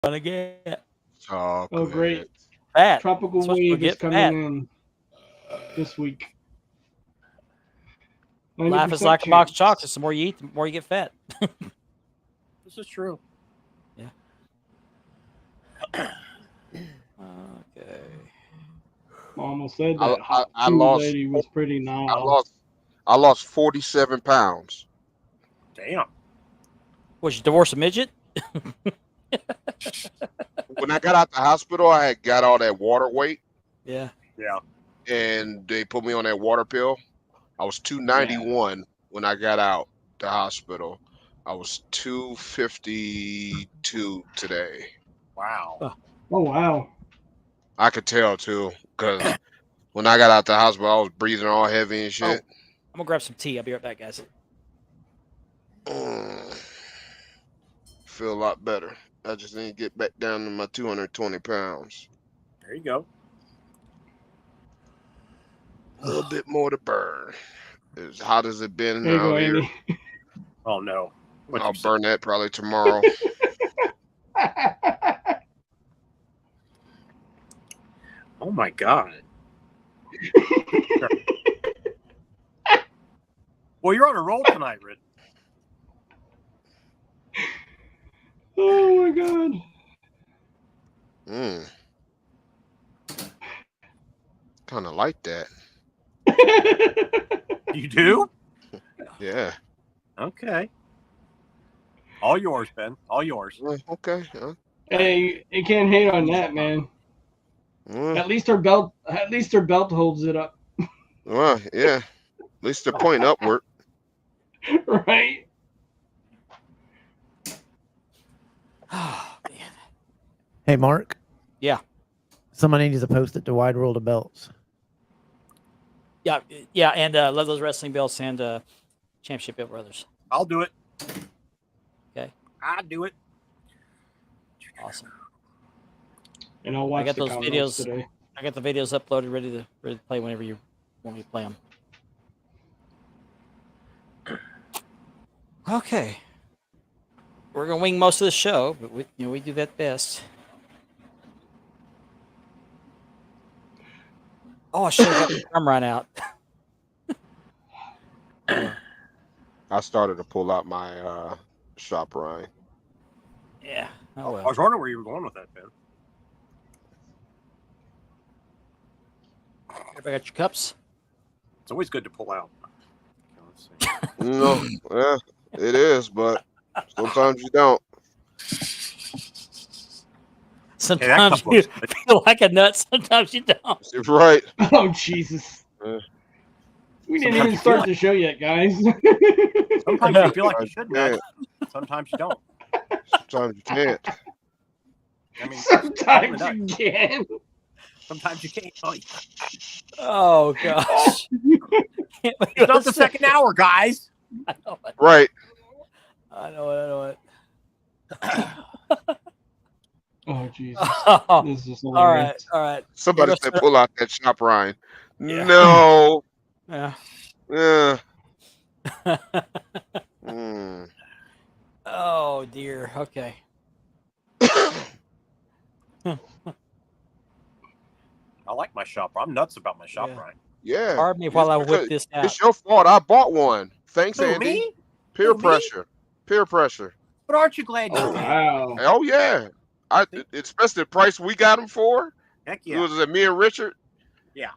gonna get Oh, great. Chocolate. fat. Tropical Supposed to wave is get coming fat. in this week. Life is 90% like a box of chance. chocolates. The more you eat, the more you get fat. This is true. Yeah. Okay. Mama said I, that I, hot I food lost. lady was pretty I nah. lost. I lost 47 pounds. Damn. Was you divorce a midget? When I got out the hospital, I had got all that water weight, Yeah. Yeah. and they put me on that water pill. I was Yeah. 291 when I got out the hospital. I was 252 today. Wow. Oh wow. I could tell too, because when I got out the hospital, I was breathing all heavy and Oh, shit. I'm gonna grab some tea. I'll be right back, guys. Feel a lot better. I just need to get back down to my 220 pounds. There you go. A little bit more to burn. As hot as it been There you go, out here, Andy. Oh no. What I'll you say? burn that probably tomorrow. Oh my god. Well, you're on a roll tonight, Rid. Oh my god. Mm. Kind of like that. You do? Yeah. Okay. All yours, Ben. All yours. Okay. Hey, you can't hate on that, man. At least her belt holds it up. Well, yeah. At least they're pointing upward. Right? Oh, man. Hey, Mark. Yeah. Somebody needs to post it to Wide World of Belts. Yeah, and love those wrestling belts and championship belt brothers. I'll do it. Okay. I'll do it. Awesome. And I'll watch got the those comments videos. today. I got the videos uploaded, ready to play whenever you want me to play them. Okay. We're gonna wing most of the show, but we do that best. Oh, I should have got the drum right out. I started to pull out my shop Ryan. Yeah. Oh I well. was wondering where you were going with that, Ben. Everybody got your cups? It's always good to pull out. Let's see. No, yeah, it is, but sometimes you don't. Sometimes cup you looks- feel like a nut. Sometimes you don't. You're right. Oh Jesus. We didn't even start the show yet, guys. Sometimes you feel like you should, Yeah. man. Sometimes you don't. Sometimes you can't. I mean, Sometimes you can. sometimes you can't. Oh, Oh gosh. it's not the second hour, guys. I know it. Right. I know it. Oh Jesus. Oh, This is just all hilarious. right. Somebody You're said gonna- pull out that shop Ryan. Yeah. No. Yeah. Yeah. Mm. Oh dear. Okay. I like my shop. I'm nuts about my shop, Yeah. Ryan. Yeah. Pardon me while I It's whip because- this out. It's your fault. I bought one. Thanks, Who, Andy. me? Peer Who, me? pressure. Peer pressure. But aren't you glad you Oh did? wow. Oh yeah. Especially the price we got them for. Heck It yeah. was me and Richard. Yep.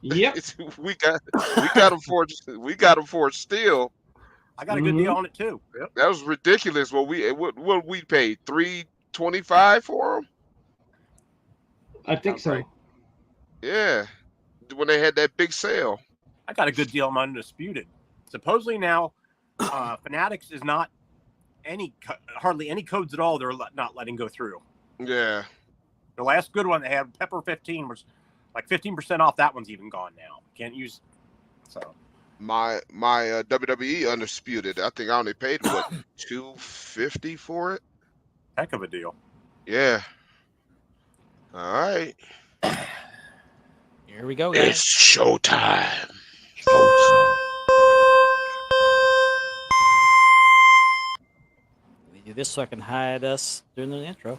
we got them for a steal. I got a good deal on it too. Yep. That was ridiculous. What we paid $325 for them. I think so. Right. Yeah, when they had that big sale. I got a good deal on Undisputed. Supposedly now, Fanatics is not hardly any codes at all. They're not letting go through. Yeah. The last good one they had, Pepper 15, was like 15% off. That one's even gone now. Can't use. So My WWE Undisputed. I think I only paid what $250 for it. heck of a deal. Yeah. All right. Here we go, guys. It's showtime. We do this so I can hide us during the intro.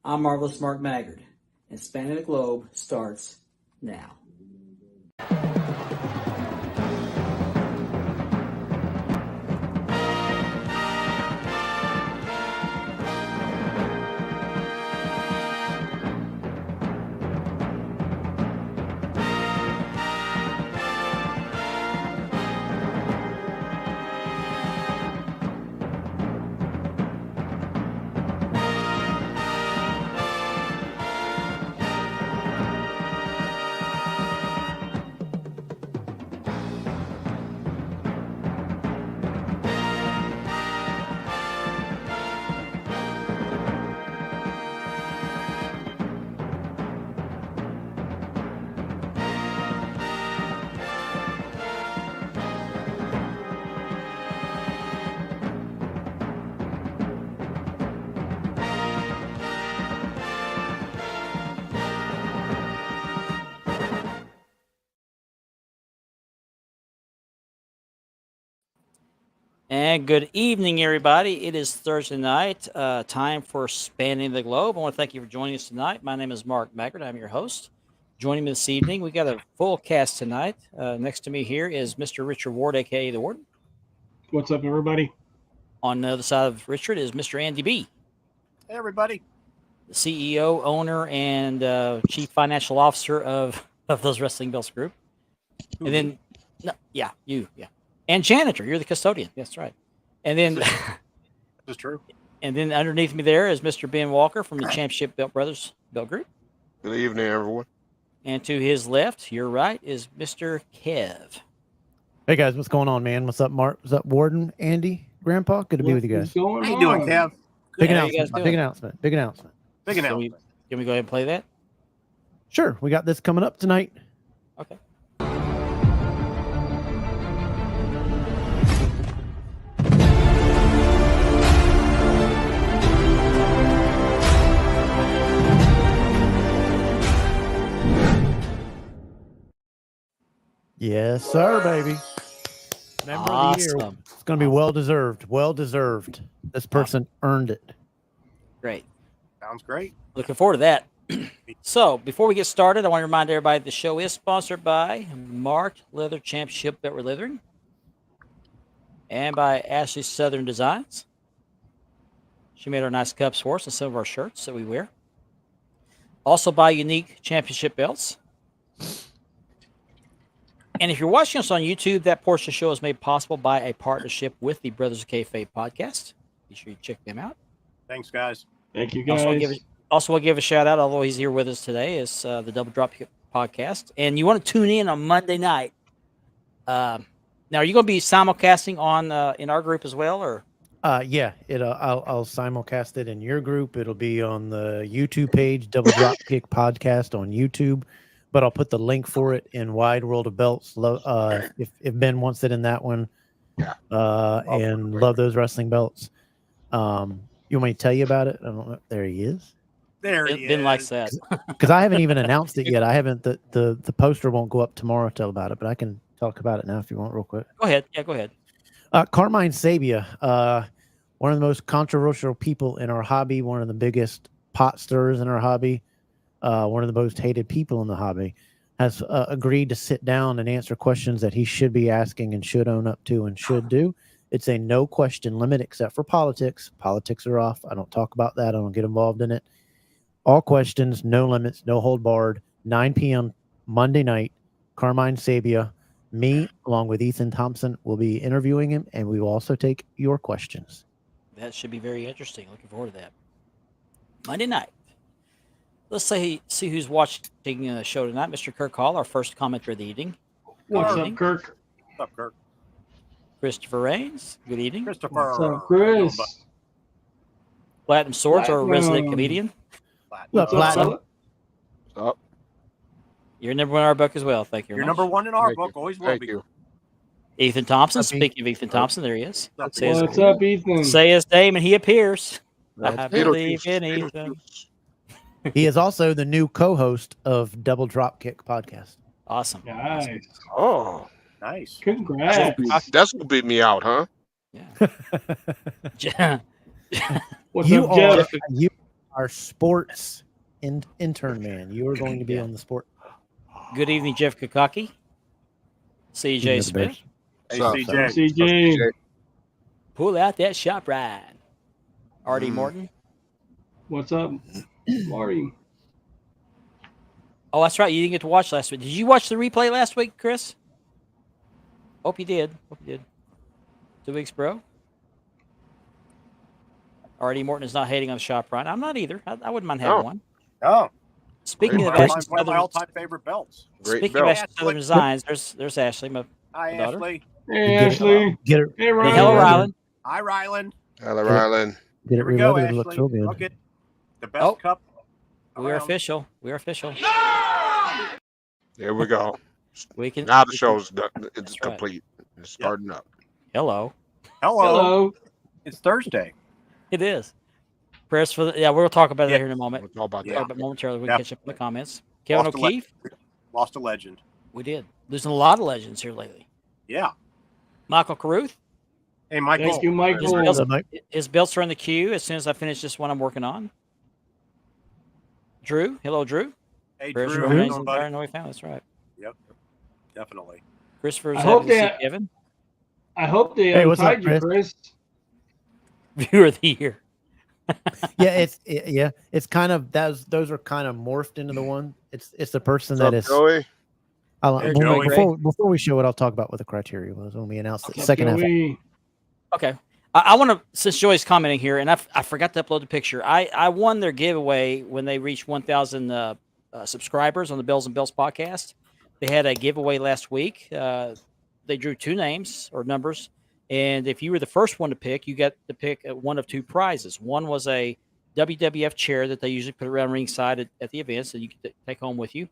I'm Marvelous Mark Maggard, and Spanning the Globe starts now. And good evening, everybody. It is Thursday night, time for Spanning the Globe. I want to thank you for joining us tonight. My name is Mark Maggard. I'm your host. Joining me this evening, we got a full cast tonight. Next to me here is Mr. Richard Ward, a.k.a. The Warden. What's up, everybody? On the other side of Richard is Mr. Andy B., Hey, everybody. the CEO, owner, and chief financial officer of those Wrestling Belts Group. And then, and janitor. You're the custodian. That's right. And then, That's true. and then underneath me there is Mr. Ben Walker from the Championship Belt Brothers Belt Group. Good evening, everyone. And to his left, your right, is Mr. Kev. Hey guys, what's going on, man? What's up, Mark? What's up, Warden, Andy, Grandpa? Good to be with you guys. What's going How you on? doing, Kev? Big How you guys announcement. doing? Big announcement. Big announcement. Big Can announcement. we go ahead and play that? Sure, we got this coming up tonight. Okay. Yes, sir, baby. Member of the year. Awesome. It's going to be well deserved. Well deserved. This person earned it. Great. Sounds great. Looking forward to that. So, before we get started, I want to remind everybody the show is sponsored by Marked Leather Championship that we're leathering and by Ashley Southern Designs. She made our nice cups for us and some of our shirts that we wear. Also by Unique Championship Belts. And if you're watching us on YouTube, that portion of the show is made possible by a partnership with the Brothers of Kayfabe podcast. Be sure you check them out. Thanks, guys. Thank you, Also, guys. we'll give a shout out, although he's here with us today, is the Double Drop Kick podcast. And you want to tune in on Monday night. Now, are you going to be simulcasting on in our group as well, or? Yeah, I'll simulcast it in your group. It'll be on the YouTube page, Double Drop Kick Podcast on YouTube. But I'll put the link for it in Wide World of Belts. If Ben wants it in that one, Yeah. And love those wrestling belts. You want me to tell you about it? I don't know. There he is. There he Ben is. likes that. Because I haven't even announced it yet. I haven't. The poster won't go up tomorrow to tell about it, but I can talk about it now if you want, real quick. Go ahead. Yeah, go ahead. Carmine Sabia, one of the most controversial people in our hobby, one of the biggest pot stirrers in our hobby, one of the most hated people in the hobby, has agreed to sit down and answer questions that he should be asking and should own up to and should do. It's a no question limit except for politics. Politics are off. I don't talk about that. I don't get involved in it. All questions, no limits, no hold barred. 9 p.m. Monday night, Carmine Sabia. Me, along with Ethan Thompson, will be interviewing him, and we will also take your questions. That should be very interesting. Looking forward to that. Monday night. Let's see who's watching the show tonight. Mr. Kirk Hall, our first commenter of the evening. What's evening. up, Kirk? What's up, Kirk? Christopher Raines. Good evening. Christopher. What's up, Chris? Platinum Swords, our resident Platinum. comedian. What's up, Platinum. fella? Up. You're number one in our book as well. Thank you very You're much. number one in our Thank book. you. Always will Thank be. you. Ethan Thompson. Up, Ethan. Speaking of Ethan Thompson, there he is. Up, Say his, What's up, Ethan? say his name and he appears. I Beetlejuice, believe in Ethan. Beetlejuice. He is also the new co-host of Double Drop Kick Podcast. Awesome. Nice. Oh, Nice. Congrats. that's gonna beat me out, huh? Yeah. What's you up, are Jeff? you our sports intern man. You are going to be Yeah. on the sport. Good evening, Jeff Kakaki. Evening CJ of the Smith. Bears. Hey, So- CJ. CJ, Pull out that shop ride. Artie Mm. Morton. what's up, Marty? Oh, that's right. You didn't get to watch last week. Did you watch the replay last week, Chris? Hope you did. 2 weeks, bro. Artie Morton is not hating on the shop ride. I'm not either. I wouldn't mind having No. one. Oh, Speaking Great of belt. Ashley one of my Southern, all-time favorite belts. Great speaking belt. of Ashley Southern Designs, there's Ashley. My Hi, daughter. Ashley. Hey, Get it. Ashley. Get it. Hey, Hey, Ryan. hello, Rylan. Rylan. Hi, Ryland. Hello, Get it. Ryland. Get it Here we go, reloaded. It looks Ashley. so good. Look at the best Oh. cup. We are around. official. We are official. There we go. We can. Now the we can- show's done. It's That's right. complete. It's starting up. Hello. Hello. Hello. It's Thursday. It is. Prayers for the. Yeah, we'll talk about that here in a moment. We'll talk about Yeah. Talk that. about momentarily. We Yeah. can catch up in the comments. Kevin Lost a le- O'Keefe. Lost a legend. We did. Losing a lot of legends here lately. Yeah. Michael Caruth. Hey, Michael. Thank you, His Michael. belts, Mike. his belts are in the queue as soon as I finish this one I'm working on. Drew. Hello, Drew. Hey, Prayers Drew. for How you remains doing, in buddy? the Norway family. That's right. Definitely. Christopher's I happy hope to see they- Kevin. I hope they Hey, what's up, untied you, Chris. Viewer of the year. Yeah, it's kind of those are kind of morphed into the one. It's the person What's that up, is. Joey? There, Joey. Before we show what I'll talk about what the criteria was when we announced Okay. the second half. Joey. Okay. I want to, since Joy's commenting here, and I forgot to upload the picture. I won their giveaway when they reached 1,000 subscribers on the Bells and Bells podcast. They had a giveaway last week. They drew 2 names or numbers. And if you were the first one to pick, you got to pick one of 2 prizes. One was a WWF chair that they usually put around ringside at the events that you could take home with you.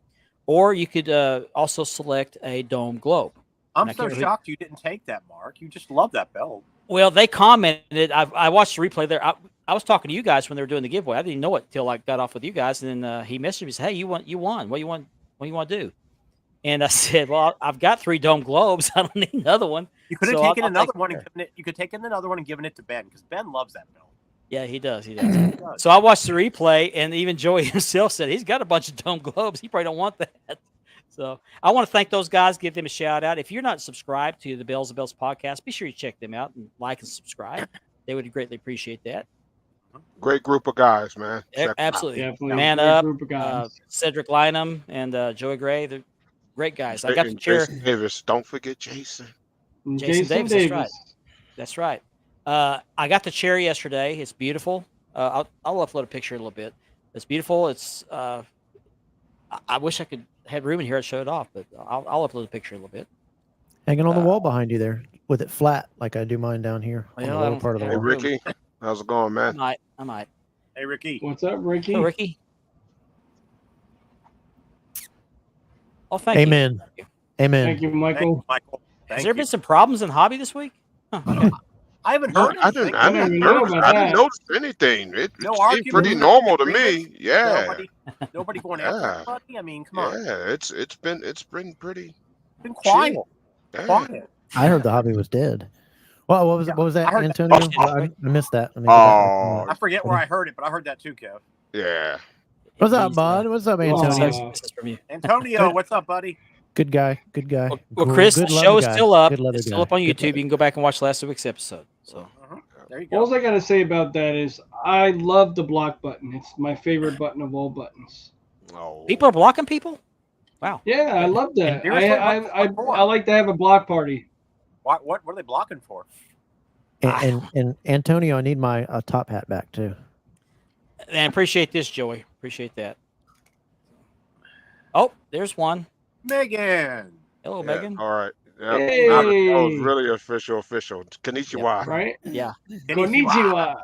Or you could also select a dome globe. I'm I so can't read- shocked you didn't take that, Mark. You just love that belt. Well, they commented. I watched the replay there. I was talking to you guys when they were doing the giveaway. I didn't know it till I got off with you guys, and then he messaged me and said, "Hey, you won. What do you want to do?" And I said, "Well, I've got 3 dome globes. I don't need another one." You could have So I'll taken take another one and care. given it. You could take another one and given it to Ben because Ben loves that belt. Yeah, he does. He does. He does. So I watched the replay, and even Joey himself said he's got a bunch of dome globes. He probably don't want that. So I want to thank those guys. Give them a shout out. If you're not subscribed to the Bells and Bells podcast, be sure you check them out and like and subscribe. They would greatly appreciate that. Great group of guys, man. Check 'em out. Absolutely. Definitely. Man Great up, Group of guys. Cedric Lynham and Joey Gray. They're great guys. I got the And chair. Jason Davis. Don't forget Jason. And Jason Davis, that's right. That's right. I got the chair yesterday. It's beautiful. I'll upload a picture in a little bit. It's beautiful. It's. I wish I could had room in here. I'd show it off, but I'll upload a picture in a little bit. Hanging on the wall behind you there with it flat like I do mine down here on Well, the I lower don't part of the think Hey, I wall. will. Ricky. How's it going, man? I might. Hey, Ricky. What's up, Ricky? Oh, Ricky. Oh, thank you. Amen. Amen. Thank you, Thank you, Michael. Michael. Has Thank there you. been some problems in hobby this week? Huh, okay. I haven't No, heard I anything. didn't. I don't didn't even know notice. about I didn't that. notice anything. It No seemed arguments, pretty no normal to me. disagreements? Yeah, Nobody going after Yeah. anybody. I mean, come on. yeah. It's been pretty. It's been quiet. Yeah. Quiet. I heard the hobby was dead. Well, what was Yeah, what was that, I heard that. Antonio? Oh, I missed that. Let me go back. Oh, I forget where I heard it, but I heard that too, Kev. yeah. What's up, He's, bud? What's up, Oh, Antonio? This is from you. Antonio, what's up, buddy? Good guy. Good guy. Well, Cool, Chris, the good leather show is guy. still up. Good leather It's still guy. up on Good YouTube. You can go back and watch last week's episode. So There you go. All I gotta say about that is I love the block button. It's my favorite button of all buttons. Oh, people are blocking people. Wow. Yeah, I love that. Seriously? I like to have a block party. What are they blocking for? And Antonio, I need my top hat back too. And appreciate this, Joey. Appreciate that. Oh, there's one. Megan. Hello, yeah, Megan. all right. Yeah, Hey. that was really official. Konnichiwa. Right? Yeah, Konnichiwa.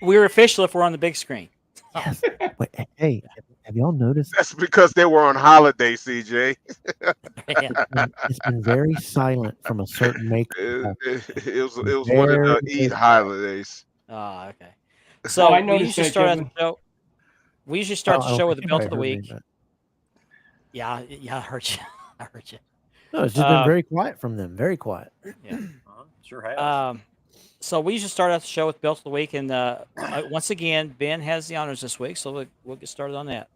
we're official if we're on the big screen. Yes. Wait, hey, have y'all noticed? That's because they were on holiday, CJ. It's been very silent from a certain maker. It was one of the Eid holidays. Oh, okay. So I we noticed usually that, start out Kevin. the show. We usually start the show with the you belt might of the have heard week. me, but- Yeah, I heard you. I heard you. No, it's just been very quiet from them. Very quiet. Yeah. Sure has. So we usually start out the show with Belt of the Week, and once again, Ben has the honors this week, so we'll get started on that.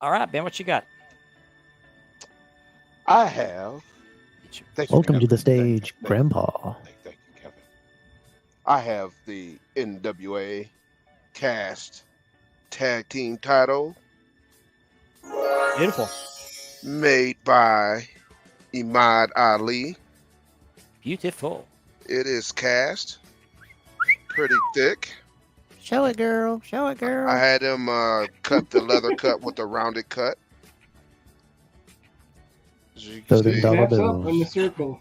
All right, Ben, what you got? I have. Thank you, Welcome to Kevin. the stage, Thank you. Grandpa. Thank you, Kevin. I have the NWA Cast Tag Team title Beautiful. made by Imad Ali. Beautiful. It is cast pretty thick. Show it, girl. Show it, girl. I had him cut the leather cut with a rounded cut. As you can Southern see, Dollar Snaps up in the bills. circle.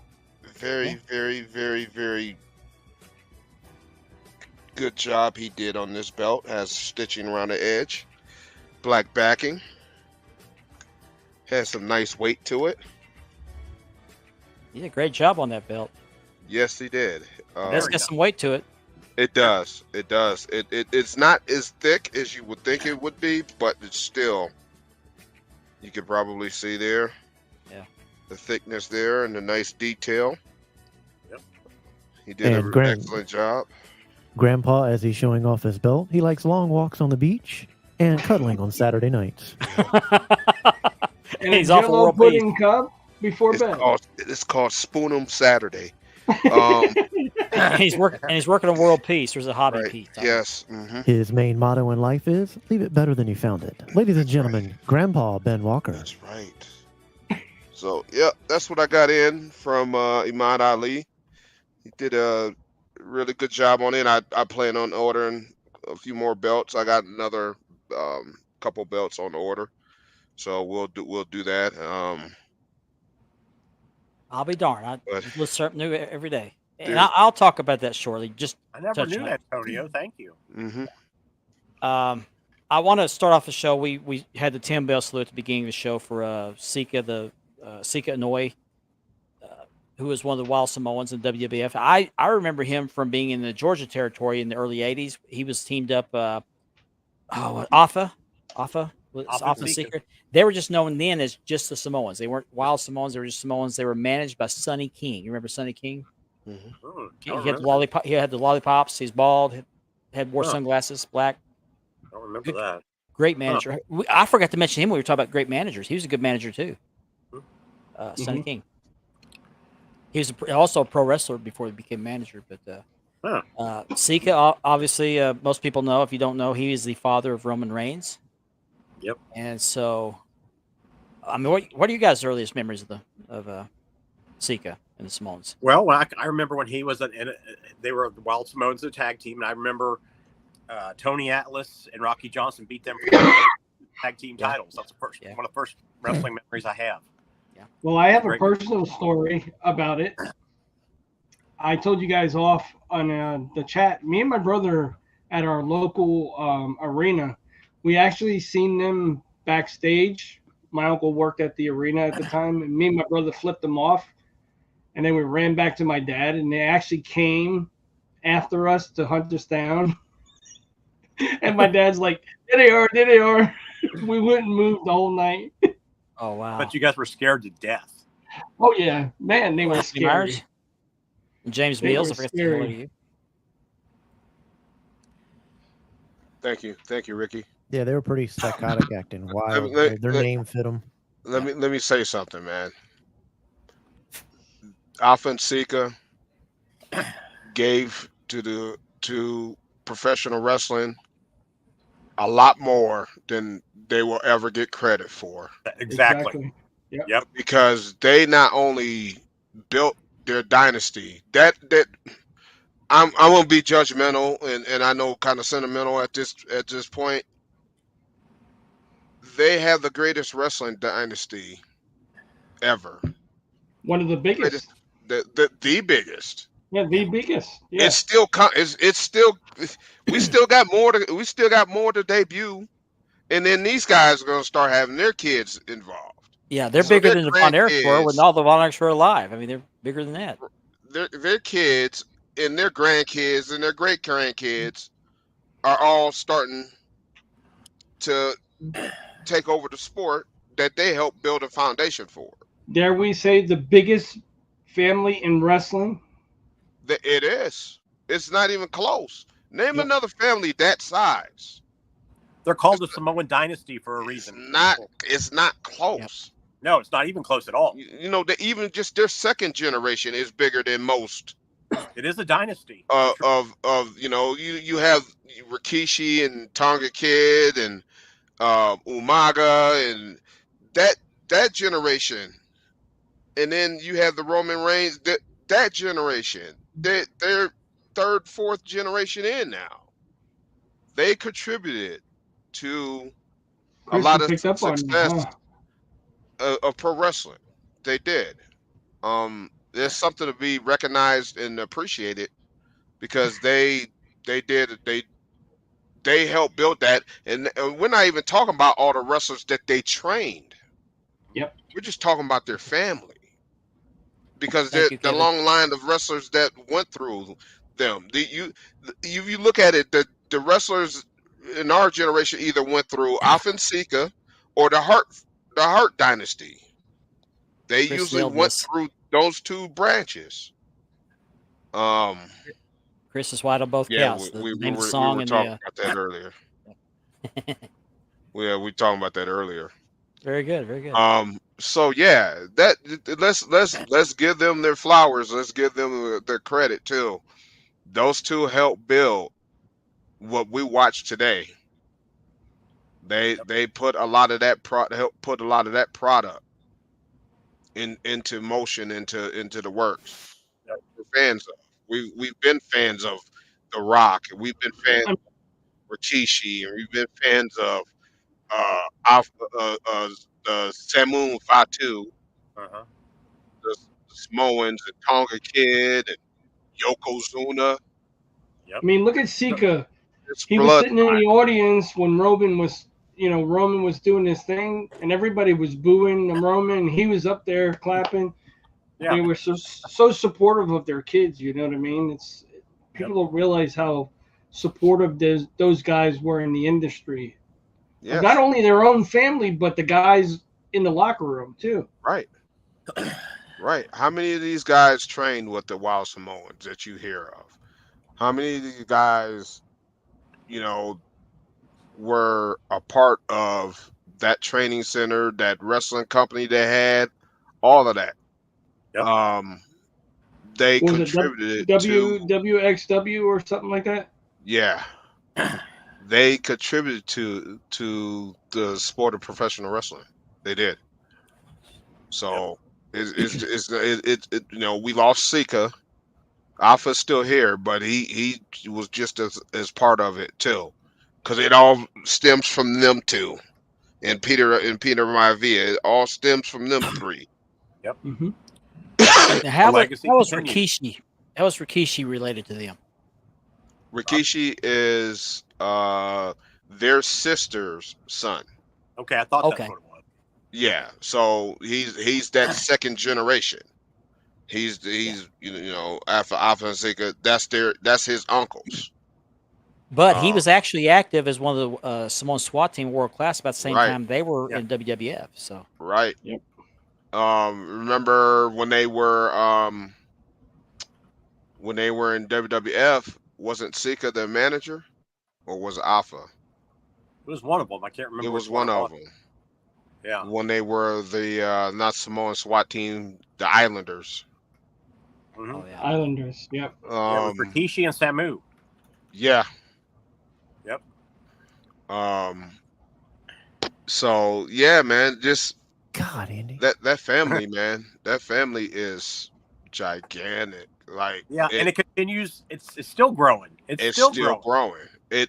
very, very, very, very good job he did on this belt. Has stitching around the edge, black backing, has some nice weight to it. You did a great job on that belt. Yes, he did. That's got some weight to it. It does. It does. It's not as thick as you would think it would be, but it's still. You could probably see there. Yeah. The thickness there and the nice detail. Yep. He did And an Grant- excellent job. Grandpa, as he's showing off his belt, he likes long walks on the beach and cuddling on Saturday nights. And He's a off of Jell-O world pudding cup before It's bed. called Spoon 'em Saturday. And he's working on world peace. There's a hobby Right. piece. Yes. Hmm. His main motto in life is leave it better than you found it. Ladies and gentlemen, Grandpa Ben Walker. That's right. So, yeah, that's what I got in from Imad Ali. He did a really good job on it. I plan on ordering a few more belts. I got another couple belts on order, so we'll do that. I'll be darned. I But- learn something new every day. And Dude. I'll talk about that shortly. Just I never Touch knew on that, Antonio. Thank you. hmm I want to start off the show. We had the 10 bell salute at the beginning of the show for Sika, Sika Inoue, who was one of the Wild Samoans in WWF. I remember him from being in the Georgia territory in the early 80s. He was teamed up, Alpha Alpha Sika. Secret. They were just known then as just the Samoans. They weren't Wild Samoans. They were just Samoans. They were managed by Sonny King. You remember Sonny King? He Don't had the remember, lollipop. He had the lollipops. He's bald. Wore Huh. sunglasses, black. don't remember that. Great manager. I forgot to mention him when we were talking about great managers. He was a good manager too. Sonny King. He was also a pro wrestler before he became manager. But Sika, obviously, most people know. If you don't know, he is the father of Roman Reigns. Yep. And so, I mean, what are you guys' earliest memories of Sika and the Samoans? Well, I remember when he was they were the Wild Samoans, the tag team, and I remember Tony Atlas and Rocky Johnson beat them for the tag team titles. That's one of the first wrestling memories I have. Well, I have a Great. personal story about it. I told you guys off on the chat. Me and my brother at our local arena, we actually seen them backstage. My uncle worked at the arena at the time, and me and my brother flipped them off. And then we ran back to my dad, and they actually came after us to hunt us down. And my dad's like, there they are. We wouldn't move the whole night. Oh wow! But you guys were scared to death. Oh, yeah. Man, they were Anthony scary. Myers? And James They Beals. were I forget to say hello to scary. you. Thank you, Ricky. Yeah, they were pretty psychotic acting. Wild. let- Their let- name fit them. Let me say something, man. Alpha and Sika gave to professional wrestling a lot more than they will ever get credit for, Exactly. because they not only built their dynasty. That I'm gonna be judgmental and I know kind of sentimental at this point. They have the greatest wrestling dynasty ever. One of the biggest. The biggest. Yeah, the biggest. Yeah. It's still we still got more to debut, and then these guys are gonna start having their kids involved. Yeah, they're So bigger their than the Von Erichs were when grandkids- all the Von Erichs were alive. I mean, they're bigger than that. Their kids and their grandkids and their great grandkids are all starting to take over the sport that they helped build a foundation for. dare we say, the biggest family in wrestling? It is. It's not even close. Name Yep. another family that size. They're called the Samoan Dynasty for a reason. It's not close. No, it's not even close at all. You know, even just their second generation is bigger than most. It is a dynasty. Of you know, you have Rikishi and Tonga Kid and Umaga and that generation, and then you have the Roman Reigns, that generation. They're third, fourth generation in now. They contributed to a Chris, lot you of picked up on me, success huh? of pro wrestling. They did. There's something to be recognized and appreciated because they helped build that, and we're not even talking about all the wrestlers that they trained. Yep. We're just talking about their family because Thank you, the Kevin. long line of wrestlers that went through them. You look at it, the wrestlers in our generation either went through Alpha and Sika or the Hart Dynasty. They Chris usually nailed went this. through those two branches. Chris is wide on both Yeah, counts. The we name of the were song and talking the about that earlier. Yeah, we talking about that earlier. very good, very good. So yeah, let's give them their flowers. Let's give them their credit too. Those two helped build what we watch today. They put a lot of that help put a lot of that product into motion into the works. We're fans of. We've been fans of The Rock. We've been fans of Rikishi, and we've been fans of Samoon Fatu, Uh-huh. the Samoans, and Tonga Kid, and Yokozuna. I mean, look at Sika. It's He was blood. sitting in the audience when Roman was doing his thing, and everybody was booing Roman. And he was up there clapping. Yeah. They were so supportive of their kids. You know what I mean? It's people don't realize how supportive those guys were in the industry. Yes. Not only their own family, but the guys in the locker room too. Right. Right. How many of these guys trained with the Wild Samoans that you hear of? How many of these guys, were a part of that training center, that wrestling company they had, all of that? Yep. They What was it contributed to WXW or something like that? yeah. They contributed to the sport of professional wrestling. They did. So we lost Sika. Alpha's still here, but he was just as part of it too, because it all stems from them two, and Peter Maivia. It all stems from them three. Yep. Mm-hmm. Now, how was continues. Rikishi? How was Rikishi related to them? Rikishi is their sister's son. Okay, I thought Okay. that's what it was. Yeah, so he's that second generation. He's Alpha and Sika. That's his uncles. But he was actually active as one of the Samoan SWAT team world class about the same Right. time they were Yeah. in WWF. So Right. Yep. Remember when they were in WWF? Wasn't Sika the manager, or was it Alpha? It was one of them. I can't remember. It was which one it of was. them. Yeah. When they were the not Samoan SWAT team, the Islanders. Mhm. oh yeah. Islanders. Yep. Yeah, it was Rikishi and Samu. Yeah. Yep. So yeah, man, just God, Andy. that family, man, that family is gigantic. Like Yeah, and it continues. It's still growing. it's still still growing. growing.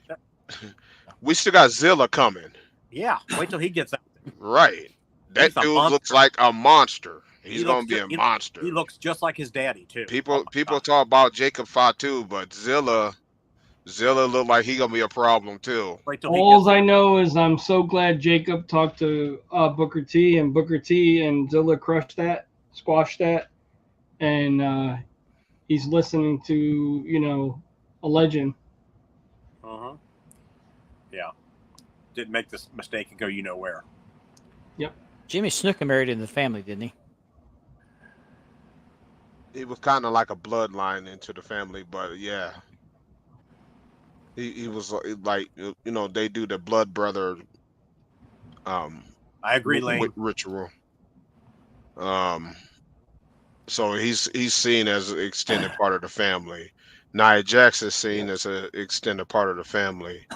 We still got Zilla coming. Yeah. Wait till he gets out. Right. That He's a dude monster. looks like a monster. He's He gonna looks be a ju- monster. He looks just like his daddy too. People Oh my God. talk about Jacob Fatu, but Zilla look like he gonna be a problem too. Wait till he All gets I know is I'm so glad Jacob talked to Booker T, and Booker T and Zilla squashed that, and he's listening to a legend. Uh-huh. Yeah. Didn't make this mistake and go where. Jimmy Snuka married into the family, didn't he? he was kind of like a bloodline into the family, but yeah, he was like, you know, they do the blood brother I agree, Lane. ritual. So he's seen as an extended part of the family. Nia Jax is seen as an extended part of the family.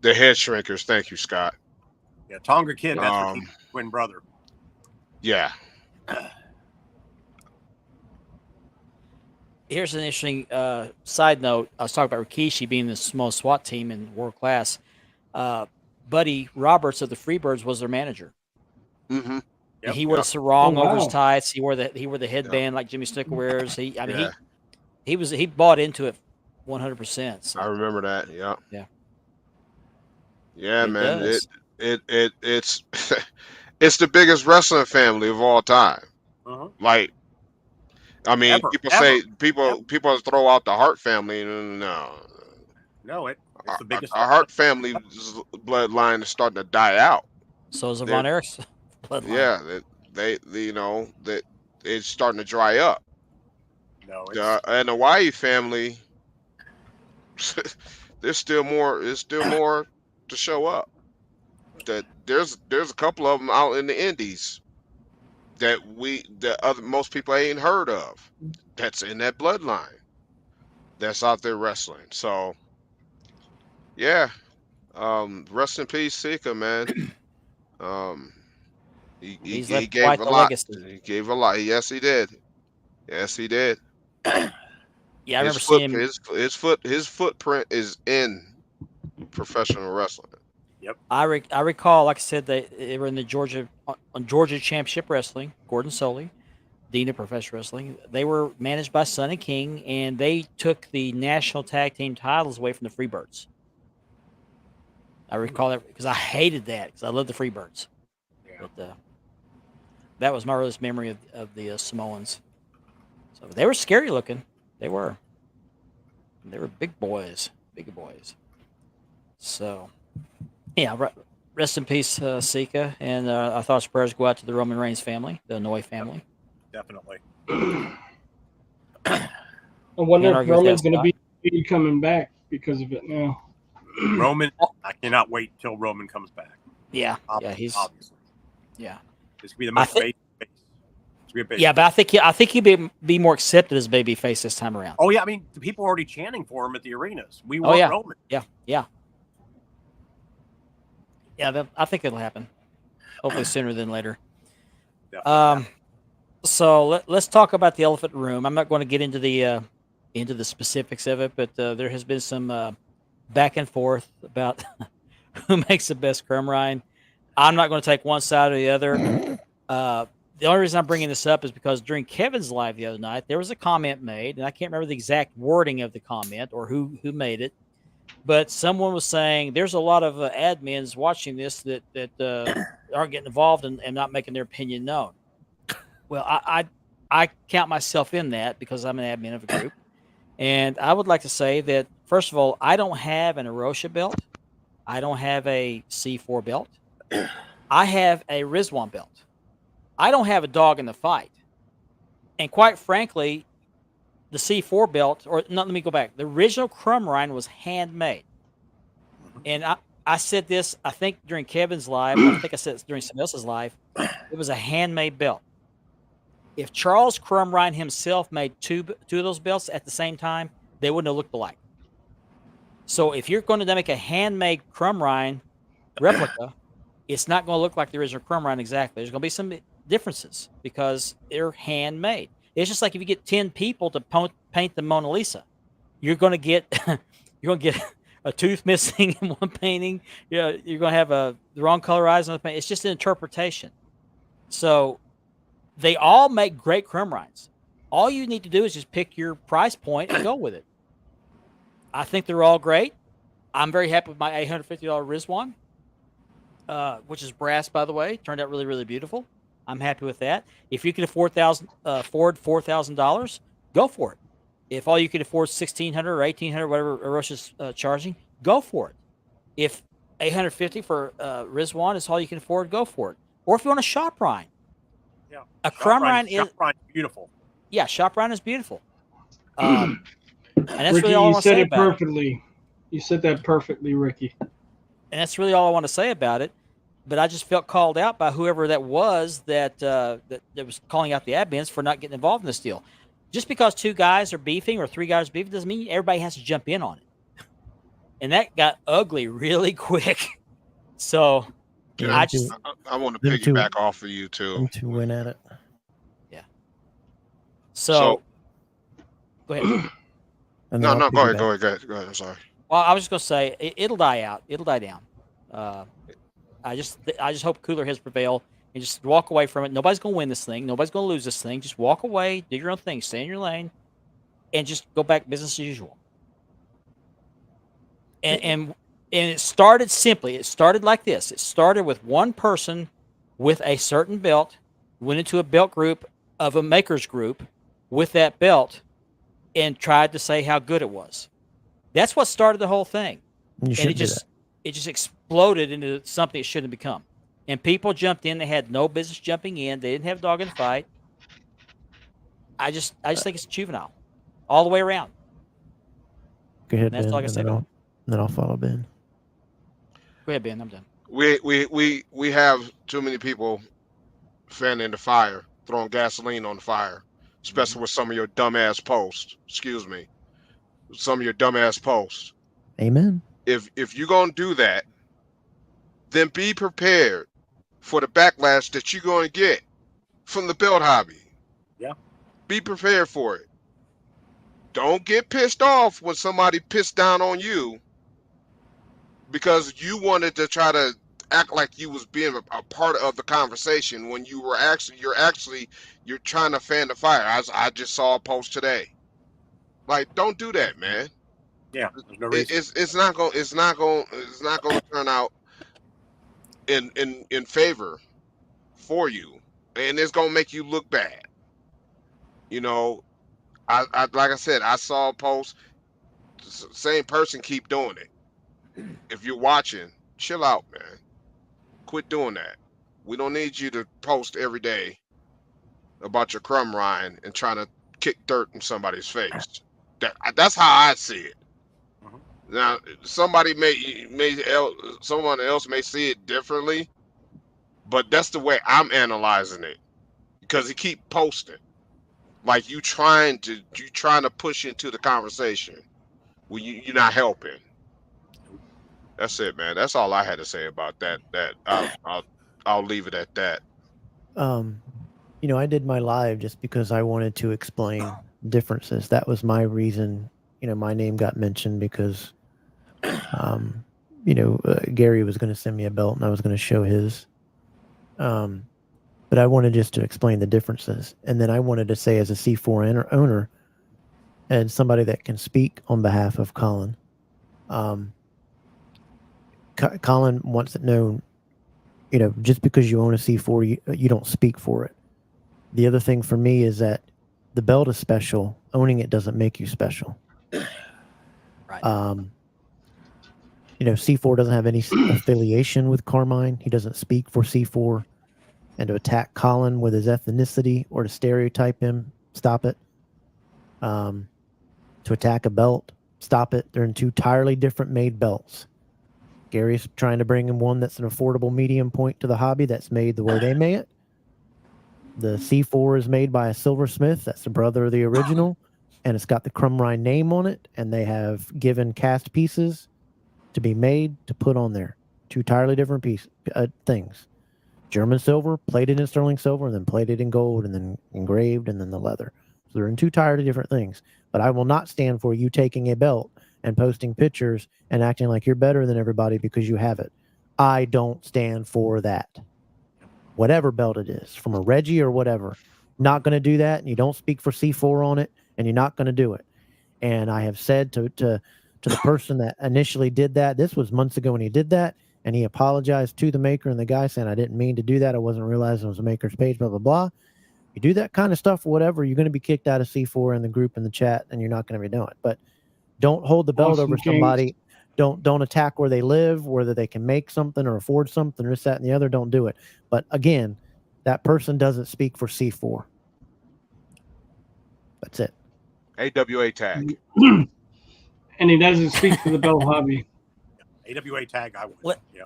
The head shrinkers, thank you, Scott. Yeah, Tonga Kid, that's her twin brother. Yeah. Here's an interesting side note. I was talking about Rikishi being the small SWAT team in world class. Buddy Roberts of the Freebirds was their manager. Mm-hmm. And he wore the sarong Oh, over his wow. tights. He wore the headband like Jimmy Snuka wears. He Yeah. he bought into it 100%. So. I remember that. Yeah. Yeah. Yeah, It man. does. It's it's the biggest wrestling family of all time. Uh-huh. Like, I mean, Ever. people throw out the Hart family. No, No, it's the biggest. our Hart family bloodline is starting to die out. So is the Von Erich's bloodline. Yeah, they you know, that it's starting to dry up. No, it's, And the Hawaii family, there's still more to show up. That there's a couple of them out in the Indies that most people ain't heard of. That's in that bloodline. That's out there wrestling. So yeah. Rest in peace, Sika, man. He left gave quite a the lot. legacy. He gave a lot. Yes, he did. Yes, he did. Yeah, I remember seeing him. His footprint is in professional wrestling. I recall, like I said, they were in the Georgia Championship Wrestling. Gordon Soley, Dean of Professional Wrestling. They were managed by Sonny King, and they took the national tag team titles away from the Freebirds. I recall that because I hated that because I loved the Freebirds. yeah. But that was my earliest memory of the Samoans. So they were scary looking. They were big boys, big boys. So, yeah, rest in peace, Sika. And our thoughts and prayers go out to the Roman Reigns family, the Anoa'i family. Definitely. I wonder Can't if argue with Roman's that, going to be coming back because of it now. Roman, I cannot wait till Roman comes back. Yeah, Obviously. yeah. This could be the most face. Yeah, but I think he'd be more accepted as baby face this time around. Oh yeah, I mean, the people are already chanting for him at the arenas. We Oh, want yeah. Roman. Yeah. I think it'll happen. Hopefully sooner than later. Definitely. So let's talk about the elephant in the room. I'm not going to get into the specifics of it, but there has been some back and forth about who makes the best crumb rind. I'm not going to take one side or the other. The only reason I'm bringing this up is because during Kevin's live the other night, there was a comment made, and I can't remember the exact wording of the comment or who made it, but someone was saying there's a lot of admins watching this that aren't getting involved and not making their opinion known. Well, I count myself in that because I'm an admin of a group, and I would like to say that first of all, I don't have an Arosha belt, I don't have a C4 belt, I have a Rizwan belt. I don't have a dog in the fight. And quite frankly, the C4 belt, or no, let me go back. The original crumb rind was handmade. And I said this, I think during Kevin's live, I think I said it during somebody else's live, it was a handmade belt. If Charles Crumb Rind himself made two of those belts at the same time, they wouldn't have looked alike. So if you're going to make a handmade crumb rind replica, it's not going to look like the original crumb rind exactly. There's going to be some differences because they're handmade. It's just like if you get 10 people to paint the Mona Lisa, you're going to get a tooth missing in one painting. You're going to have the wrong color eyes on the painting. It's just an interpretation. So they all make great crumb rinds. All you need to do is just pick your price point and go with it. I think they're all great. I'm very happy with my $850 Rizwan, which is brass, by the way. Turned out really, really beautiful. I'm happy with that. If you can afford $4,000, go for it. If all you can afford $1,600 or $1,800, whatever Arosha's charging, go for it. If $850 for Rizwan is all you can afford, go for it. Or if you want a shop rind, Yeah. a crumb rind is beautiful. yeah, shop around is beautiful. And that's Ricky, really all I you want to said say it about it. perfectly. You said that perfectly, Ricky. And that's really all I want to say about it. But I just felt called out by whoever that was that was calling out the admins for not getting involved in this deal. Just because 2 guys are beefing or 3 guys are beefing doesn't mean everybody has to jump in on it. And that got ugly really quick. So Yeah, I just I want to them two- piggyback off of you too. Them two win at it. so go ahead. And then No, I'll no, go ahead, piggyback. go ahead. I'm sorry. Well, I was just gonna say it'll die out. It'll die down. I just hope cooler heads prevail and just walk away from it. Nobody's gonna win this thing. Nobody's gonna lose this thing. Just walk away, do your own thing, stay in your lane, and just go back business as usual. And it started simply. It started like this. It started with one person with a certain belt, went into a belt group of a makers group with that belt, and tried to say how good it was. That's what started the whole thing. You And shouldn't do that. it just exploded into something it shouldn't have become. And people jumped in. They had no business jumping in. They didn't have a dog in the fight. I just think it's juvenile, all the way around. Go ahead, That's Ben, all I can and say then about I'll follow Ben. Go ahead, Ben. I'm done. We have too many people fanning the fire, throwing gasoline on the fire, especially with some of your dumbass posts. Excuse me, some of your dumbass posts. Amen. If you're gonna do that, then be prepared for the backlash that you're gonna get from the belt hobby. Yeah. Be prepared for it. Don't get pissed off when somebody pissed down on you because you wanted to try to act like you was being a part of the conversation when you were you're trying to fan the fire. I just saw a post today. Like, don't do that, man. Yeah, there's no reason. It's not gonna turn out in favor for you, and it's gonna make you look bad. You know, I like I said, I saw a post. Same person keep doing it. If you're watching, chill out, man. Quit doing that. We don't need you to post every day about your crumb rind and trying to kick dirt in somebody's face. That's how I see it. Now, someone else may see it differently, but that's the way I'm analyzing it. Because he keep posting, like you trying to push into the conversation. Well, you're not helping. That's it, man. That's all I had to say about that. I'll leave it at that. I did my live just because I wanted to explain differences. That was my reason. My name got mentioned because, Gary was going to send me a belt and I was going to show his. But I wanted just to explain the differences. And then I wanted to say, as a C4 owner and somebody that can speak on behalf of Colin, Colin wants it known, just because you own a C4, you don't speak for it. The other thing for me is that the belt is special. Owning it doesn't make you special. Right. C4 doesn't have any affiliation with Carmine. He doesn't speak for C4. And to attack Colin with his ethnicity or to stereotype him, stop it. To attack a belt, stop it. They're in 2 entirely different made belts. Gary's trying to bring in one that's an affordable medium point to the hobby that's made the way they made it. The C4 is made by a silversmith. That's the brother of the original. And it's got the Crumb Rind name on it. And they have given cast pieces to be made to put on there. 2 entirely different things. German silver, plated in sterling silver, and then plated in gold, and then engraved, and then the leather. So they're in 2 entirely different things. But I will not stand for you taking a belt and posting pictures and acting like you're better than everybody because you have it. I don't stand for that. Whatever belt it is, from a Reggie or whatever, not going to do that. And you don't speak for C4 on it, and you're not going to do it. And I have said to the person that initially did that, this was months ago when he did that, and he apologized to the maker and the guy saying, I didn't mean to do that. I wasn't realizing it was a maker's page, blah, blah, blah. You do that kind of stuff, whatever, you're going to be kicked out of C4 in the group, in the chat, and you're not going to be doing it. But don't hold the belt over somebody. Don't attack where they live, whether they can make something or afford something, or this, that, and the other. Don't do it. But again, that person doesn't speak for C4. That's it. AWA tag. And he doesn't speak for the belt hobby. AWA tag, I would. What- Yeah.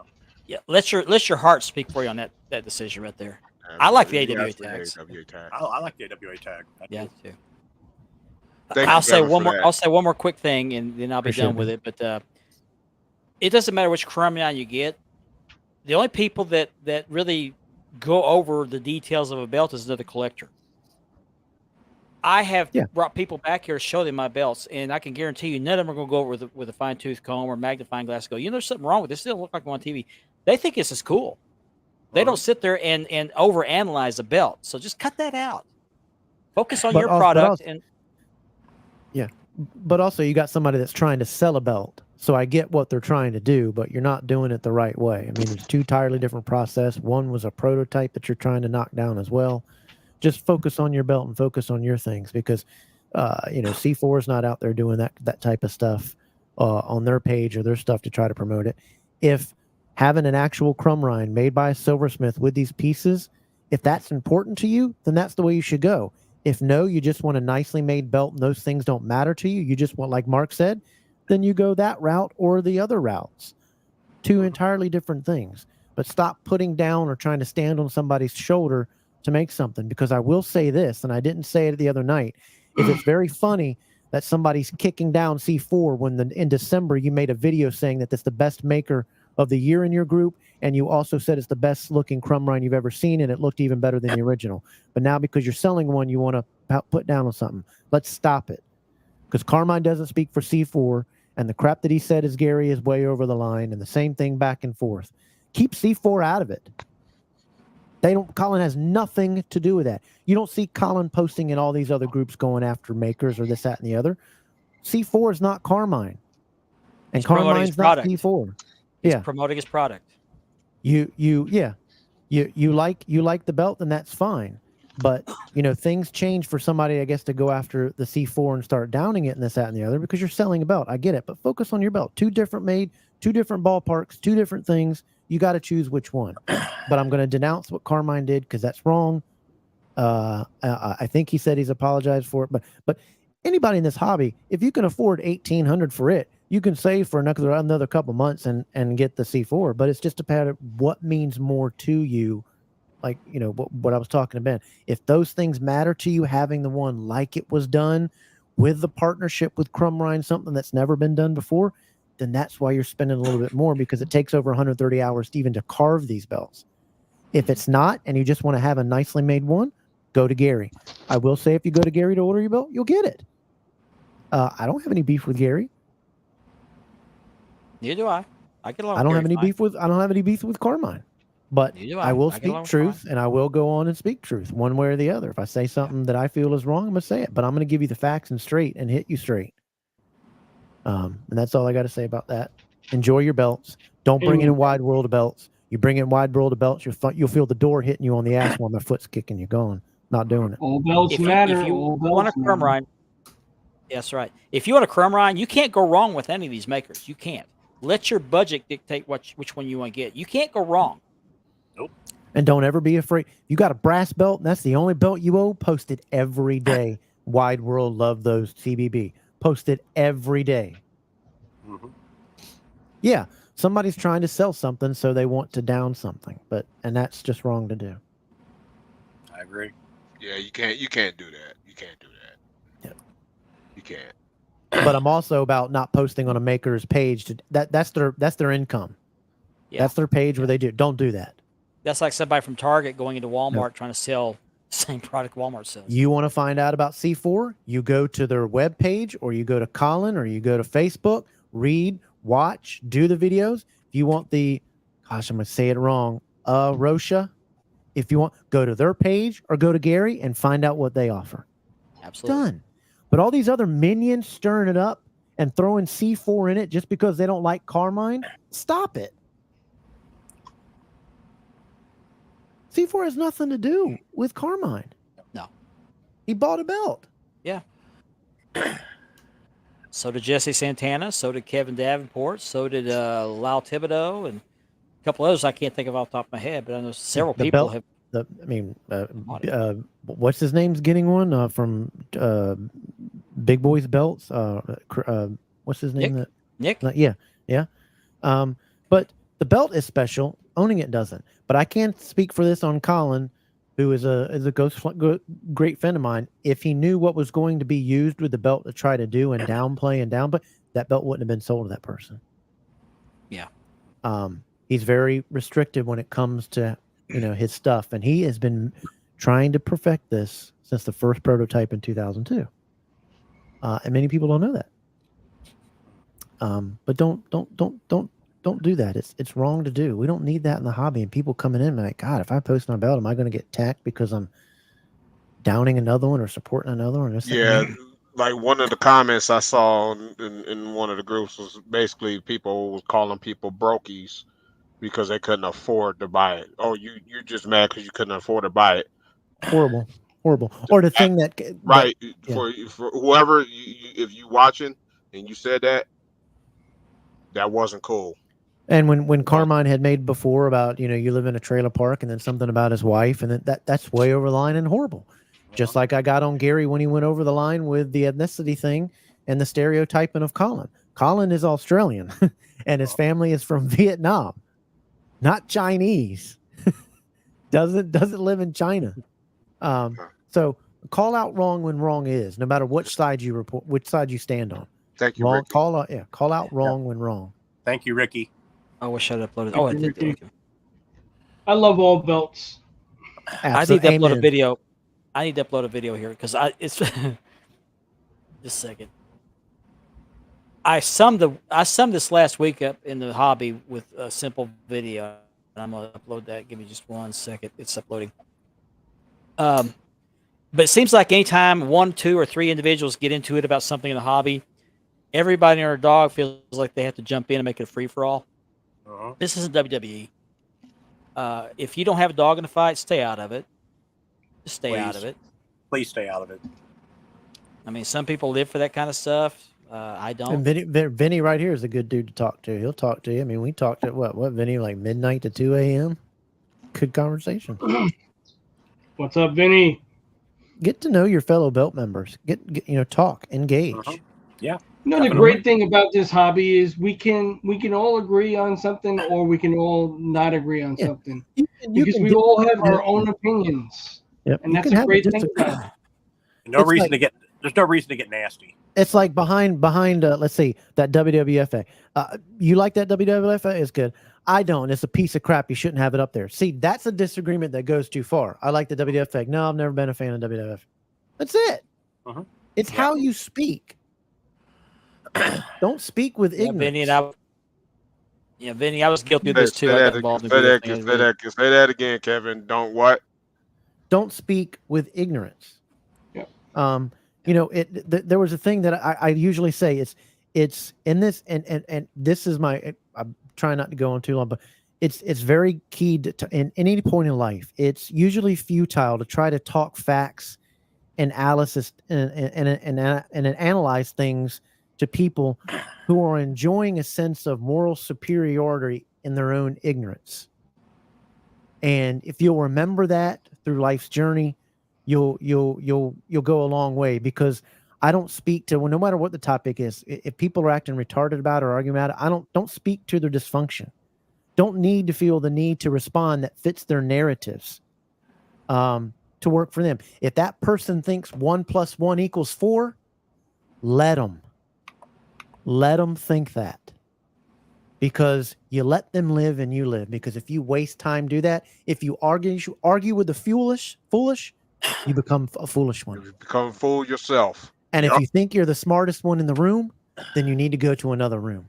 Yeah, let your heart speak for you on that decision right there. I like the AWA tags. AWA tag. I like the AWA tag. I Yeah, do. too. Thank I'll you, say Kevin, one for more. that. I'll say one more quick thing, and then I'll be Appreciate done it, with it. But it doesn't matter which Crumline you get. The only people that really go over the details of a belt is another collector. I have Yeah. brought people back here to show them my belts, and I can guarantee you none of them are going to go over with a fine tooth comb or magnifying glass. And go, there's something wrong with this. It doesn't look like I'm on TV. They think this is cool. They don't sit there and overanalyze the belt. So just cut that out. Focus on But your also- product. And But also, you got somebody that's trying to sell a belt. So I get what they're trying to do, but you're not doing it the right way. I mean, it's two entirely different process. One was a prototype that you're trying to knock down as well. Just focus on your belt and focus on your things because, C4 is not out there doing that type of stuff on their page or their stuff to try to promote it. If having an actual Crumline made by a silversmith with these pieces, if that's important to you, then that's the way you should go. If no, you just want a nicely made belt and those things don't matter to you, you just want, like Mark said, then you go that route or the other routes. Two entirely different things. But stop putting down or trying to stand on somebody's shoulder to make something. Because I will say this, and I didn't say it the other night, is it's very funny that somebody's kicking down C4 when in December you made a video saying that it's the best maker of the year in your group, and you also said it's the best looking Crumline you've ever seen, and it looked even better than the original. But now because you're selling one, you want to put down on something. Let's stop it. Because Carmine doesn't speak for C4, and the crap that he said is Gary is way over the line, and the same thing back and forth. Keep C4 out of it. Colin has nothing to do with that. You don't see Colin posting in all these other groups going after makers or this, that, and the other. C4 is not Carmine. And He's promoting his Carmine's not product. C4. he's Yeah. promoting his product. You like the belt, then that's fine. But things change for somebody, I guess, to go after the C4 and start downing it and this, that, and the other because you're selling a belt. I get it, but focus on your belt. Two different ballparks, two different things. You got to choose which one. But I'm going to denounce what Carmine did because that's wrong. I think he said he's apologized for it. But anybody in this hobby, if you can afford $1,800 for it, you can save for another couple months and get the C4. But it's just a matter of what means more to you. Like, what I was talking about. If those things matter to you, having the one like it was done with the partnership with Crumline, something that's never been done before, then that's why you're spending a little bit more because it takes over 130 hours even to carve these belts. If it's not, and you just want to have a nicely made one, go to Gary. I will say if you go to Gary to order your belt, you'll get it. I don't have any beef with Gary. Neither do I. I get along. I don't with have any Gary fine. I don't have any beef with Carmine. But Neither do I will I get speak along with truth, fine. and I will go on and speak truth one way or the other. If I say something that I feel is wrong, I'm going to say it. But I'm going to give you the facts and straight and hit you straight. And that's all I got to say about that. Enjoy your belts. Don't bring in a wide world of belts. You bring in wide world of belts, you'll feel the door hitting you on the ass while my foot's kicking you. Gone. Not doing it. All belts If matter. you all want a belts matter. Crumline, that's right. If you want a Crumline, you can't go wrong with any of these makers. You can't. Let your budget dictate which one you want to get. You can't go wrong. And don't ever be afraid. You got a brass belt, and that's the only belt you owe. Post it every day. Wide world love those CBB. Post it every day. Mhm. Yeah, somebody's trying to sell something, so they want to down something, and that's just wrong to do. I agree. Yeah, you can't do that. You can't do that. Yep. You can't. But I'm also about not posting on a maker's page. That's their income. Yeah. That's their page where they do. Don't do that. That's like somebody from Target going into Walmart trying to sell the same product Walmart sells. You want to find out about C4? You go to their web page, or you go to Colin, or you go to Facebook. Read, watch, do the videos. If you want I'm going to say it wrong. Rosha. If you want, go to their page or go to Gary and find out what they offer. Absolutely. Done. But all these other minions stirring it up and throwing C4 in it just because they don't like Carmine, stop it. C4 has nothing to do with Carmine. No. He bought a belt. Yeah. So did Jesse Santana. So did Kevin Davenport. So did Lyle Thibodeau and a couple others I can't think of off the top of my head, but I know several The people belt- have. what's his name's getting one from Big Boys Belts. What's his name? Nick? Yeah. But the belt is special. Owning it doesn't. But I can't speak for this on Colin, who is a great friend of mine. If he knew what was going to be used with the belt to try to do and downplay, that belt wouldn't have been sold to that person. Yeah. He's very restricted when it comes to his stuff, and he has been trying to perfect this since the first prototype in 2002. And many people don't know that. But don't do that. It's wrong to do. We don't need that in the hobby. And people coming in like, God, if I post my belt, am I going to get attacked because I'm downing another one or supporting another one? Yeah, like one of the comments I saw in one of the groups was basically people was calling people brokies because they couldn't afford to buy it. Oh, you're just mad because you couldn't afford to buy it. Horrible. Or the thing that right yeah. for whoever if you watching and you said that wasn't cool. And when Carmine had made before about you live in a trailer park and then something about his wife and that's way over the line and horrible. Just like I got on Gary when he went over the line with the ethnicity thing and the stereotyping of Colin. Colin is Australian and his family is from Vietnam, not Chinese. doesn't live in China. So call out wrong when wrong is, no matter which side you report, which side you stand on. Thank you, Wrong, Ricky. call out wrong when wrong. Thank you, Ricky. I wish I'd uploaded. Oh, I did. Okay. I love all belts. I need to upload a video. I need to upload a video here because it's just a second. I summed this last week up in the hobby with a simple video, and I'm gonna upload that. Give me just 1 second. It's uploading. But it seems like anytime 1, 2, or 3 individuals get into it about something in the hobby, everybody and their dog feels like they have to jump in and make it a free for all. This isn't WWE. If you don't have a dog in the fight, stay out of it. Just stay out of it. Please stay out of it. I mean, some people live for that kind of stuff. I don't. And Vinny right here is a good dude to talk to. He'll talk to you. I mean, we talked at what Vinny, like midnight to 2 a.m. Good conversation. What's up, Vinny? Get to know your fellow belt members. Get talk, engage. Yeah. The great thing about this hobby is we can all agree on something or we can all not agree on something. Because we all have our own opinions. Yep. And that's a great thing about it. There's no reason to get nasty. It's like behind let's see, that WWFA. You like that WWFA? It's good. I don't. It's a piece of crap. You shouldn't have it up there. See, that's a disagreement that goes too far. I like the WWFA. No, I've never been a fan of WWF. That's it. It's how you speak. Don't speak with ignorance. Vinny, I was guilty of this too. Say that again, Kevin. Don't what? Don't speak with ignorance. Yep. There was a thing that I usually say. It's in this, and this is I'm trying not to go on too long, but it's very key to in any point in life. It's usually futile to try to talk facts and analysis and analyze things to people who are enjoying a sense of moral superiority in their own ignorance. And if you'll remember that through life's journey, you'll go a long way, because I don't speak to, well, no matter what the topic is, if people are acting retarded about it or arguing about it, don't speak to their dysfunction. Don't need to feel the need to respond that fits their narratives to work for them. If that person thinks 1 + 1 = 4, let them think that, because you let them live and you live. Because if you waste time, do that. If you argue with the foolish, you become a foolish one. You become a fool yourself. And if you think you're the smartest one in the room, then you need to go to another room.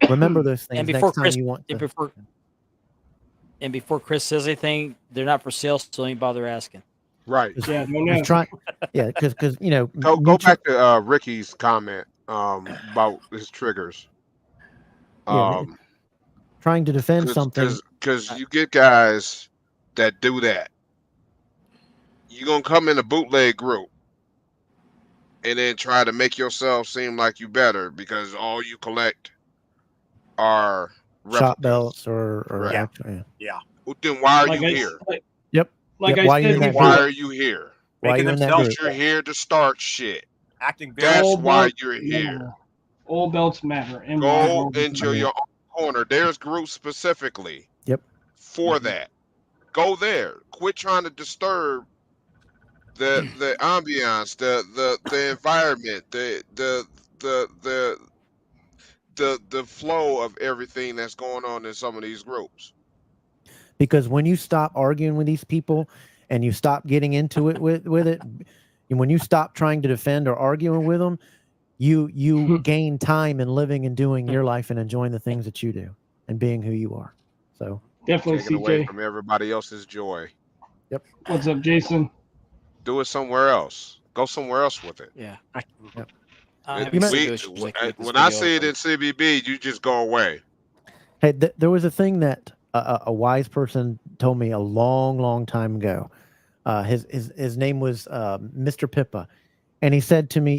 Remember those things. And before next time you want to. Before Chris says anything, they're not for sale, so don't bother asking. Right. Yeah, because go back to Ricky's comment about his triggers. Trying to defend something, because you get guys that do that. You're gonna come in a bootleg group and then try to make yourself seem like you better because all you collect are shot belts or right. actually, Well, then why are you here? like Yep, I why you said in that before, Why group? are you here? Why Making you in that themselves group? You're here to start shit. acting very That's all why belts you're here. matter. All belts matter in my Go world. into your own corner. There's groups specifically Yep. for that. Go there. Quit trying to disturb the ambiance, the environment, the flow of everything that's going on in some of these groups. Because when you stop arguing with these people and you stop getting into it with it, and when you stop trying to defend or arguing with them, you gain time in living and doing your life and enjoying the things that you do and being who you are. So Definitely, Taking away CJ. from everybody else's joy. What's up, Jason? Do it somewhere else. Go somewhere else with it. Yeah. Yep. Have You a might- situation with this When I video see it from- in CBB, you just go away. hey, there was a thing that a wise person told me a long time ago. His name was Mr. Pippa, and he said to me,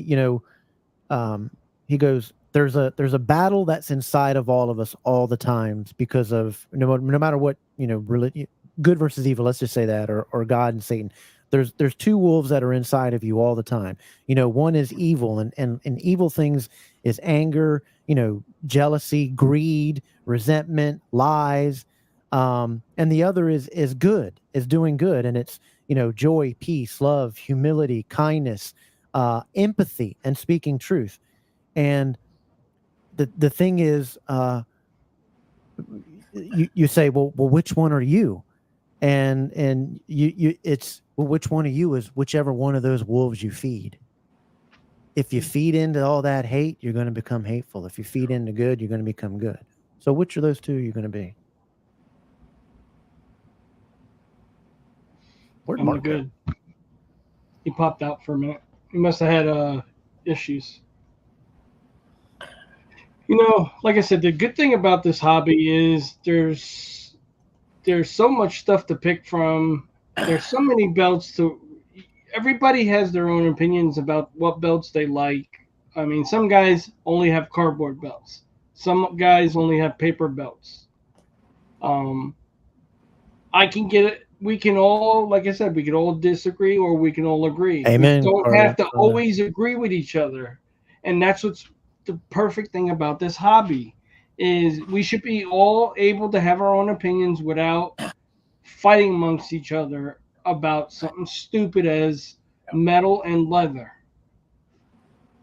he goes, "There's a battle that's inside of all of us all the times because of no matter what religion, good versus evil. Let's just say that, or God and Satan. There's two wolves that are inside of you all the time. One is evil, and evil things is anger, jealousy, greed, resentment, lies." And the other is good, is doing good, and it's joy, peace, love, humility, kindness, empathy, and speaking truth. And the thing is, you say, well, which one are you? And you it's, well, which one of you is whichever one of those wolves you feed. If you feed into all that hate, you're going to become hateful. If you feed into good, you're going to become good. So which of those two are you going to be? Where'd I'm Mark go? good. He popped out for a minute. He must have had issues. Like I said, the good thing about this hobby is there's so much stuff to pick from. There's so many belts to. Everybody has their own opinions about what belts they like. I mean, some guys only have cardboard belts. Some guys only have paper belts. I can get it. We can all, like I said, we can all disagree or we can all agree. Amen, We don't Carlos. have to always agree with each other, and that's what's the perfect thing about this hobby is we should be all able to have our own opinions without fighting amongst each other about something stupid as metal and leather.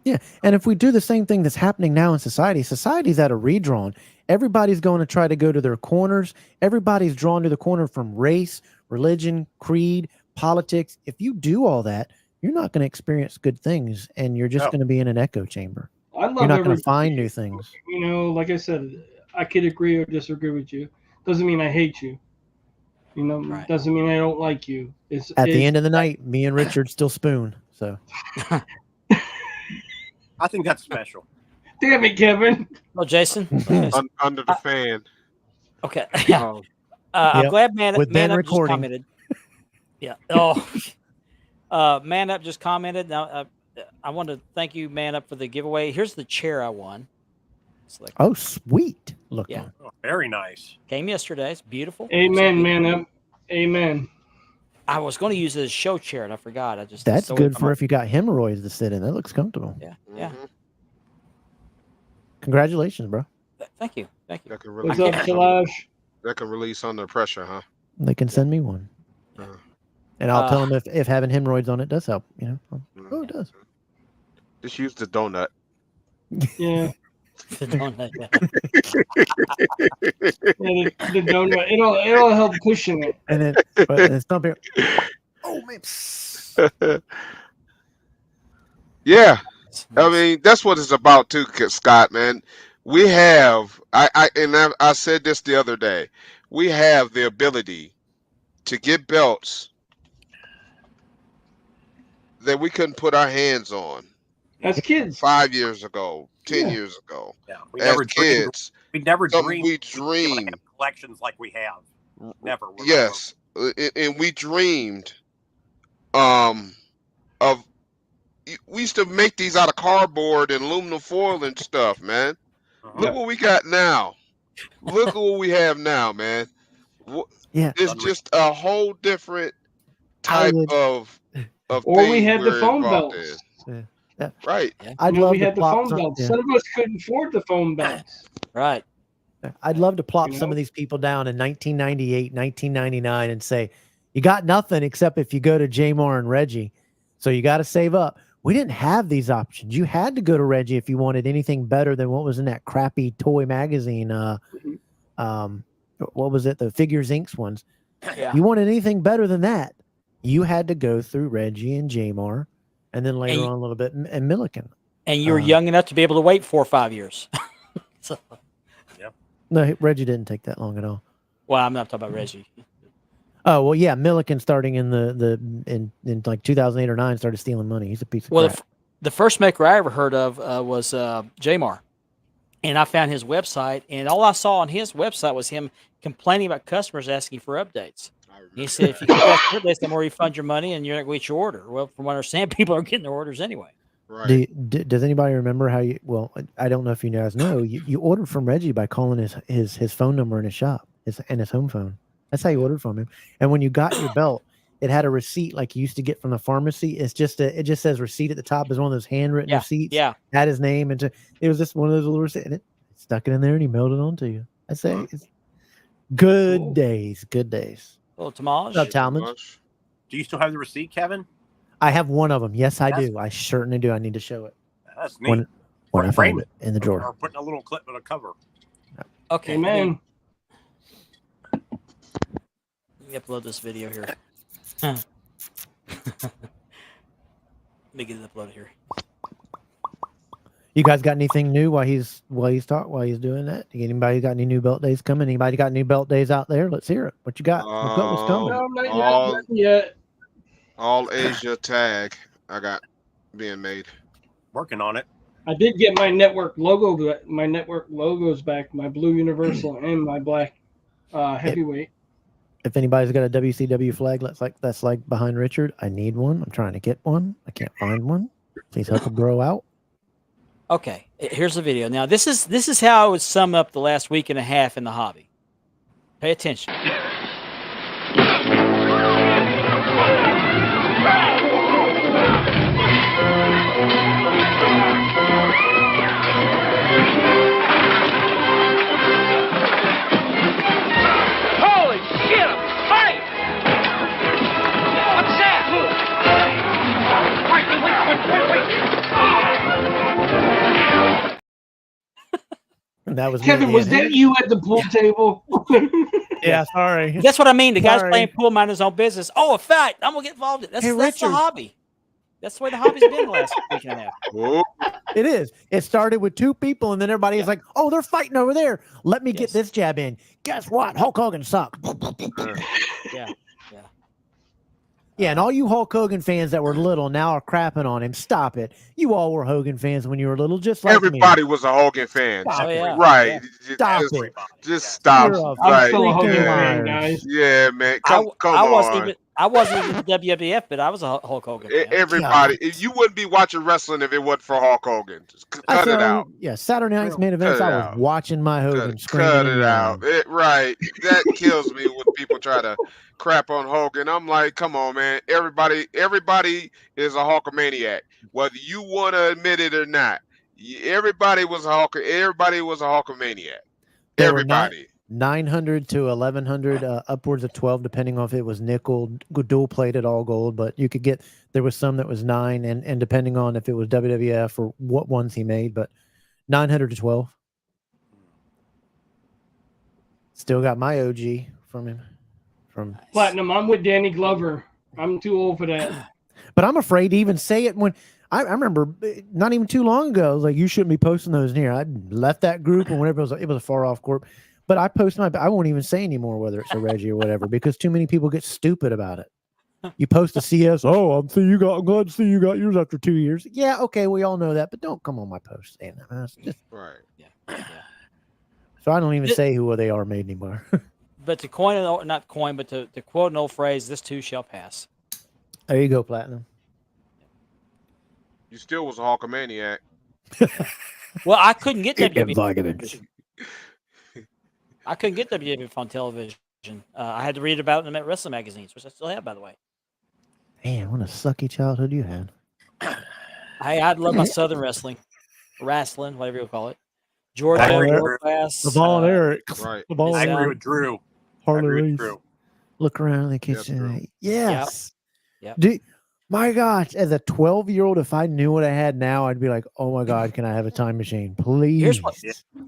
Yeah, and if we do the same thing that's happening now in society's at a redrawn. Everybody's going to try to go to their corners. Everybody's drawn to the corner from race, religion, creed, politics. If you do all that, you're not going to experience good things, and you're just No. going to be in an echo chamber. I love You're not going everybody. to find new things. Like I said, I could agree or disagree with you. Doesn't mean I hate you. Right. Doesn't mean I don't like you. At the end of the night, me and Richard still spoon. So I think that's special. Damn it, Kevin. Oh, Jason. Okay. Under the fan. Okay. Yeah. Oh, I'm Yep. glad Man With Ben Up just recording. commented. Yeah. Oh, Man Up just commented. Now, I want to thank you, Man Up, for the giveaway. Here's the chair I won. It's like oh, sweet looking. Yeah. Oh, very nice. came yesterday. It's beautiful. Amen, man up. Amen. I was going to use it as a show chair, and I forgot. I just That's so good it- for if you got hemorrhoids to sit in. That looks comfortable. Yeah. Yeah. mhm. Congratulations, bro. Thank you. Thank you. That can What's release. up, Kalash? That can release under pressure, huh? They can send me one, Uh, and I'll tell Uh, them if having hemorrhoids on it does help. Oh, it does. Just use the donut. Yeah. The donut, yeah. Yeah, the donut. It'll help cushion it. And then, but it's not very. Oh man. Yeah, I mean that's what it's about too, Scott. Man, we have. I said this the other day. We have the ability to get belts that we couldn't put our hands on As kids. 5 years ago, 10 Yeah. years ago. Yeah, we As never dreamed. kids, We never something dreamed. we we were gonna dreamed. have collections like we have. Never. We're Yes, and we dreamed of. We used to make these out of cardboard and aluminum foil and stuff, man. never- Look what we got now. Look at what we have now, man. Yeah. It's just a whole different type would- of Or thing we had the we're phone involved belts. in. Yeah. Right. I'd You know, love we to had the plop phone some, belts. yeah. Some of us couldn't afford the phone belts. Right. I'd love to plop You some know? of these people down in 1998, 1999 and say, you got nothing except if you go to Jamar and Reggie. So you got to save up. We didn't have these options. You had to go to Reggie if you wanted anything better than what was in that crappy toy magazine. What was it? The Figures Inks ones. Yeah. You wanted anything better than that, you had to go through Reggie and Jamar, and then later And- on a little bit and Milliken. And you were young enough to be able to wait 4 or 5 years. So, No, Reggie didn't take that long at all. well, I'm not talking about Reggie. Oh well, yeah, Milliken starting in in like 2008 or 9 started stealing money. He's a piece of Well, crap. the first maker I ever heard of was Jamar, and I found his website, and all I saw on his website was him complaining about customers asking for updates. He said, if you get updates, then we'll refund your money, and you're not going to get your order. Well, from what I understand, people are getting their orders anyway. Right. Does anybody remember how you? Well, I don't know if you guys know. You ordered from Reggie by calling his phone number in his shop, his home phone. That's how you ordered from him. And when you got your belt, it had a receipt like you used to get from the pharmacy. It just says receipt at the top. Is one of those handwritten receipts. Yeah. Had his name and it was just one of those little receipts. And it stuck it in there and he mailed it on to you. I say, it's good Cool. days. Good days. Little Tamaj. What's up, Talmadge? Do you still have the receipt, Kevin? I have one of them. Yes, I That's- do. I certainly do. I need to show it That's neat. when I Frame find it in the drawer. Or putting a little clip on a cover. Okay. let me- Amen. Let me upload this video here. Let me get it uploaded here. You guys got anything new while he's doing that? Anybody got any new belt days coming? Anybody got new belt days out there? Let's hear it. What you got? What's coming? No, not yet. all- Not yet. All Asia tag I got being made. Working on it. I did get my network logo. My network logos back. My blue universal and my black heavyweight. If anybody's got a WCW flag that's like behind Richard, I need one. I'm trying to get one. I can't find one. Please help a bro out. Okay, here's the video. Now, this is how I would sum up the last week and a half in the hobby. Pay attention. Holy shit! A fight! What's that? And that was me Kevin, at was the end. that you at the pool table? Yeah, sorry. That's what I mean. The guy's Sorry. playing pool, mind his own business. Oh, a fight! I'm gonna get involved in. That's Hey, the Richard. hobby. That's the way the hobby's been the last week and a half. Whoa. It is. It started with 2 people, and then everybody's like, "Oh, they're fighting over there. Let me Yes. get this jab in." Guess what? Hulk Hogan sucks. Yeah. Yeah, and all you Hulk Hogan fans that were little now are crapping on him. Stop it. You all were Hogan fans when you were little, just like Everybody was a Hogan fan. Stop Oh, yeah. Right. Stop Just, it. just stop. You're a I'm Right. still a Hogan freaking fan, liars. guys. Yeah, man. I Come wasn't on. I wasn't even the WWF, but I was a Hulk Hogan fan. Everybody, you wouldn't be watching wrestling if it wasn't for Hulk Hogan. Just cut I it said, out. Yeah, Saturday night's main Cut events. it I was out. watching my Hogan screaming. Cut and it out. yelling. Right. That kills me when people try to crap on Hogan. I'm like, come on, man. Everybody is a Hulkamaniac, whether you want to admit it or not. Everybody was a Hulkamaniac. There were not- Everybody. 900 to 1100, upwards of 12, depending on if it was nickel, dual plated, all gold. But you could get, there was some that was 9, and depending on if it was WWF or what ones he made, but 900 to 12. Still got my OG from him. Platinum. I'm with Danny Glover. I'm too old for that. But I'm afraid to even say it when I remember not even too long ago, I was like, you shouldn't be posting those in here. I left that group, and whenever it was a far off corp. But I post I won't even say anymore whether it's a Reggie or whatever, because too many people get stupid about it. You post a CS, I'm glad to see you got yours after 2 years. Yeah, okay, we all know that, but don't come on my post saying that. That's just, Right. Yeah. so I don't even It- say who they are made anymore. But to coin not coin, but to quote an old phrase, this too shall pass. There you go, Platinum. You still was a Hulkamaniac. Well, I couldn't get WWF. Vitamin. I couldn't get WWF on television. I had to read about them at wrestling magazines, which I still have, by the way. Man, what a sucky childhood you had. Hey, I love my Southern wrestling, whatever you call it. Georgia, Ball Eric. world class. The ball and Eric. Right. The ball I and agree Eric. with Drew. I Harley agree with Race. Drew. Look around in the Yes, kitchen. Drew. Yes. Yep. My gosh, as a 12-year-old, if I knew what I had now, I'd be like, oh my God, can I have a time machine? Please. Here's what-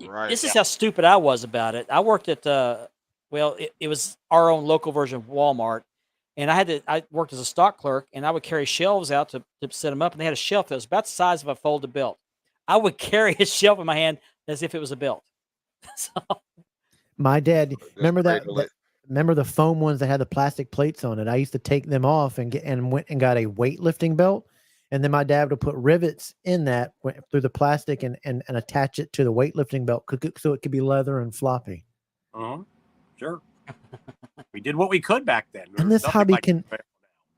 Right. This is how stupid I was about it. I worked at it was our own local version of Walmart, and I worked as a stock clerk, and I would carry shelves out to set them up, and they had a shelf that was about the size of a folded belt. I would carry a shelf in my hand as if it was a belt. So, My dad, Just remember cradle it. remember the foam ones that had the plastic plates on it? I used to take them off and went and got a weightlifting belt. And then my dad would put rivets in that through the plastic and attach it to the weightlifting belt so it could be leather and floppy. Sure. We did what we could back then. There And was this nothing hobby like can- that.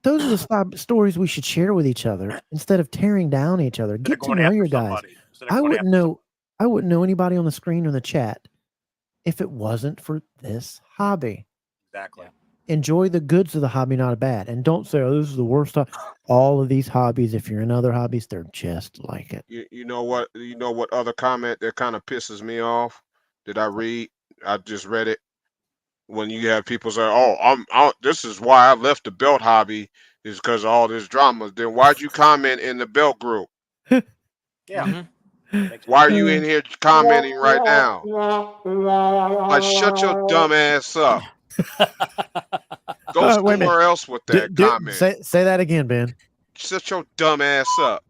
Those are the 5 stories we should share with each other instead of tearing down each other. Instead of Get to going know after your guys. somebody. Instead of I going wouldn't after know. I wouldn't know anybody on the screen or in the chat if it wasn't for this hobby. Exactly. Enjoy the goods of the hobby, not bad. And don't say, "Oh, this is the worst." All of these hobbies, if you're in other hobbies, they're just like it. You know what? You know what other comment that kind of pisses me off? Did I read? I just read it. When you have people say, "Oh, this is why I left the belt hobby is because of all this drama." Then why'd you comment in the belt group? Yeah. mhm. Why are you in here commenting right now? Like, shut your dumb ass up. Go Wait a minute. somewhere else with that comment. Say that again, Ben. Shut your dumb ass up.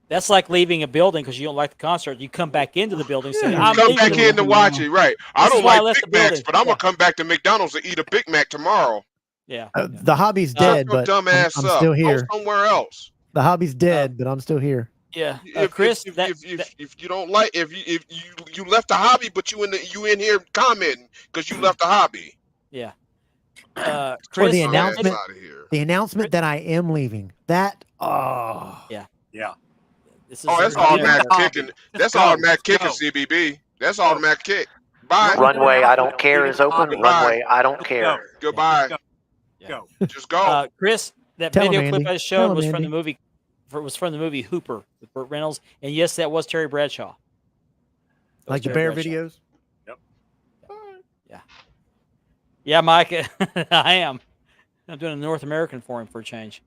That's like leaving a building because you don't like the concert. You come back into the building. And say, Yeah. I'm Come leaving back the in to building." watch it, right? I This is don't why I like left Big the Macs, building. but I'm Yeah. gonna come back to McDonald's and eat a Big Mac tomorrow. Yeah. The hobby's Shut dead, your but dumb I'm ass up. still here. Go somewhere else. The hobby's dead, but I'm still here. Yeah. If, Chris, if, that, if you don't like if you left the hobby, but you in here commenting because you left the hobby. yeah. the Chris, Dumb ass announcement- out of here. The announcement that I am leaving. That Yeah. this is Oh, that's a- automatic hobby. kicking. Just That's go. automatic Just kicking, go. CBB. That's automatic kick. Bye. Runway I don't care is open. Goodbye. Runway I don't Just care. go. Goodbye. Go. Just go. Chris, that Tell him, video clip Andy. I Tell showed him, was from Andy. the movie. Was from the movie Hooper with Burt Reynolds, and yes, that was Terry Bradshaw. That like was the Terry bear Bradshaw. videos. Yeah, Mike, I am. I'm doing a North American for him for a change.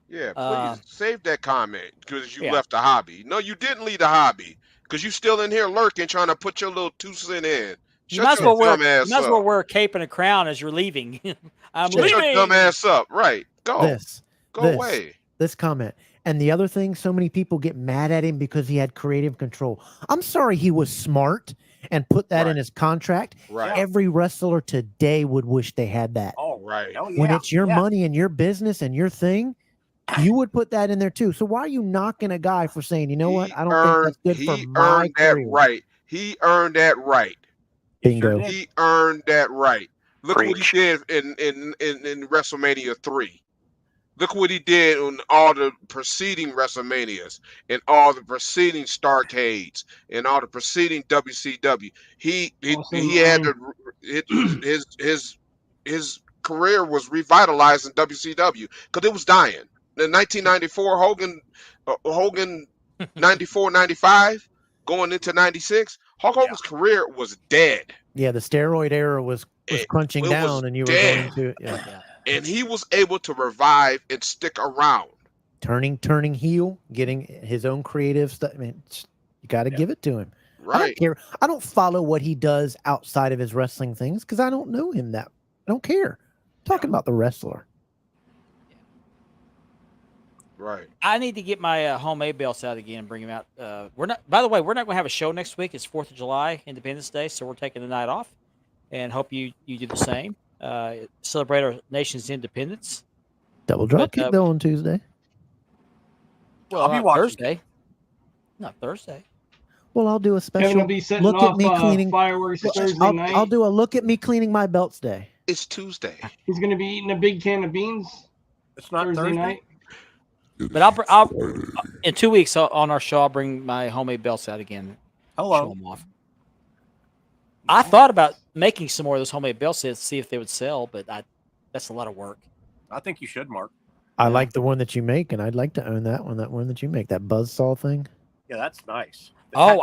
Yeah, please Uh, save that comment because you yeah. left the hobby. No, you didn't leave the hobby because you still in here lurking trying to put your little 2 cent in. You Shut might as your well wear. dumb You ass might as well up. wear a cape and a crown as you're leaving. I'm Shut leaving. your dumb ass up. Right. Go. This Go away. this comment. And the other thing, so many people get mad at him because he had creative control. I'm sorry he was smart and put that in Right. his contract. Right. Every wrestler today would wish they had that. Oh, Right. hell When yeah. it's your Yeah. money and your business and your thing, you would put that in there too. So why are you knocking a guy for saying, you know what? I don't think that's good for he my earned that career. right. He earned that right. Bingo. did. He earned that right. Look what Preach. he did in WrestleMania 3. Look what he did on all the preceding WrestleManias and all the preceding Starcades and all the preceding WCW. He Awesome, had his career was revitalized in WCW because it was dying. In 1994, Hogan 94, 95, going into 96, Hulk Hogan's career was dead. Yeah, the steroid era was It- crunching it was down, and you were dead. going to yeah. And he was able to revive and stick around. turning heel, getting his own creative stuff. I mean, you got to give it to him. I don't Right. care. I don't follow what he does outside of his wrestling things because I don't know him that. I don't care. Talking about the wrestler. Right. I need to get my homemade belts out again and bring them out. We're not. By the way, we're not going to have a show next week. It's 4th of July, Independence Day, so we're taking the night off, and hope you do the same. Celebrate our nation's independence. Double drop But, kick though on Tuesday. Well, I'll be not watching. Thursday. Not Thursday. Well, I'll do a Kevin will special. be setting Look off at me cleaning. fireworks Thursday night. I'll do a look at me cleaning my belts day. It's Tuesday. He's going to be eating a big can of beans It's not Thursday Thursday. night. But I'll in 2 weeks on our show I'll bring my homemade belts out again. Show Hello. them off. I thought about making some more of those homemade belt sets, see if they would sell, but that's a lot of work. I think you should, Mark. I like the one that you make, and I'd like to own that one that you make, that buzzsaw thing. Yeah, that's nice. Oh,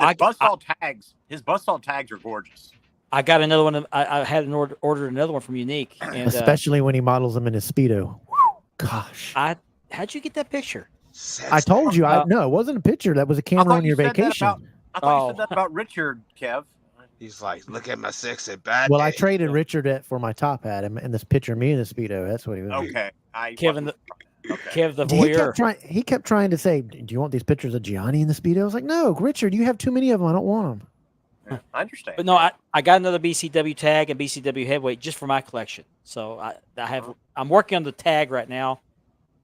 His buzzsaw tags are gorgeous. I got another one. I had ordered another one from Unique, and especially when he models them in his Speedo. Gosh, how'd you get that picture? I told you. No, it wasn't a picture. That was a camera on your vacation. I thought you said that about Richard, Kev. He's like, look at my sexy bad. Well, I traded Richard for my top hat and this picture of me in the Speedo. That's what he was. Okay, Kev the voyeur. He kept trying to say, "Do you want these pictures of Gianni in the Speedo?" I was like, "No, Richard, you have too many of them. I don't want them." Yeah, I understand. But no, I got another BCW tag and BCW heavyweight just for my collection. So I'm working on the tag right now.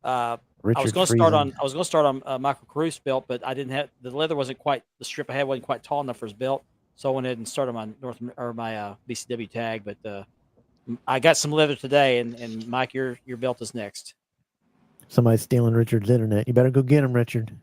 I was going to start on Michael Carruth's belt, but I didn't have the leather the strip I had wasn't quite tall enough for his belt, so I went ahead and started my my BCW tag. But I got some leather today, and Mike, your belt is next. Somebody's stealing Richard's internet. You better go get him, Richard.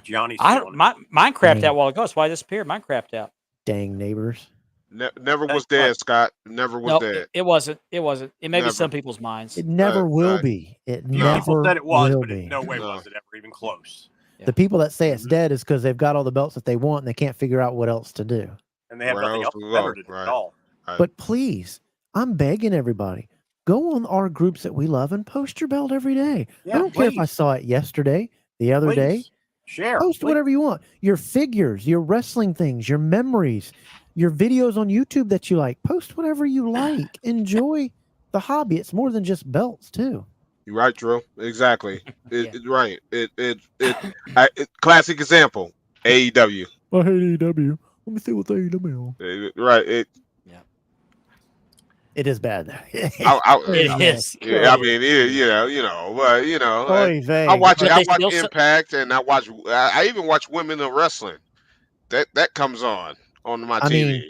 Gianni's mine crapped out a while ago. That's why I disappeared. Mine crapped out. Dang neighbors. Never was dead, Scott. Never was dead. It wasn't. It may be some people's minds. It never will be. It never people said it was, will but be. in no way was it ever even close. The people that say it's dead is because they've got all the belts that they want and they can't figure out what else to do. And they have nothing else better to do at all. Right. But please, I'm begging everybody, go on our groups that we love and post your belt every day. Yeah, I don't care if I saw it yesterday, the other day. Share. Post whatever you want. Your figures, your wrestling things, your memories, your videos on YouTube that you like. Post whatever you like. Enjoy the hobby. It's more than just belts, too. You're right, Drew. Exactly. Right. Classic example. AEW. I hate AEW. Let me see what's AEW. Right. It is bad. It is. Yeah, I mean, I watch Impact, and I even watch Women in Wrestling. That comes on my TV. Mean,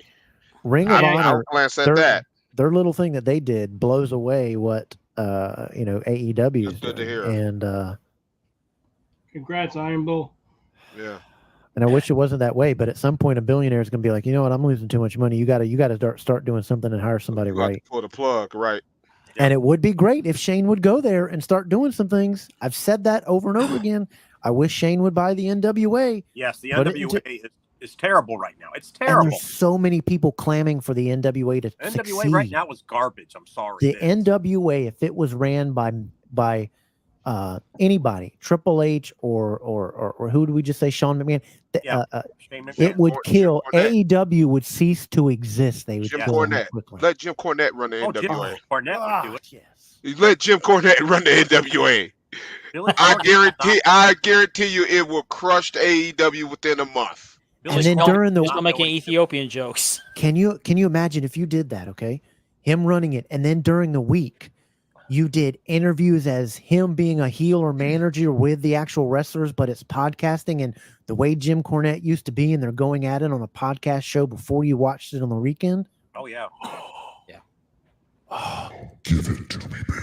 Ring of Honor. Glance at that. Their little thing that they did blows away what AEW is doing. Good to hear. And congrats, Iron Bull. Yeah. And I wish it wasn't that way, but at some point, a billionaire is going to be like, you know what? I'm losing too much money. You got to start doing something and hire somebody right. Pull the plug, right? And it would be great if Shane would go there and start doing some things. I've said that over and over again. I wish Shane would buy the NWA. Yes, the NWA is terrible right now. It's terrible. And there's so many people clamming for the NWA to succeed. NWA right now is garbage. I'm sorry. The NWA, if it was ran by anybody, Triple H or who do we just say, Sean McMahon? It would kill. AEW would cease to exist. They would Jim kill Cornette. quickly. Let Jim Cornette run the NWA. Jim Cornette would do it. Yes. Let Jim Cornette run the NWA. I guarantee you, it will crush the AEW within a month. And then during the I'm making Ethiopian jokes. Can you imagine if you did that? Okay, him running it, and then during the week, you did interviews as him being a heel or manager with the actual wrestlers, but it's podcasting and the way Jim Cornette used to be, and they're going at it on a podcast show before you watched it on the weekend. Oh yeah, yeah. Oh, give it to me, baby.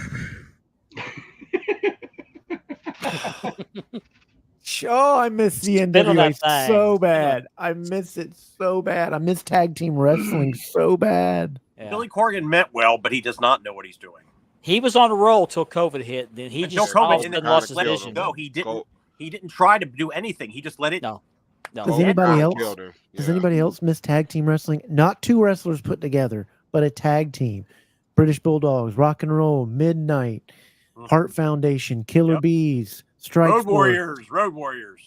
Oh, I miss the NWA so bad. I miss it so bad. I miss tag team wrestling so bad. Yeah. Billy Corgan meant well, but he does not know what he's doing. He was on a roll till COVID hit. Then he just lost his vision. No, he didn't. He didn't try to do anything. He just let it. No. Does anybody else? Does anybody else miss tag team wrestling? Not two wrestlers put together, but a tag team. British Bulldogs, Rock and Roll, Midnight, Heart Foundation, Killer Bees, Strike Road Warriors.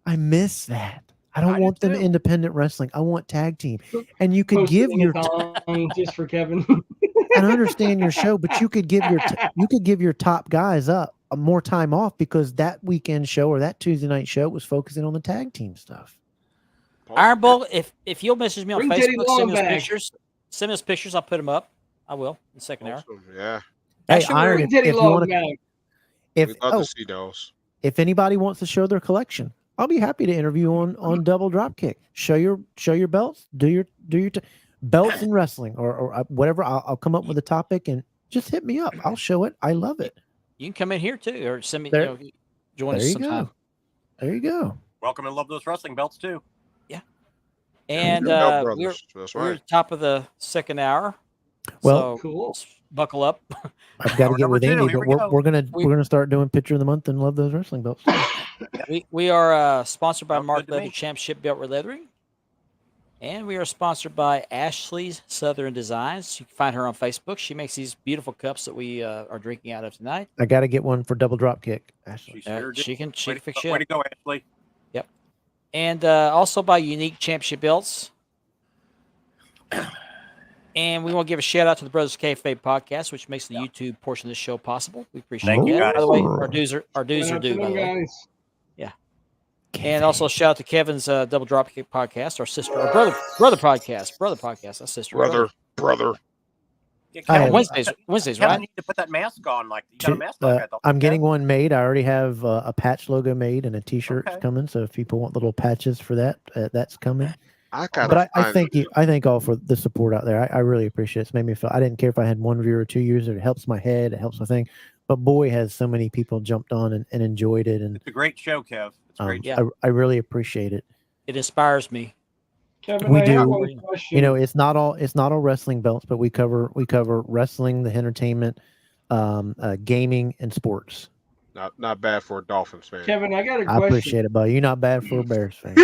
I miss that. I don't want them independent wrestling. I want tag team. And you could give your just for Kevin. and I understand your show, but you could give your top guys up more time off because that weekend show or that Tuesday night show was focusing on the tag team stuff. Iron Bull, if you'll message me on Bring Facebook, send us pictures. I'll put them up. I will in the second hour. Yeah. Hey, Iron, if you want to, we'd love to see those. If anybody wants to show their collection, I'll be happy to interview on Double Dropkick. Show your belts. Do your belts in wrestling or whatever. I'll come up with a topic and just hit me up. I'll show it. I love it. You can come in here too, or send me. Join us sometime. There you go. Welcome and love those wrestling belts too. Yeah. And we're top of the second hour. Well, so Cool. buckle up. I've got to Hour get with number two, Andy, here but we we're go. gonna start doing picture of the month and love those wrestling belts. We are sponsored by Sounds Mark good to Leather me. Championship Belt Leathering. And we are sponsored by Ashley's Southern Designs. You can find her on Facebook. She makes these beautiful cups that we are drinking out of tonight. I got to get one for double drop kick. Ashley. She sure did. She can Way to fix go- you Way up. to go, Ashley. And also by Unique Championship Belts. And we want to give a shout out to the Brothers Kayfabe podcast, which makes the YouTube portion of the show possible. We appreciate Thank you, that. guys. By the way, our dues are Shout due. out By to the them way, guys. and also shout out to Kevin's Double Dropkick podcast, our sister, our brother podcast, our sister, Brother. Yeah, I Kevin, have- Wednesdays, Kevin right? need to put that mask on. Like you got a mask on. I thought. I'm getting one made. I already have a patch logo made and a T-shirt Okay. coming. So if people want little patches for that, that's coming. I got. But I thank you. I thank all for the support out there. I really appreciate it. It's made me feel. I didn't care if I had one viewer or 2 years. It helps my head. It helps my thing. But boy, has so many people jumped on and enjoyed it. And It's a great show, Kev. It's a great. Yeah. I really appreciate it. It inspires me. Kevin, We I have do. one question. You know, it's not all wrestling belts, but we cover wrestling, the entertainment, gaming, and sports. Not bad for a Dolphins fan. Kevin, I got a I question. appreciate it, buddy. You're not bad for a Bears fan.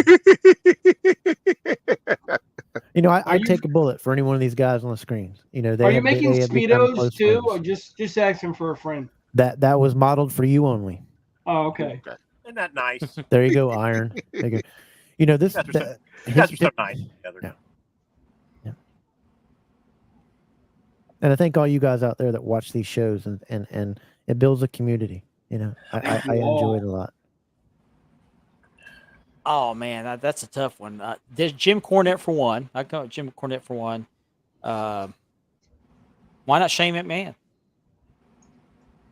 You know, Are I you- take a bullet for any one of these guys on the screens. You know, Are you making have become speedos close too, friends. or just asking for a friend? That was modeled for you only. Oh, okay. Isn't that nice? There you go, Iron. There you go. You know this. You guys are the- You guys are his- so nice together. Yeah. And I thank all you guys out there that watch these shows, and it builds a community. You know, I enjoy it a lot. Oh man, that's a tough one. There's Jim Cornette for one. I go Jim Cornette for one. Why not Shane McMahon?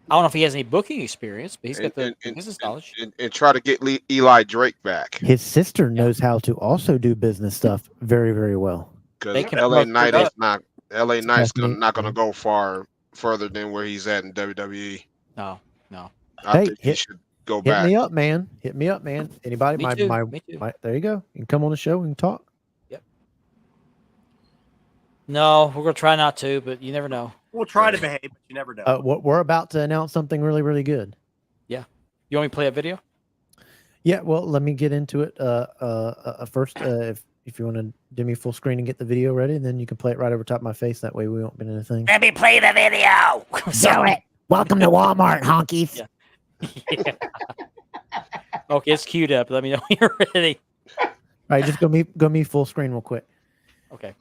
I don't know if he has any booking experience, but he's got the business knowledge. And try to get Eli Drake back His sister knows how to also do business stuff very, very well. because They can LA promote Knight their is not. LA Knight's Definitely. not going to go further than where he's at in WWE. No. I Hey, think he should go Hit back. me up, man. Hit me up, man. Anybody? Me too. Me too. There you go. You can come on the show and talk. No, we're gonna try not to, but you never know. We'll try to behave, but you never know. We're about to announce something really, really good. You want me to play a video? Yeah, well, let me get into it. First, if you want to do me full screen and get the video ready, and then you can play it right over top of my face. That way, we won't be anything. Let me play the video. Do it. Welcome to Walmart, honkies. Yeah. Okay, it's queued up. Let me know when you're ready. All right, just go me full screen real quick. Okay.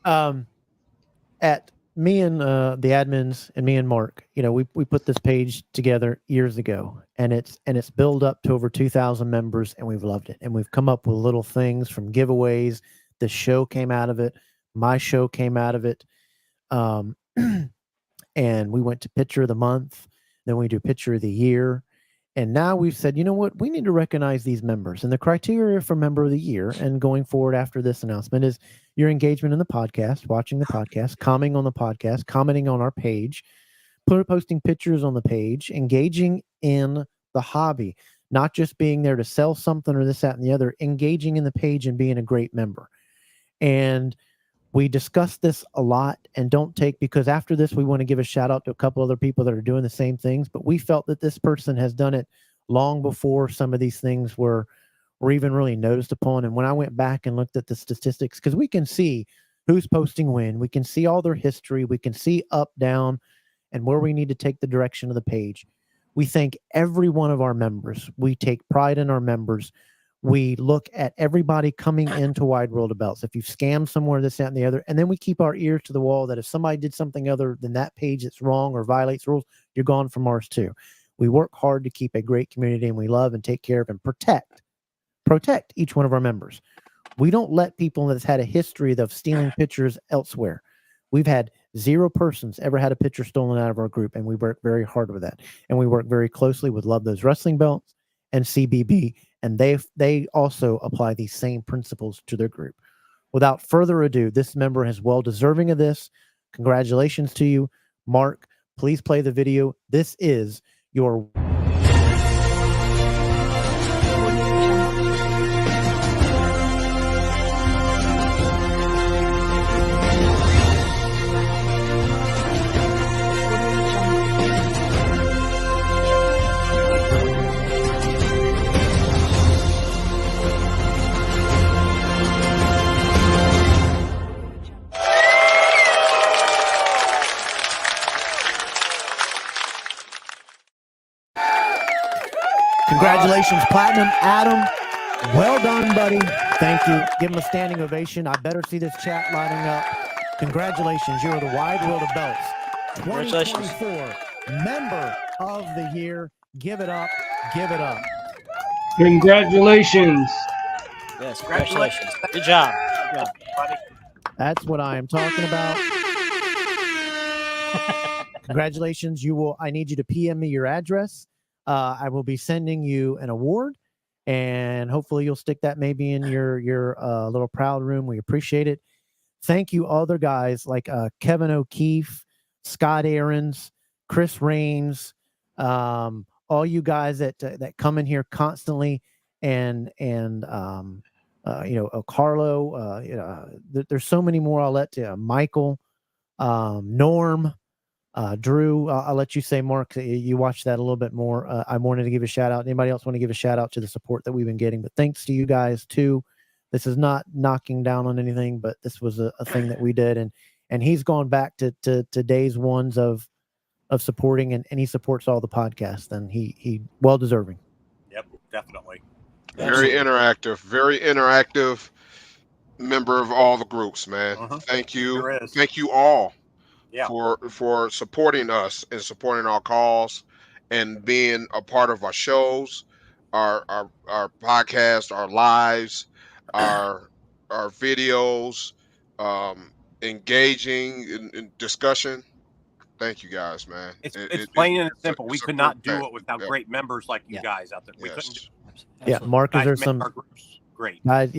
At me and the admins and me and Mark, you know, we put this page together years ago, and it's built up to over 2,000 members, and we've loved it. And we've come up with little things from giveaways. The show came out of it. My show came out of it. And we went to picture of the month. Then we do picture of the year. And now we've said, you know what? We need to recognize these members. And the criteria for member of the year and going forward after this announcement is your engagement in the podcast, watching the podcast, commenting on the podcast, commenting on our page, posting pictures on the page, engaging in the hobby, not just being there to sell something or this, that, and the other, engaging in the page and being a great member. And we discussed this a lot, and don't take, because after this, we want to give a shout out to a couple other people that are doing the same things, but we felt that this person has done it long before some of these things were even really noticed upon. And when I went back and looked at the statistics, because we can see who's posting when, we can see all their history, we can see up, down, and where we need to take the direction of the page. We thank every one of our members. We take pride in our members. We look at everybody coming into Wide World of Belts. If you've scammed somewhere, this, that, and the other, and then we keep our ears to the wall that if somebody did something other than that page that's wrong or violates rules, you're gone from ours too. We work hard to keep a great community, and we love and take care of and protect each one of our members. We don't let people that's had a history of stealing pictures elsewhere. We've had 0 persons ever had a picture stolen out of our group, and we work very hard with that. And we work very closely with Love Those Wrestling Belts and CBB, and they also apply these same principles to their group. Without further ado, this member is well deserving of this. Congratulations to you, Mark. Please play the video. This is your Congratulations, Platinum. Adam, well done, buddy. Thank you. Give him a standing ovation. I better see this chat lining up. Congratulations. You're the Wide World of Belts 2024 Member of the Year. Give it up. Give it up. Congratulations. Yes, congratulations. Good job. Good job. Buddy. That's what I am talking about. Congratulations. I need you to PM me your address. I will be sending you an award, and hopefully you'll stick that maybe in your little proud room. We appreciate it. Thank you, other guys like Kevin O'Keefe, Scott Aarons, Chris Rains, all you guys that come in here constantly, and Carlo. There's so many more. I'll let Michael, Norm. Drew, I'll let you say, Mark, you watched that a little bit more. I wanted to give a shout out. Anybody else want to give a shout out to the support that we've been getting? But thanks to you guys too. This is not knocking down on anything, but this was a thing that we did. And he's gone back to days ones of supporting, and he supports all the podcasts, and he well deserving. Yep, definitely. Very interactive member of all the groups, man. Thank you. Sure is. Thank you all. Yeah. For supporting us and supporting our calls and being a part of our shows, our podcasts, our lives, our videos, engaging in discussion. Thank you guys, man. It's plain and simple. We could not do great. it without great members like you guys out there. We couldn't do it. Yeah, Mark, is there Guys make some our groups great. guys?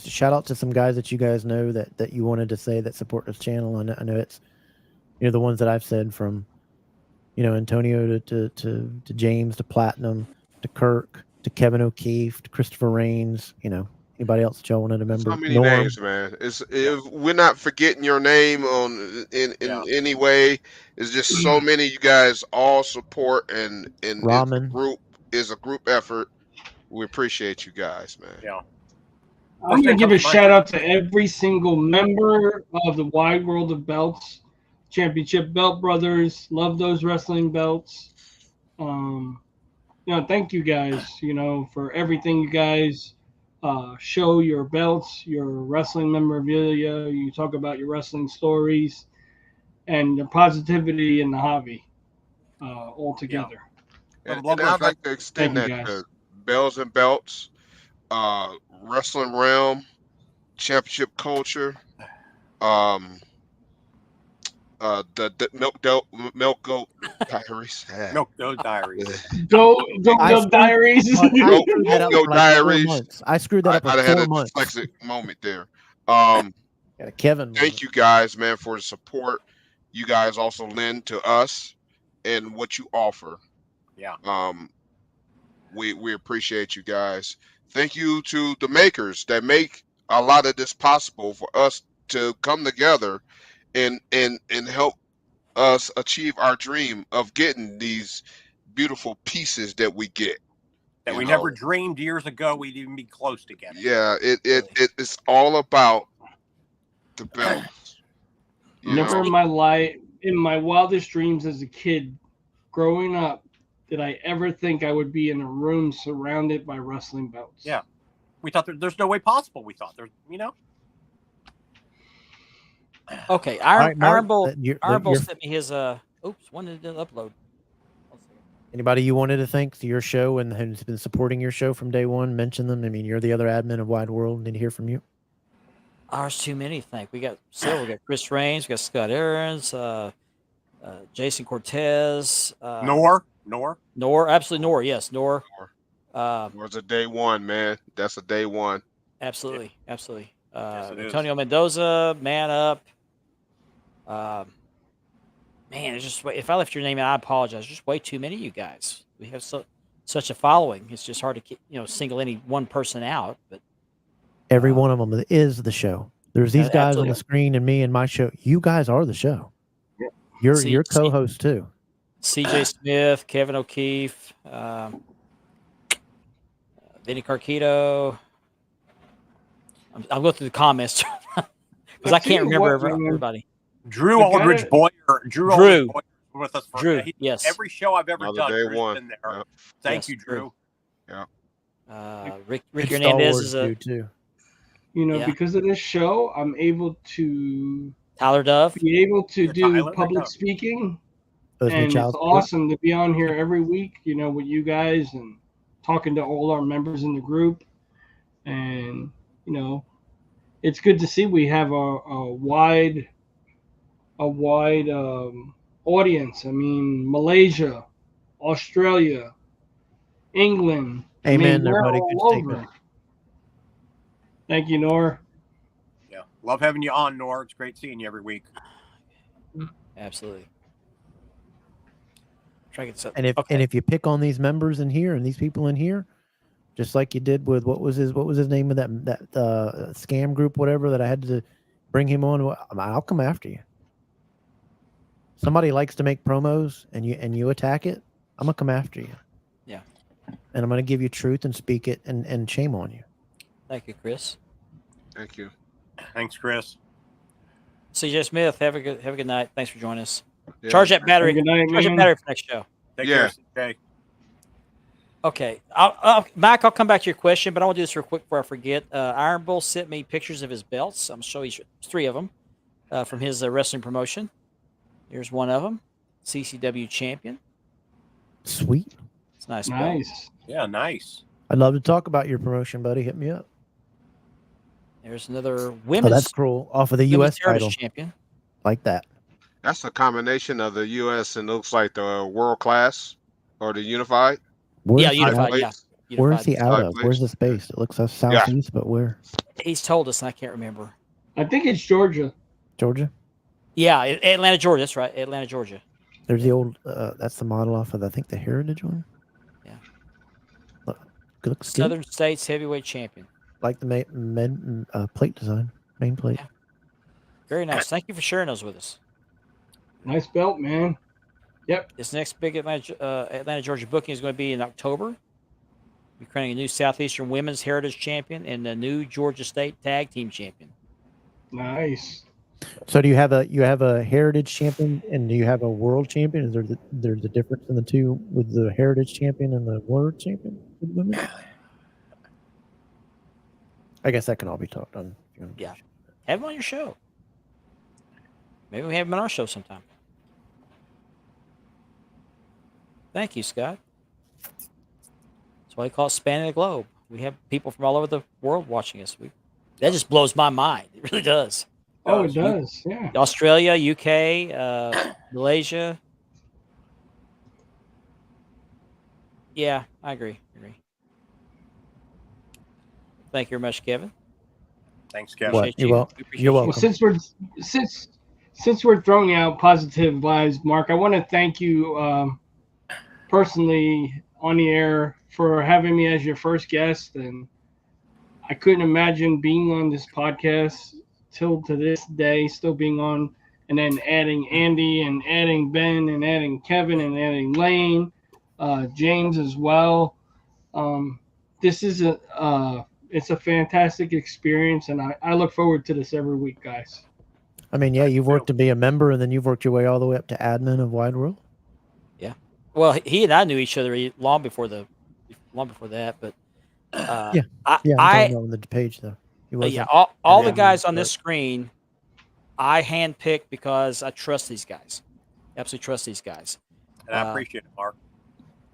Shout out to some guys that you guys know that you wanted to say that support this channel. I know it's the ones that I've said, from Antonio to James to Platinum to Kirk to Kevin O'Keefe to Christopher Rains. Anybody else that y'all wanted to remember? So many Norm. names, man. If we're not forgetting your name in any way. It's just so many. You guys all support, and Ramen. group is a group effort. We appreciate you guys, man. Yeah. I'm going to give a shout out to every single member of the Wide World of Belts Championship Belt Brothers. Love those wrestling belts. Thank you guys, for everything you guys show, your belts, your wrestling memorabilia. You talk about your wrestling stories and the positivity in the hobby all together. And I'd like to extend that to Bells and Belts, Wrestling Realm, Championship Culture, the Milk Goat Diaries. Milk Goat Diaries. Goat Diaries. Goat Diaries. I screwed that up for 4 months. I had a dyslexic moment there. Kevin. Thank you guys, man, for the support you guys also lend to us and what you offer. Yeah. We appreciate you guys. Thank you to the makers that make a lot of this possible for us to come together and help us achieve our dream of getting these beautiful pieces that we get. That we never dreamed years ago we'd even be close to getting. Yeah, it's all about the belts. Never in my life, in my wildest dreams as a kid, growing up, did I ever think I would be in a room surrounded by wrestling belts. Yeah. We thought there's no way possible. We thought there's, Okay, right, Iron Mark, Bull sent me his one didn't upload. Anybody you wanted to thank to your show and who's been supporting your show from day one? Mention them. I mean, you're the other admin of Wide World. Need to hear from you. There's too many to thank. We got Chris Rains, we got Scott Aarons, Jason Cortez, Nor, absolutely Nor, yes, Nor. Was a day one, man. That's a day one. Absolutely. Yes, Antonio Mendoza, Man Up. Man, it's just if I left your name out, I apologize. Just way too many of you guys. We have such a following. It's just hard to keep, single any one person out. But every one of them is the show. There's these guys absolutely. on the screen and me and my show. You guys are the show. You're co-host too. CJ Smith, Kevin O'Keefe, Vinny Carquito. I'll go through the comments because I can't remember everybody. Drew Aldridge Boyer. Drew with us for Drew, yes. every show I've ever Another done. day Drew's one. been there. Yep. Thank Yes, you, Drew. Rick Good Star Hernandez Wars is a dude too. You know, Yeah. because of this show, I'm able to Tyler Dove. be able to Yeah, do Tyler, public yeah. speaking, Those and it's child support. awesome to be on here every week. You know, with you guys and talking to all our members in the group, and you know, it's good to see we have a wide audience. I mean, Malaysia, Australia, England. I Amen, mean, there, they're buddy. all Good over. statement. Thank you, Nor. Yeah, love having you on, Nor. It's great seeing you every week. Absolutely. Try to get some, And if you pick on these members in here and these people in here, just like you did with what was his name of that scam group, whatever, that I had to bring him on, I'll come after you. Somebody likes to make promos and you attack it, I'm gonna come after you. Yeah. And I'm gonna give you truth and speak it and shame on you. Thank you, Chris. Thank you. Thanks, Chris. CJ Smith, have a good night. Thanks for joining us. Yeah. Charge that battery. Good night, Charge that man. battery for next show. Take Yeah. care, CJ. Okay, Mike, I'll come back to your question, but I want to do this real quick before I forget. Iron Bull sent me pictures of his belts. I'm showing you 3 of them from his wrestling promotion. Here's one of them, CCW champion. Sweet. It's a nice belt. Nice. Yeah, nice. I'd love to talk about your promotion, buddy. Hit me up. There's another Oh, women's, that's cool. Off of the women's U.S. heritage title, champion. like that. That's a combination of the U.S. and looks like the world class or the unified. Where's Yeah, he unified. out- Yeah, Where's he unified. out Side of? place. Where's the space? It looks like southeast, but where? He's told us, and I can't remember. I think it's Georgia. Georgia. Yeah, Atlanta, Georgia. That's right, Atlanta, Georgia. There's the old. That's the model off of I think the Heritage one. Yeah. Looks good. Southern States heavyweight champion. Like the plate design, main plate. Yeah. Very nice. Thank you for sharing those with us. Nice belt, man. Yep. This next big Atlanta, Georgia booking is going to be in October. We're creating a new Southeastern Women's Heritage Champion and a new Georgia State Tag Team Champion. Nice. So do you have a Heritage champion and do you have a World champion? Is there's a difference in the two with the Heritage champion and the World champion with women? I guess that can all be talked on. Yeah. Have him on your show. Maybe we have him on our show sometime. Thank you, Scott. That's why they call it Spanning the Globe. We have people from all over the world watching us. That just blows my mind. It really does. Oh, it does. Yeah. Australia, UK, Malaysia. Yeah, I agree. Thank you very much, Kevin. Thanks, Kevin. What? Appreciate You're wel- We appreciate you're you. welcome. Well, since we're throwing out positive vibes, Mark, I want to thank you personally on the air for having me as your first guest, and I couldn't imagine being on this podcast till to this day, still being on, and then adding Andy and adding Ben and adding Kevin and adding Lane, James as well. This is it's a fantastic experience, and I look forward to this every week, guys. I mean, yeah, you've worked to be a member, and then you've worked your way all the way up to admin of Wide World. Yeah. Well, he and I knew each other long before that, but Yeah, I I'm talking about on the page though. He yeah, wasn't- all the Yeah. guys on this screen, I handpicked because I trust these guys. Absolutely trust these guys. And I appreciate it, Mark.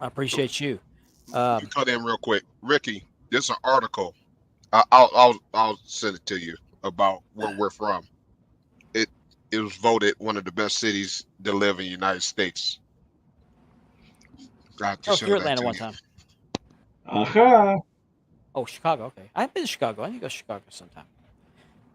I appreciate you. You cut in real quick, Ricky. There's an article. I'll send it to you about where we're from. It was voted one of the best cities to live in the United States. I have to show You're that Atlanta to one you. time. Aha. Oh, Chicago. Okay, I've been to Chicago. I need to go to Chicago sometime.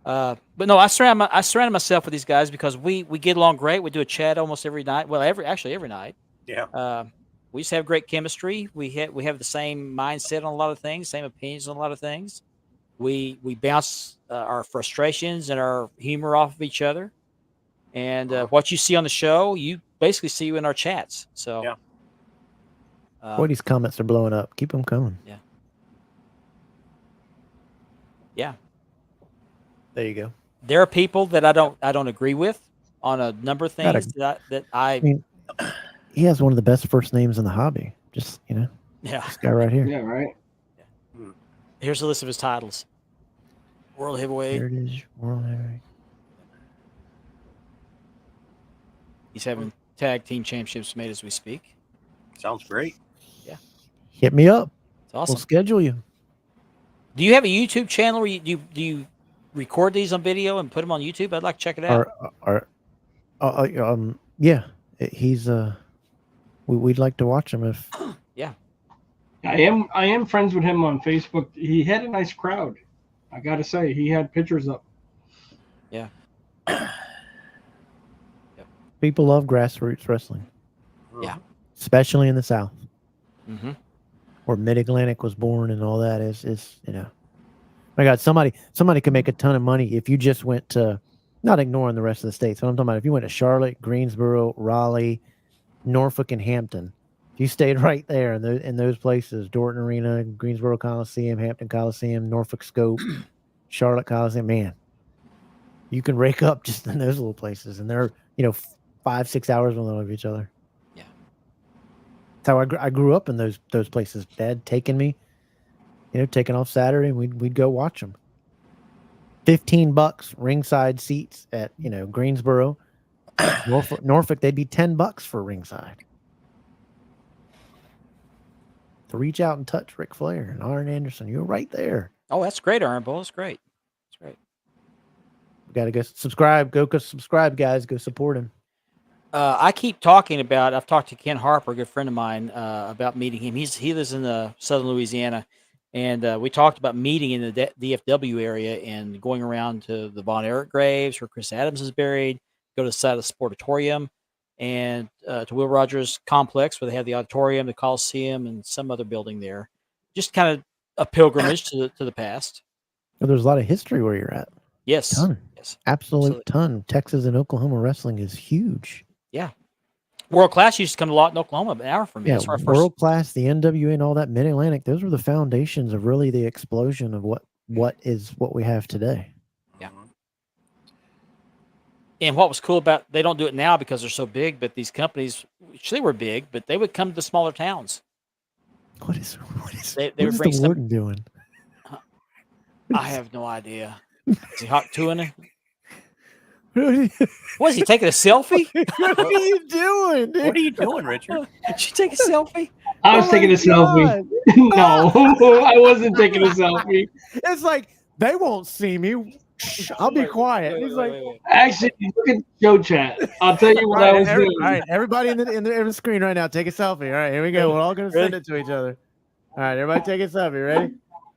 But no, I surrounded myself with these guys because we get along great. We do a chat almost every night. Well, every night. Yeah. We just have great chemistry. We have the same mindset on a lot of things, same opinions on a lot of things. We bounce our frustrations and our humor off of each other. And what you see on the show, you basically see in our chats. So, Yeah. Boy, these comments are blowing up. Keep them coming. Yeah. There you go. There are people that I don't agree with on a number of things that I mean, He has one of the best first names in the hobby. Just Yeah. this guy right here. Yeah, right. Here's a list of his titles. World Heavyweight. Heritage World Heavyweight. He's having tag team championships made as we speak. Sounds great. Hit me up. It's awesome. We'll schedule you. Do you have a YouTube channel where do you record these on video and put them on YouTube? I'd like to check it out. Yeah. He's we'd like to watch him if I am friends with him on Facebook. He had a nice crowd. I gotta say, he had pictures up. Yeah. people love grassroots wrestling. Yeah. Especially in the South. Mm-hmm. Where Mid-Atlantic was born and all that is my God, somebody could make a ton of money if you just went to, not ignoring the rest of the states, but I'm talking about if you went to Charlotte, Greensboro, Raleigh, Norfolk, and Hampton. If you stayed right there in those places, Dorton Arena, Greensboro Coliseum, Hampton Coliseum, Norfolk Scope, Charlotte Coliseum, man, you can rake up just in those little places, and they're 5-6 hours of each other. Yeah, that's how I grew up in those places. Dad taking me, taking off Saturday, and we'd go watch them. $15 ringside seats at Greensboro, Norfolk. They'd be $10 for ringside. To reach out and touch Ric Flair and Arn Anderson, you're right there. Oh, that's great, Iron Bull. That's great. That's great. We gotta go subscribe. Go subscribe, guys. Go support him. I keep talking about. I've talked to Ken Harper, a good friend of mine, about meeting him. He lives in southern Louisiana, and we talked about meeting in the DFW area and going around to the Von Erich graves where Chris Adams is buried. Go to the side of the Sportatorium, and to Will Rogers Complex where they have the auditorium, the Coliseum, and some other building there. Just kind of a pilgrimage to the past. Well, there's a lot of history where you're at. Yes. Ton. Yes. Absolute ton. Texas and Oklahoma wrestling is huge. Yeah. World Class used to come a lot in Oklahoma, an hour from me. Yeah, That's where I first... World Class, the NWA, and all that Mid-Atlantic, those were the foundations of really the explosion of what we have today. Yeah. And what was cool about, they don't do it now because they're so big, but these companies, which they were big, but they would come to smaller towns. What is they would bring the Warden doing? I have no idea. Is he hot tuning? What is he taking a selfie? What are you doing, dude? What are you doing, Richard? Did you take a selfie? I was taking a selfie. No, I wasn't taking a selfie. It's like they won't see me. I'll be quiet. He's like, actually, look at show chat. I'll tell you what I was doing. All right, everybody in the screen right now, take a selfie. All right, here we go. We're all gonna send it to each other. All right, everybody, take a selfie. Ready?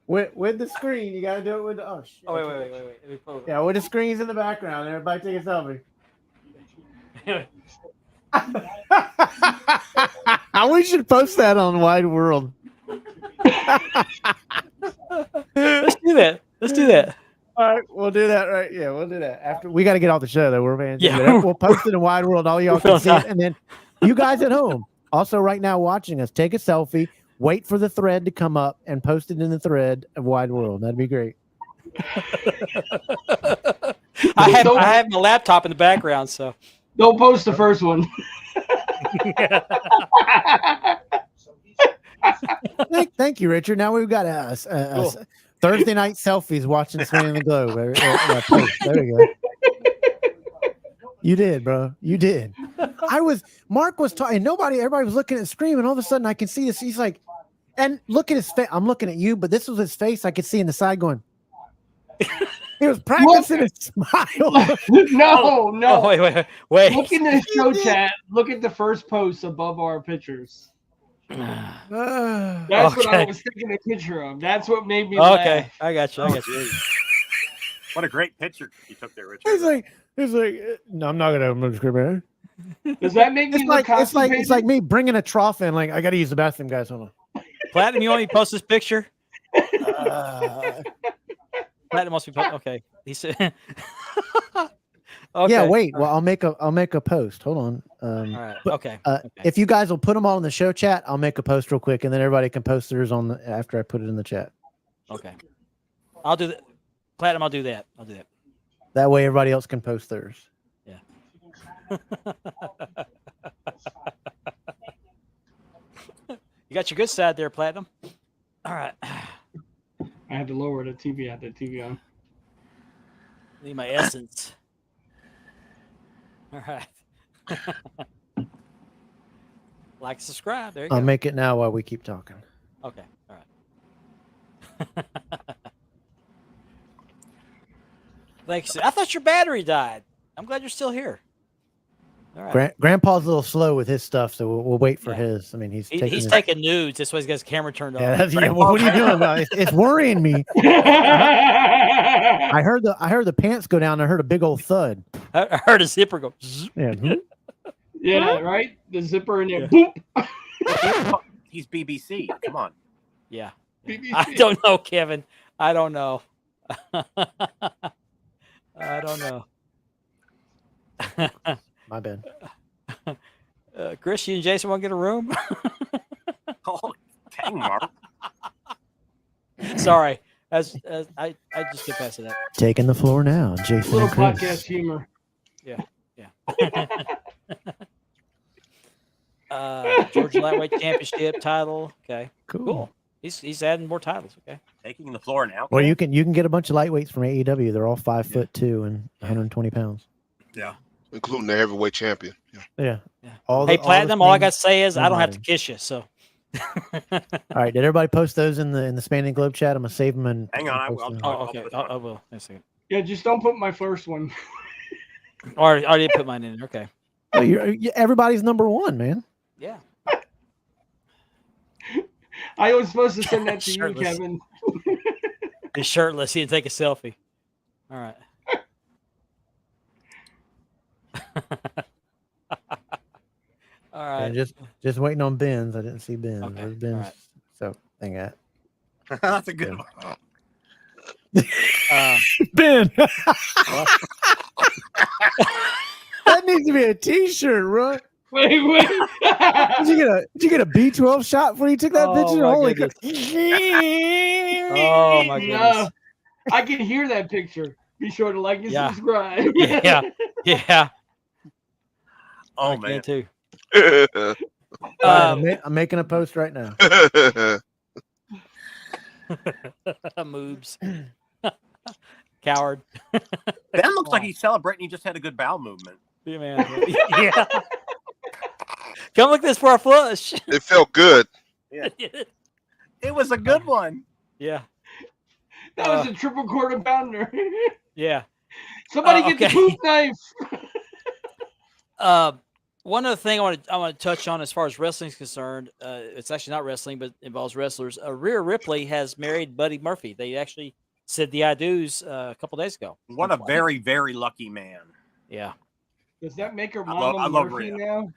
With the screen, you gotta do it with the. Oh shit! Wait. Yeah, with the screens in the background. Everybody, take a selfie. We should post that on Wide World. Let's do that. All right, we'll do that. Right? Yeah, we'll do that after. We got to get off the show though. We're fans. Yeah, we'll post it in Wide World. All y'all can see it, and then you guys at home, also right now watching us, take a selfie. Wait for the thread to come up and post it in the thread of Wide World. That'd be great. I have my laptop in the background, so don't post the first one. Thank you, Richard. Now we've got a Thursday night selfies watching Spinning the Globe. There we go. You did, bro. You did. Mark was talking, everybody was looking at the screen, and all of a sudden I can see this. He's like, and look at his face. I'm looking at you, but this was his face. I could see in the side going. He was practicing his smile. No. Oh, wait. Look in the show chat. Look at the first post above our pictures. That's what I was taking a picture of. That's what made me laugh. Okay, I got you. What a great picture you took there, Richard. He's like, no, I'm not gonna move the script, man. Does that make me look constipated? It's like me bringing a trough in. Like, I gotta use the bathroom, guys. Hold on. Platinum, you want me to post this picture? Platinum must be okay. He said. Okay. Yeah, wait. Well, I'll make a post. Hold on. All right. Okay. If you guys will put them all in the show chat, I'll make a post real quick, and then everybody can post theirs after I put it in the chat. Okay. I'll do that. Platinum, I'll do that. That way, everybody else can post theirs. Yeah. You got your good side there, Platinum. All right. I had to lower the TV. I had the TV on. Need my essence. All right. Like, subscribe. There you I'll go. make it now while we keep talking. Okay. All right. Thanks. I thought your battery died. I'm glad you're still here. All right. Grandpa's a little slow with his stuff, so we'll wait for Yeah. his. I mean, he's He's taking nudes. That's why he's got his camera turned on. Yeah, what are you doing? It's worrying me. I heard the pants go down. I heard a big old thud. I heard a zipper go. Zzz. Yeah. Yeah, right. The zipper in there. Yeah. Boop. He's BBC. Come on. Yeah. BBC. I don't know, Kevin. I don't know. I don't know. My bad. Chris, you and Jason want to get a room? Oh, dang, Mark. Sorry. As I just get past that. Taking the floor now, Jason Little and Chris. podcast humor. Yeah. Georgia Lightweight Championship title. Okay. Cool. He's adding more titles. Okay. Taking the floor now. Well, you can get a bunch of lightweights from AEW. They're all 5'2" and 120 pounds. Yeah. Including the heavyweight champion. Yeah. Yeah. All Hey, the Platinum, all I got to things- say is I don't have to Nobody. kiss you. So. All right. Did everybody post those in the Spanning Globe chat? I'm gonna save them and Hang on, I post will. them. Oh, okay. I will. Wait a second. Yeah, just don't put my first one. I already put mine in. Okay. Oh, everybody's number one, man. Yeah. I was supposed to send that to you, Shirtless. Kevin. He's shirtless. He didn't take a selfie. All right. All right. And just waiting on Ben's. I didn't see Ben's. Okay, Where's Ben's? all right. So thing at That's a good one. Ben. That needs to be a T-shirt, bro. Wait. Did you get a B12 shot when you took that Oh, picture? my Holy goodness. God. Oh my goodness. No, I can hear that picture. Be sure to like and Yeah. subscribe. Yeah. Yeah. Oh, I man. can too. All right, I'm making a post right now. Moves. Coward. Ben looks like he's celebrating. He just had a good bowel movement. Yeah, man. Yeah. Come look this for our flush. It felt good. It was a good one. Yeah. That was a triple quarter pounder. Yeah. Somebody get the okay. poop knife. One other thing I want to touch on as far as wrestling is concerned, it's actually not wrestling, but involves wrestlers. Rhea Ripley has married Buddy Murphy. They actually said the I do's a couple days ago. What a very, very lucky man. Yeah. Does that make her I love- Mama I love Murphy Rhea. now?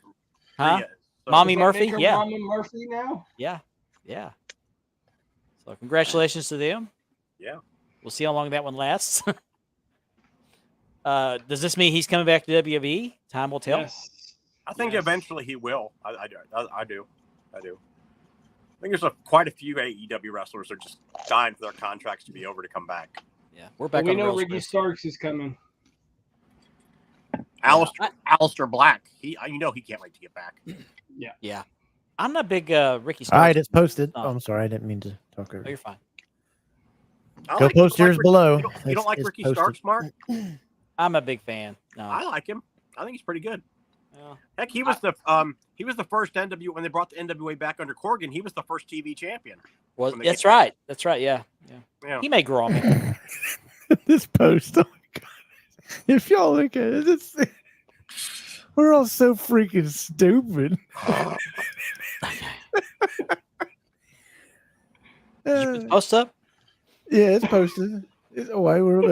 Huh? Rhea. So- Mommy Does that Murphy? make her Yeah. Mama Murphy now? Yeah. Yeah. So congratulations to them. Yeah. We'll see how long that one lasts. Does this mean he's coming back to WWE? Time will tell. Yes. I think Yes. eventually he will. I do. I think there's quite a few AEW wrestlers that are just dying for their contracts to be over to come back. Yeah. We're But back we on the know rails, Ricky Chris. Starks is coming. Alistair Black. He can't wait to get back. Yeah. I'm not a big Ricky Starks. All right, it's posted. Oh. Oh, I'm sorry, I didn't mean to talk over. Oh, you're fine. I Go like- you post don't yours like below. Ricky- You don't like It's Ricky posted. Starks, Mark? I'm a big fan. No. I like him. I think he's pretty good. Well, Heck, he was the first NW when they brought the NWA back under Corgan. He was the first TV champion. well, when they that's came- right. That's right. Yeah. Yeah. Yeah. He may grow on me. This post. Oh my God. If y'all look at it, we're all so freaking stupid. Did you put the post up? Yeah, it's posted. Why we're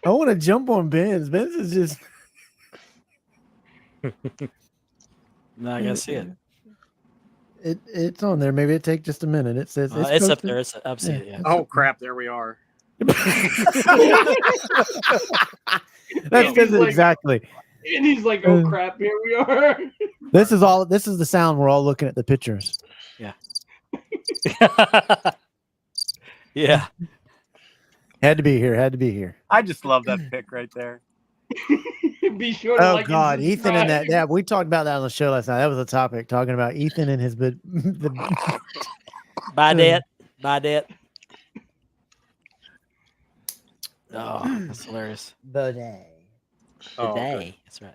I want to jump on Ben's. Ben's is just. No, I gotta see it. It's on there. Maybe it take just a minute. It says It's up posted. there. I've seen it. Yeah. Oh crap! There we are. That's because He's like- exactly. And he's like, oh crap, here we are. This is the sound. We're all looking at the pictures. Yeah. Had to be here. I just love that pick right there. Be sure to Oh like God, and Ethan and that. subscribe. Yeah, we talked about that on the show last night. That was a topic talking about Ethan and his Bye, Dad. Bye, Dad. Oh, that's hilarious. bidet. Oh, Today. That's right.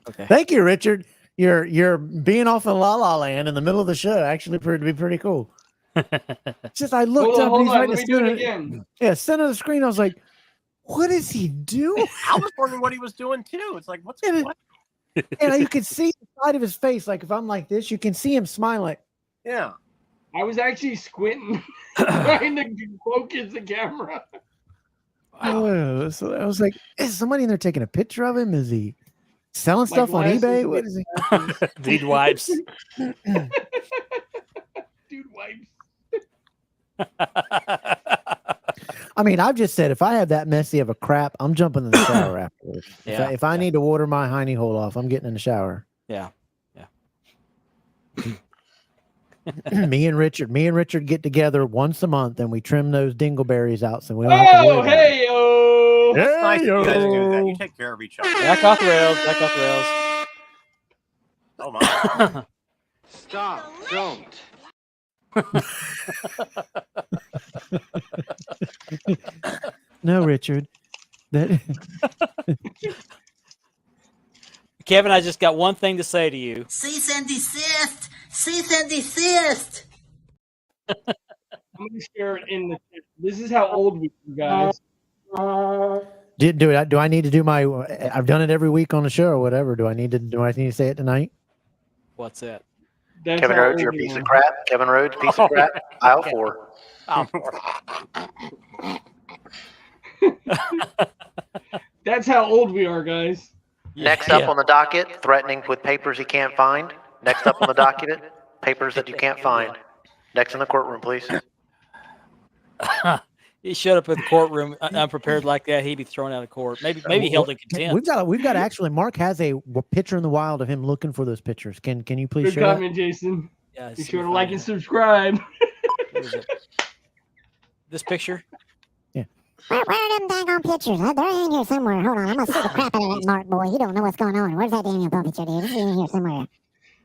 Okay. Thank you, Richard. You're being off in La La Land in the middle of the show actually proved to be pretty cool. Just I looked up and he's right in Let the me do it center. again. Yeah, center of the screen. I was like, what is he doing? I was wondering what he was doing too. It's like, what's And what? And you can see the side of his face. Like if I'm like this, you can see him smiling. Like, Yeah. I was actually squinting, trying to focus the camera. oh, so I was like, is somebody in there taking a picture of him? Is he selling My stuff on glasses eBay? get- What is he? Dude wipes. Dude wipes. I mean, I've just said if I have that messy of a crap, I'm jumping in the shower afterwards. Yeah, If I need to water my hiney hole off, I'm getting in the shower. Yeah. me and Richard get together once a month and we trim those dingleberries out so we don't have to worry Oh, about it. hey, yo. It's nice that you guys do that. Hey-yo. You take care of each other. Back off the rails. Back off the rails. Oh my. Stop. Don't. No, Richard. That Kevin, I just got one thing to say to you. Cease and desist! Cease and desist! I'm going to share it in the. This is how old we are, guys. do I need to do my? I've done it every week on the show or whatever. Do I need to say it tonight? What's that? That's Kevin how Rhodes, old you're a we piece are. of crap. Kevin Rhodes, piece of crap. Aisle 4. That's how old we are, guys. Next up on the docket, threatening with papers he can't find. Next up on the docket, papers that you can't find. Next in the courtroom, please. He showed up in the courtroom unprepared like that. He'd be thrown out of court. Maybe held in contempt. We've got actually. Mark has a picture in the wild of him looking for those pictures. Can you please Good show that? comment, Jason. Yeah, Be sure to like and subscribe. What is it? This picture? Where are them daggone pictures? They're in here somewhere. Hold on, I'm gonna see the crap out of that Mark boy. He don't know what's going on. Where's that Daniel Poe picture, dude? It's in here somewhere.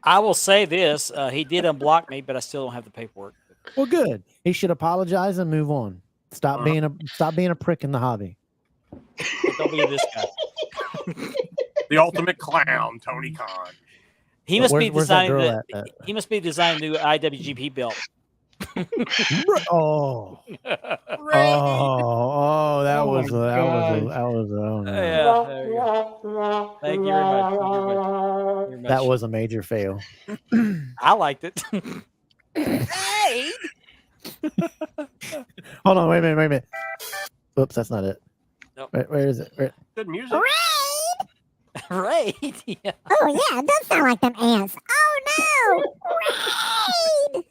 I will say this: he did unblock me, but I still don't have the paperwork. Well, good. He should apologize and move on. Stop being a prick in the hobby. Don't be this guy. The ultimate clown, Tony Khan. He must be Where's that designing girl the. at? He must be designing the new IWGP belt. Oh, that Oh was my oh, no. Yeah. There you go. Thank you very much. Thank you very much. That was a major fail. I liked it. Hey. Hold on, wait a minute. Oops, that's not it. Nope. Where is it? Good music. Right. Yeah. Oh yeah, it does sound like them ants. Oh no! Raid!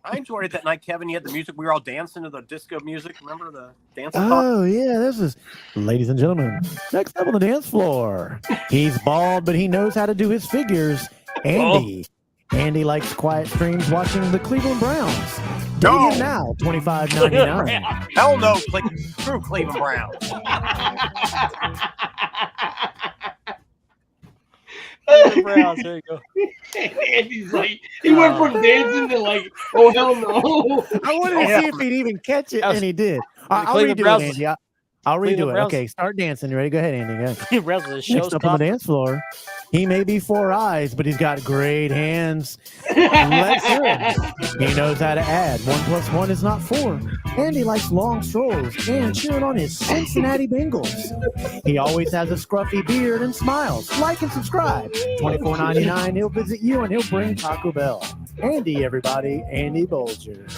I enjoyed it that night, Kevin. You had the music. We were all dancing to the disco music. Remember the dancing? Oh yeah, this is, ladies and gentlemen. Next up on the dance floor, he's bald, but he knows how to do his figures. Andy. Andy likes quiet streams watching the Cleveland Browns. No. Dating now, $25.99. Hell no, screw Cleveland Brown. Browns, there you go. Andy's like, he went from dancing to like, oh hell no. I wanted to see if he'd even catch it, and he did. I'll Cleveland redo Browns- it, Andy. I'll redo Cleveland it. Browns- Okay, start dancing. You ready? Go ahead, Andy. Go ahead. Browns is a Next up on the showstopper. dance floor, he may be 4 eyes, but he's got great hands. Let's hear him. He knows how to add. 1 + 1 is not 4. And he likes long strolls and cheering on his Cincinnati Bengals. He always has a scruffy beard and smiles. Like and subscribe. $24.99. He'll visit you and he'll bring Taco Bell. Andy, everybody. Andy Bolger.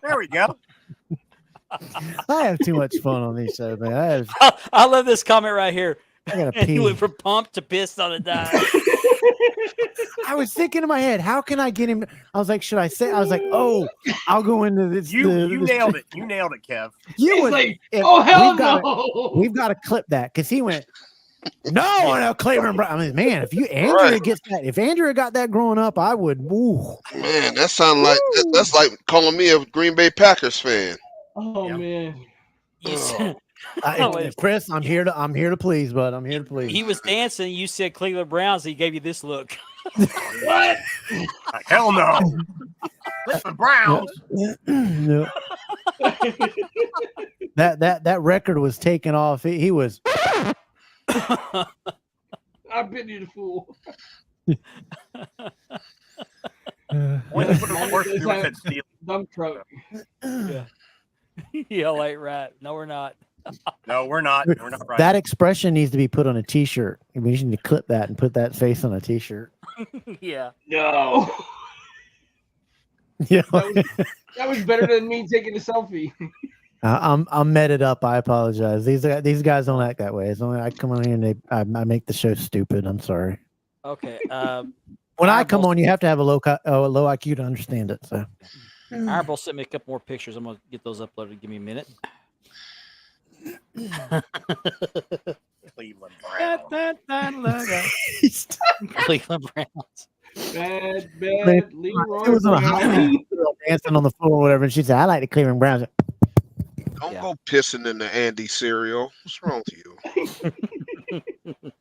There we go. I have too much fun on these shows, man. I love this comment right here. I gotta And he pee. went from pumped to pissed on a dime. I was thinking in my head, how can I get him? I was like, should I say? I was like, oh, I'll go into this. You nailed it. You nailed it, Kev. You He's would. like, oh hell no! We've got to clip that because he went. No, Cleveland Brown. I mean, man, if Andrea gets that, if Andrea got that growing up, I would. Ooh. Man, that sounds like that's like calling me a Green Bay Packers fan. Oh man. You said, Chris, I'm here to please, bud. I'm here to please. he was dancing. You said Cleveland Browns. He gave you this look. What? Hell no. Cleveland Browns. No. That record was taken off. He was. I've been you the fool. Dump truck. Yeah. Yeah, like right. No, we're not. No, we're not. We're not right. That expression needs to be put on a T-shirt. We need to clip that and put that face on a T-shirt. Yeah. No. Yeah. That was better than me taking a selfie. I'm meted up. I apologize. These guys don't act that way. It's only I come on here and I make the show stupid. I'm sorry. Okay. When I come on, you have to have a low IQ to understand it. So. Honorable sent me a couple more pictures. I'm gonna get those uploaded. Give me a minute. Cleveland Browns. Cleveland Browns. Bad It Leroy was on a high Brown. girl dancing on the floor or whatever, and she said, "I like the Cleveland Browns." Don't go pissing in the Andy cereal. What's wrong with you?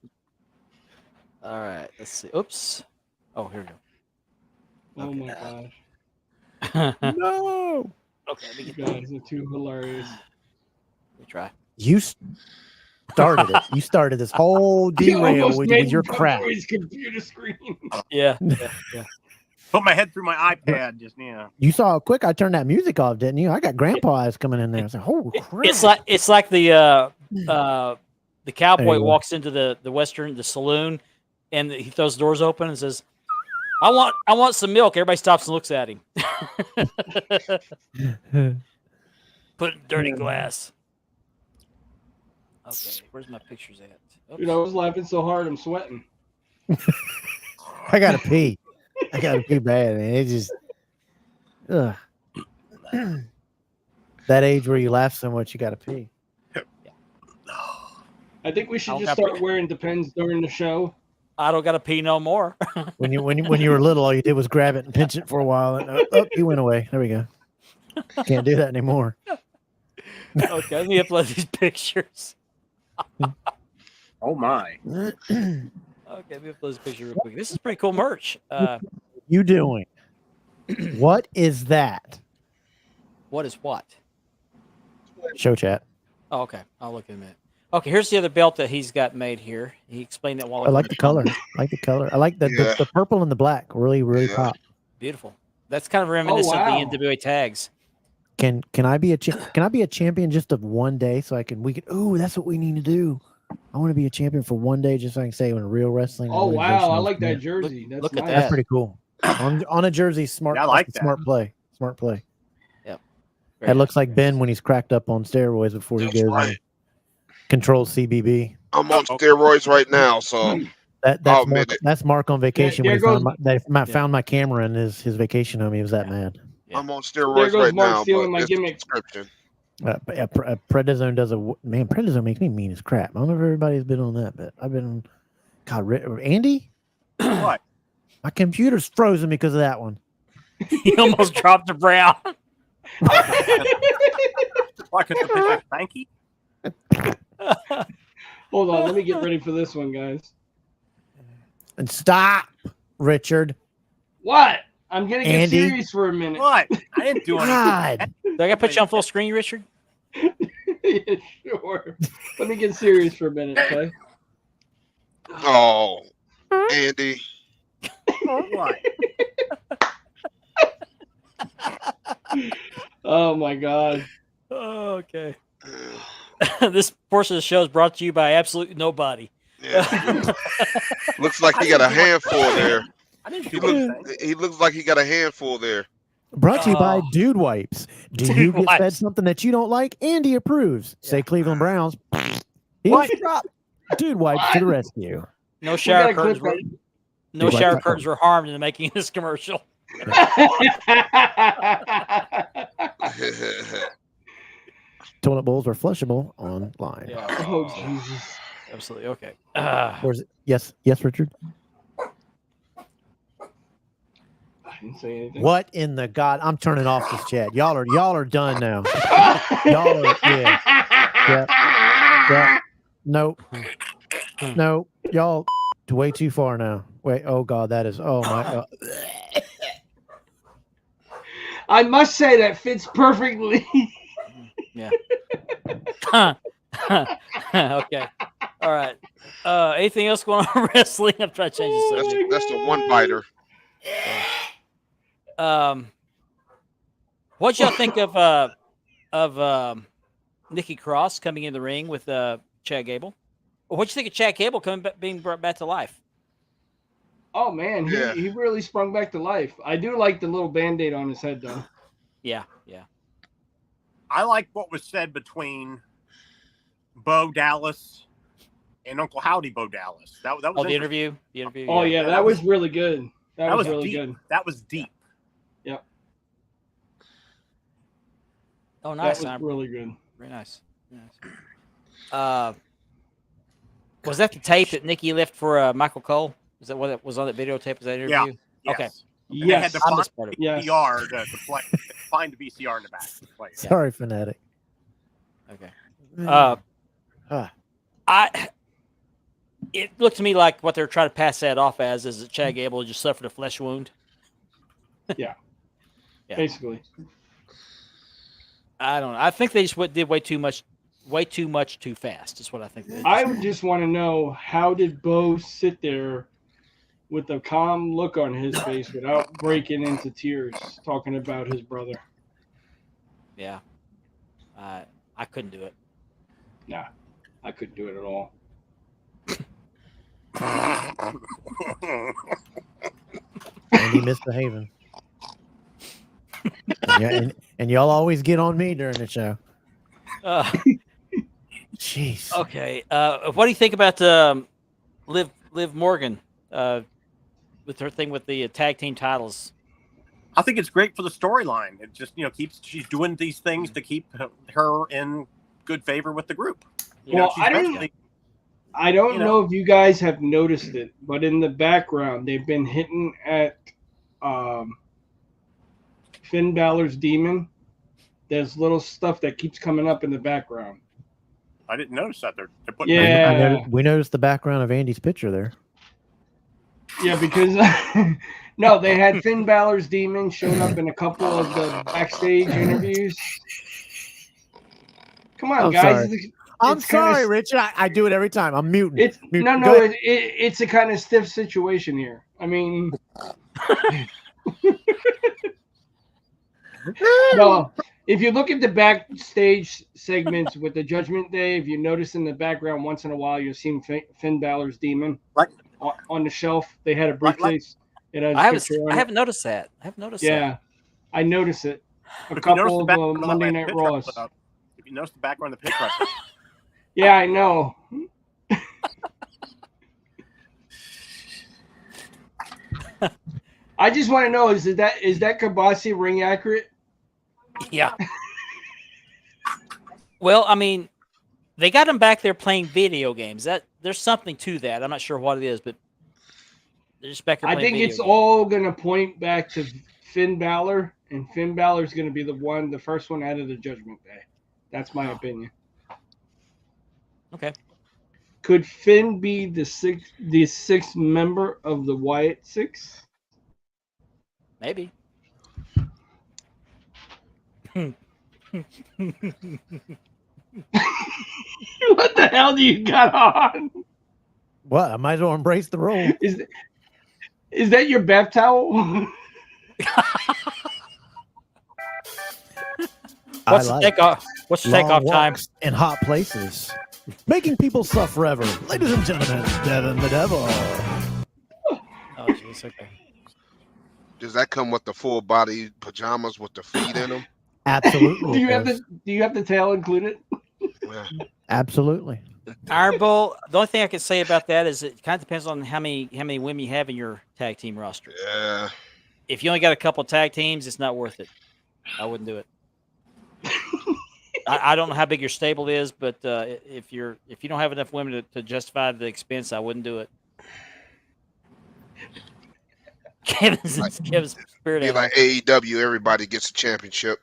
All right. Let's see. Oops. Oh, here we go. Oh my gosh. No. Okay. Let me You get guys are too hilarious. Let me try. You started it. You started this whole He derail almost with made your him come crap. through his computer screen. Yeah. Put my head through my iPad. Just You saw how quick I turned that music off, didn't you? I got grandpa eyes coming in there. I was like, "Holy crap!" It's like the cowboy Anyway. walks into the saloon, and he throws the doors open and says, I want some milk. Everybody stops and looks at him. Put it in dirty glass. Okay, where's my pictures at? Oops. Dude, I was laughing so hard I'm sweating. I gotta pee. I gotta pee bad, man. It just ugh. That age where you laugh so much, you gotta pee. I think we should I'll just have start to- wearing Depends during the show. I don't gotta pee no more. When you were little, all you did was grab it and pinch it for a while, and he went away. There we go. Can't do that anymore. Okay, let me upload these pictures. oh my. Okay, let me upload this picture real quick. This is pretty cool merch. You doing? What is that? What is what? Show chat. Oh, okay. I'll look in a minute. Okay, here's the other belt that he's got made here. He explained that while I like the color. I like the color. I like the purple and the black. Really pop. Beautiful. That's kind of reminiscent wow. of the NWA tags. Can I be a champion just of one day so we could? Ooh, that's what we need to do. I want to be a champion for one day just so I can say when real wrestling. Oh wow, I like that organization- jersey. That's look at nice. That's pretty cool. On a jersey, smart. Yeah, I like that's a smart play. Smart play. Yep. That looks like Ben when he's cracked up on steroids before he That's goes right. and controls CBB. I'm on steroids right now, so I'll That's admit it. That's Mark on vacation. there when he goes- found my camera in his vacation home. He was that mad. Yeah. I'm on There steroids goes right Mark now, stealing but my it's gimmick. subscription. Prednisone does man. Prednisone makes me mean as crap. I don't know if everybody's been on that, but I've been. God, Andy, What? my computer's frozen because of that one. He almost dropped the brown. Like a picture of Spanky? Hold on, let me get ready for this one, guys. And stop, Richard. What? I'm gonna get Andy? serious for a minute. What? I didn't do anything. God. Do I gotta put you on full screen, Richard? Yeah, sure. Let me get serious for a minute, okay? Oh, Andy. What? Oh my god. Oh, okay. This portion of the show is brought to you by absolutely nobody. Yeah. Looks like he got a handful there. I didn't He do anything. he looks like he got a handful there. Brought to you by Oh. Dude Wipes. Do Dude you get Wipes. fed something that you don't like? Andy approves. Say Cleveland Browns. What? Heels drop. Dude Wipes to the rescue. No We shower gotta curtains clip were that. no Like shower that. curtains were harmed in the making of this commercial. Toilet bowls are flushable online. Oh Jesus. Absolutely. Okay. Or is it? Yes, Richard. I didn't say anything. What in the God? I'm turning off this chat. Y'all are done now. Y'all are, yeah. Yeah. Nope. No, y'all way too far now. Wait, oh God, that is, oh my God. I must say that fits perfectly. Yeah. Okay. All right. Anything else going on in wrestling? I'm trying to change the subject. That's the one biter. What y'all think of Nikki Cross coming in the ring with Chad Gable? What you think of Chad Gable being brought back to life? Oh man, he really sprung back to life. I do like the little Band-Aid on his head though. Yeah. I like what was said between Bo Dallas and Uncle Howdy Bo Dallas. That was the interview. The interview. Oh yeah, that was really good. That was really deep. good. That was deep. Yep. Oh, nice. That was really good. Very nice. Was that the tape that Nikki left for Michael Cole? Is that what was on that videotape? Was that interview? Yeah. Okay. Yes. They had to find the Yes. VCR to play. Find the VCR in the back to play. Sorry, Fanatic. Okay. It looked to me like what they're trying to pass that off as is that Chad Gable just suffered a flesh wound. Yeah. Basically. I don't know. I think they just did way too much too fast. Is what I think. I would just want to know, how did Bo sit there with a calm look on his face without breaking into tears, talking about his brother? Yeah. I couldn't do it. Nah, I couldn't do it at all. Andy misbehaving. and y'all always get on me during the show. Jeez. Okay. What do you think about Liv Morgan with her thing with the tag team titles? I think it's great for the storyline. It just she's doing these things to keep her in good favor with the group. I don't know if you guys have noticed it, but in the background they've been hitting at Finn Balor's demon. There's little stuff that keeps coming up in the background. I didn't notice that. They're putting we noticed the background of Andy's picture there. Yeah, because no, they had Finn Balor's demon showed up in a couple of the backstage interviews. Come on, guys. Sorry. I'm sorry, Richard. I do it every time. I'm muting. It's a kind of stiff situation here. I mean, no. If you look at the backstage segments with the Judgment Day, if you notice in the background once in a while, you'll see Finn Balor's demon on the shelf. They had a briefcase. I haven't noticed that. I haven't noticed that. Yeah, I noticed it. A couple of Monday Night Raws. If you notice the background of the picture. Yeah, I know. I just want to know, is that Kabasi ring accurate? Yeah. Well, I mean, they got him back there playing video games. There's something to that. I'm not sure what it is, but they're just back there playing video games. All going to point back to Finn Balor, and Finn Balor's going to be the first one out of the Judgment Day. That's my opinion. Okay. Could Finn be the sixth member of the Wyatt Six? Maybe. What the hell do you got on? What? I might as well embrace the role. Is that your bath towel? What's the takeoff time? In hot places, making people suffer forever. Ladies and gentlemen, Devin the Devil. Oh, jeez. Okay. Does that come with the full body pajamas with the feet in them? Absolutely. Do you have the tail included? Yeah. Absolutely. Iron Bull. The only thing I can say about that is it kind of depends on how many women you have in your tag team roster. Yeah. If you only got a couple of tag teams, it's not worth it. I wouldn't do it. I don't know how big your stable is, but if you don't have enough women to justify the expense, I wouldn't do it. Kevin's spirit. Be like AEW, everybody gets a championship.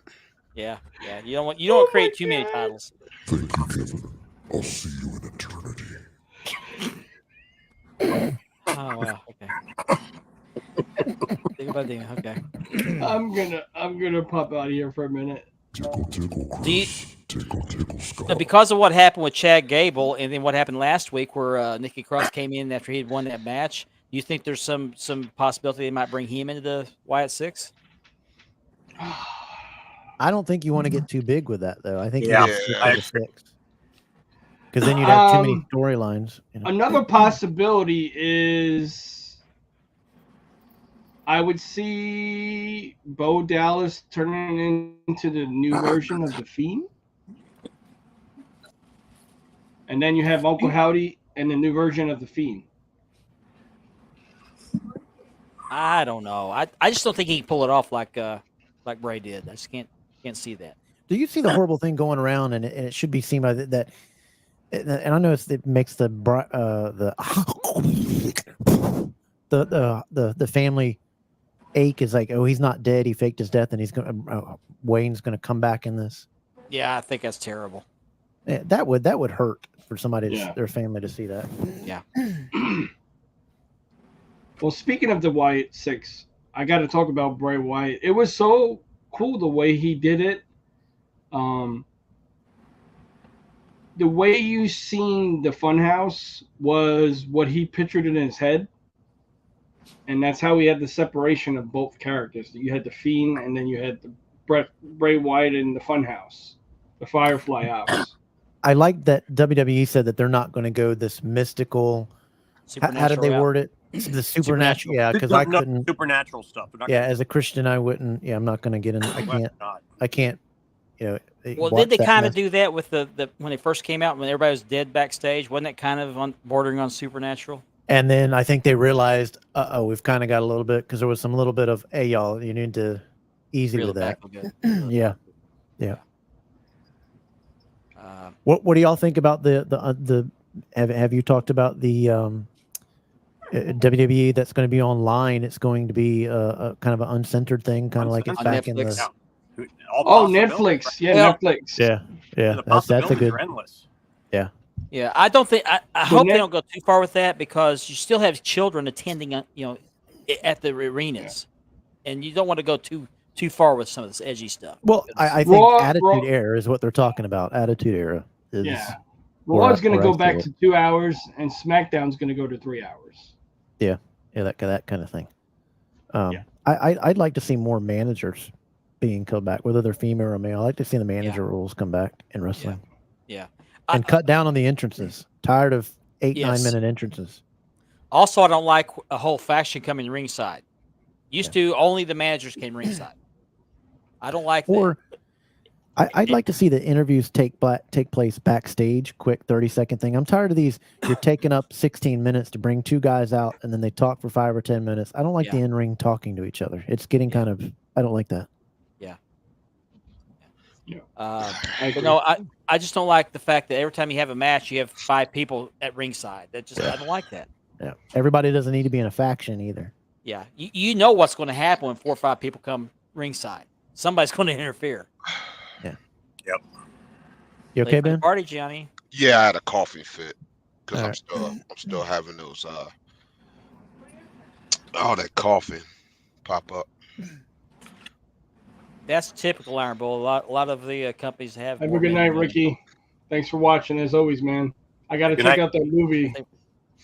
Yeah. You don't want to create too many titles. Thank you, Kevin. I'll see you in eternity. Oh wow. Okay. Okay. I'm gonna pop out of here for a minute. Tickle, Chris. Tickle, Scott. Because of what happened with Chad Gable, and then what happened last week, where Nikki Cross came in after he had won that match, do you think there's some possibility they might bring him into the Wyatt Six? I don't think you want to get too big with that, though. I think Yeah. you just stick to the six. Because then you'd have too many storylines. You know? Another possibility is I would see Bo Dallas turning into the new version of the Fiend. And then you have Uncle Howdy and the new version of the Fiend. I don't know. I just don't think he can pull it off like Bray did. I just can't see that. Do you see the horrible thing going around, and it should be seen by that? And I know it makes the family ache. Is like, oh, he's not dead. He faked his death, and he's going. Wayne's going to come back in this. Yeah, I think that's terrible. Yeah, that would hurt for somebody, their family, to see that. Yeah. Well, speaking of the Wyatt Six, I got to talk about Bray Wyatt. It was so cool the way he did it. The way you seen the Funhouse was what he pictured in his head. And that's how he had the separation of both characters. You had the Fiend, and then you had the Bray Wyatt in the Funhouse, the Firefly House. I like that WWE said that they're not going to go this mystical. How did they word it? The supernatural. Yeah, because I couldn't. Supernatural stuff. Yeah, as a Christian, I wouldn't. Yeah, I'm not going to get in. I can't. You know. Well, did they kind of do that with the when they first came out when everybody was dead backstage? Wasn't that kind of bordering on supernatural? And then I think they realized, we've kind of got a little bit, because there was some little bit of, hey, y'all, you need to easy with that. Yeah. What do y'all think about the have you talked about the WWE that's going to be online? It's going to be a kind of an uncensored thing, kind of like it's back in the. Oh, Netflix. Yeah, Netflix. Yeah. That's a good. Endless. Yeah. Yeah, I don't think. I hope they don't go too far with that, because you still have children attending, at the arenas, and you don't want to go too far with some of this edgy stuff. Well, I think Attitude Era is what they're talking about. Attitude Era is. Yeah. Raw's going to go back to 2 hours, and SmackDown's going to go to 3 hours. Yeah, that kind of thing. I'd like to see more managers being come back, whether they're female or male. I like to see the manager rules come back in wrestling. Yeah. And cut down on the entrances. Tired of 8-9 minute entrances. Also, I don't like a whole faction coming ringside. Used to only the managers came ringside. I don't like that. I'd like to see the interviews take place backstage, quick 30-second thing. I'm tired of these. You're taking up 16 minutes to bring two guys out, and then they talk for 5 or 10 minutes. I don't like the in-ring talking to each other. It's getting kind of. I don't like that. But no, I just don't like the fact that every time you have a match, you have 5 people at ringside. I don't like that. Yeah, everybody doesn't need to be in a faction either. Yeah, you know what's going to happen when 4 or 5 people come ringside. Somebody's going to interfere. Yeah. Yep. You okay, Ben? Party, Johnny. Yeah, I had a coughing fit because I'm still having those all that coughing pop up. That's typical Iron Bowl. A lot of the companies have. Have a good night, Ricky. Thanks for watching, as always, man. I got to check out that movie.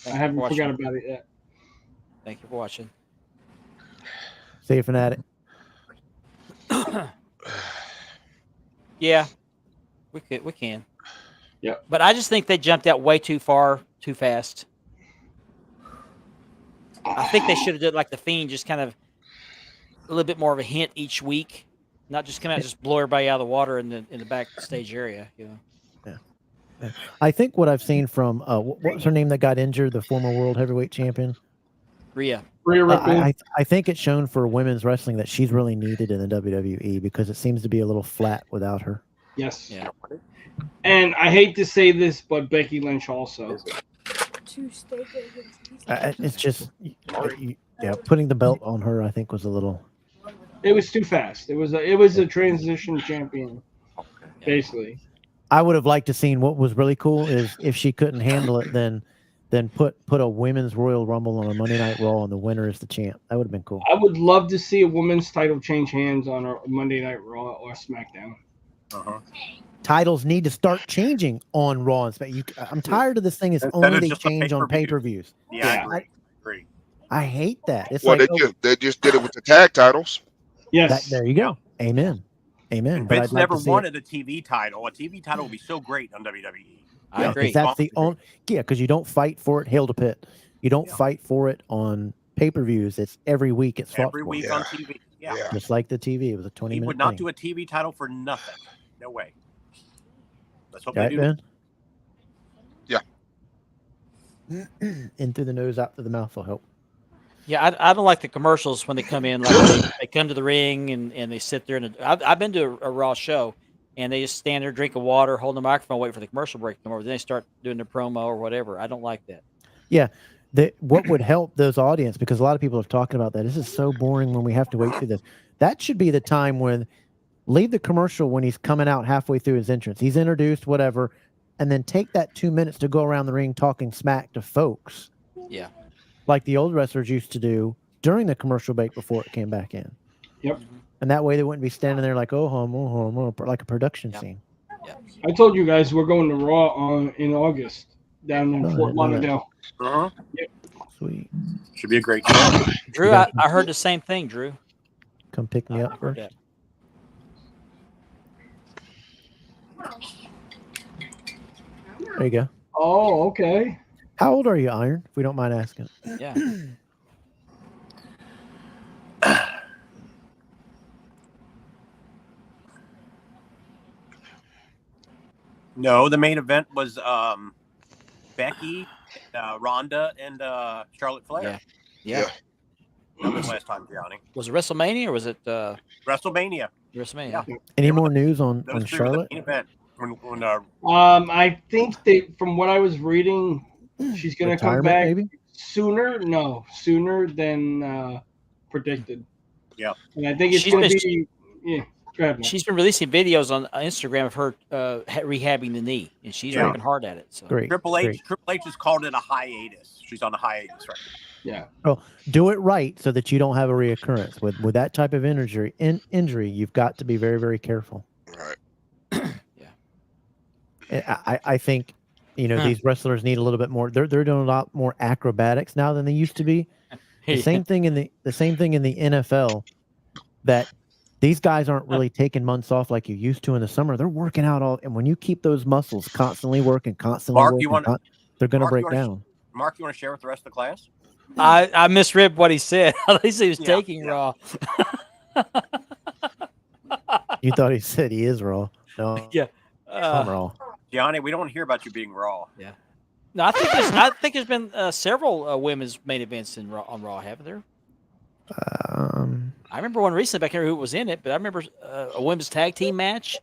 I haven't forgot about it yet. Thank you for watching. See you, Fanatic. Yeah, we can. Yeah. But I just think they jumped out way too far, too fast. I think they should have did like the Fiend, just kind of a little bit more of a hint each week. Not just come out and just blow everybody out of the water in the backstage area, Yeah. I think what I've seen from what was her name that got injured, the former world heavyweight champion, Rhea. I think it's shown for women's wrestling that she's really needed in the WWE, because it seems to be a little flat without her. Yes. Yeah. And I hate to say this, but Becky Lynch also. It's just putting the belt on her, I think, was a little. It was too fast. It was a transition champion, basically. I would have liked to seen what was really cool is if she couldn't handle it, then put a women's Royal Rumble on a Monday Night Raw and the winner is the champ. That would have been cool. I would love to see a women's title change hands on a Monday Night Raw or SmackDown. Titles need to start changing on Raw and SmackDown. I'm tired of this thing. It's Instead of only they just a change on pay-per-views. Yeah, I agree. I hate that. It's Well, like they just did it with the tag titles. Yes. there you go. Amen. Amen. But Vince I'd like never to see wanted a TV title. A TV title would be so great on WWE. I Yeah, agree. 'cause that's the only because you don't fight for it. Hail to Pit. You don't fight for it on pay-per-views. It's every week. It's fought Every for. week on TV. Yeah. Just like the TV. It was a 20-minute. He would not thing. do a TV title for nothing. No way. Let's hope Right, they do. Ben? Yeah. In through the nose, out through the mouth will help. Yeah, I don't like the commercials when they come in. Like they come to the ring and they sit there. And I've been to a Raw show, and they just stand there, drinking water, holding the microphone, wait for the commercial break to come over. Then they start doing their promo or whatever. I don't like that. Yeah. What would help those audience, because a lot of people are talking about that. This is so boring when we have to wait through this. That should be the time when leave the commercial when he's coming out halfway through his entrance. He's introduced, whatever, and then take that 2 minutes to go around the ring talking smack to folks. Yeah. Like the old wrestlers used to do during the commercial break before it came back in. Yep. And that way they wouldn't be standing there like, oh, like a production scene. I told you guys we're going to Raw in August down in Oh, I Fort didn't know that. Lauderdale. Yep. Sweet. Should be a great show. Drew, I heard the same thing, Drew. Come pick me up first. that. There you go. Oh, okay. How old are you, Iron, if we don't mind asking? Yeah. No, the main event was Becky, Ronda, and Charlotte Flair. Yeah. That was last time, Gianni. Was it WrestleMania or was it WrestleMania. WrestleMania? Yeah. Any more news on Those three were the Charlotte? main event. When I think from what I was reading, she's going to come Retirement, back maybe? sooner than predicted. Yeah. And I think it's She's going to been- be, yeah. Go ahead, man. She's been releasing videos on Instagram of her rehabbing the knee, and she's Yeah. working hard at it. So Great. Triple H great. Triple H has called it a hiatus. She's on a hiatus right now. Yeah. Oh, do it right so that you don't have a reoccurrence. With that type of injury, you've got to be very, very careful. Right. I think, these wrestlers need a little bit more. They're doing a lot more acrobatics now than they used to be. The same thing in the NFL, that these guys aren't really taking months off like you used to in the summer. They're working out and when you keep those muscles constantly working, Mark, you working, they're going to Mark, break you wanna- down. Mark, you want to share with the rest of the class? I misread what he said. At least he was Yeah, taking yeah. Raw. You thought he said he is Raw. No, Yeah. I'm Raw. Gianni, we don't want to hear about you being raw. Yeah. No, I think there's been several women's main events on Raw, haven't there? I remember one recently. I can't remember who was in it, but I remember a women's tag team match.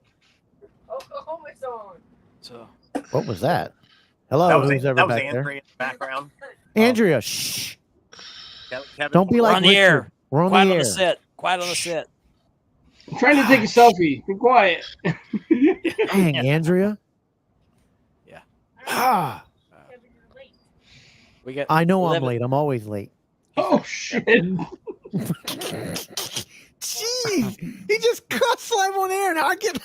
So What was that? Hello, That was, who's ever that was back Andrea there? in the background. Andrea, shh. Kevin, Don't be we're like on the Richard. air. We're on Quiet the on air. the set. Quiet on the set. I'm trying to take a selfie. Be quiet. Dang, Andrea. Yeah. Ah, We got. I know I'm 11 late. I'm always late. Oh, shit. Jeez, he just cut Slime on air. Now I get.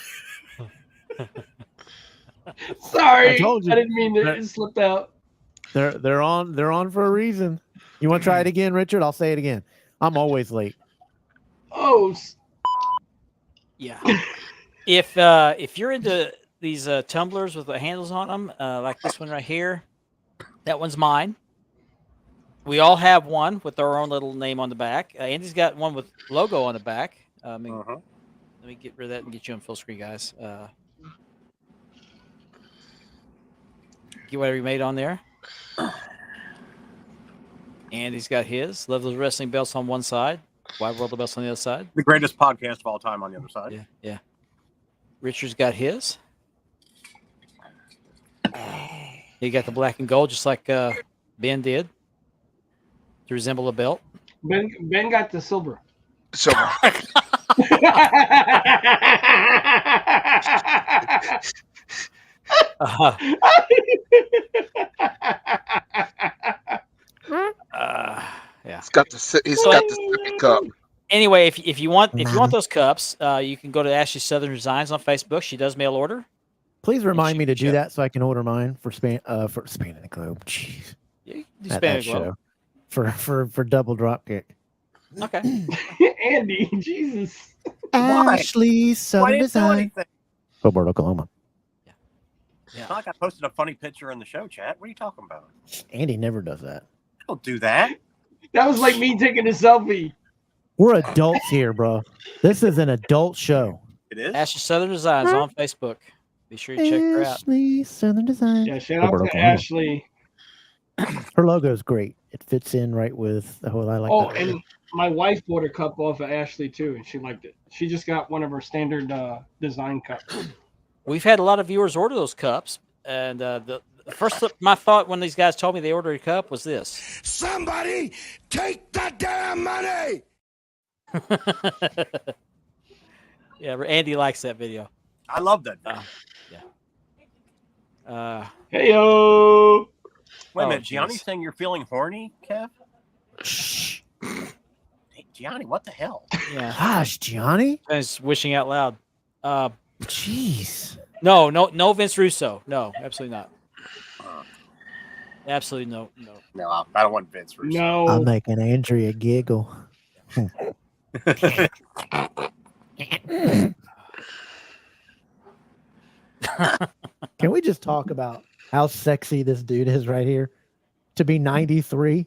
Sorry. I told you. I didn't mean to. It slipped out. They're on for a reason. You want to try it again, Richard? I'll say it again. I'm always late. Oh, Yeah. If you're into these tumblers with the handles on them, like this one right here, that one's mine. We all have one with our own little name on the back. Andy's got one with logo on the back. Let me get rid of that and get you on full screen, guys. Get whatever you made on there. Andy's got his. Love those wrestling belts on one side. Wide World of Belts on the other side. The greatest podcast of all time on the other side. Yeah, yeah. Richard's got his. He got the black and gold, just like Ben did, to resemble a belt. Ben got the silver. So Yeah. He's got the sippy cup. Anyway, if you want those cups, you can go to Ashley Southern Designs on Facebook. She does mail order. Please remind me to do that so I can order mine for Span the Globe. Jeez. Yeah, you can do That Span the show. Globe. For double drop kick. Okay. Andy, Jesus. Ashley Southern Why didn't do Design. anything? Hobart, Oklahoma. It's not like I posted a funny picture in the show chat. What are you talking about? Andy never does that. Don't do that. That was like me taking a selfie. We're adults here, bro. This is an adult show. It is? Ashley Southern Designs on Facebook. Be sure you check her out. Ashley Southern Design. Yeah, shout out Hobart, to Oklahoma. Ashley. Her logo is great. It fits in right with the whole I like. Oh, that. and my wife bought a cup off of Ashley too, and she liked it. She just got one of her standard design cups. We've had a lot of viewers order those cups, and the first my thought when these guys told me they ordered a cup was this: Somebody take the damn money. Yeah, Andy likes that video. I love that. Hey yo. Wait a Oh, minute, Gianni's geez. saying you're feeling horny, Kev? Hey, Gianni, what the hell? Yeah, Gosh, Gianni. I was wishing out loud. Jeez. No, Vince Russo. No, absolutely not. Absolutely no. No, I don't want Vince Russo. No. I'm making Andrea giggle. Can we just talk about how sexy this dude is right here? To be 93?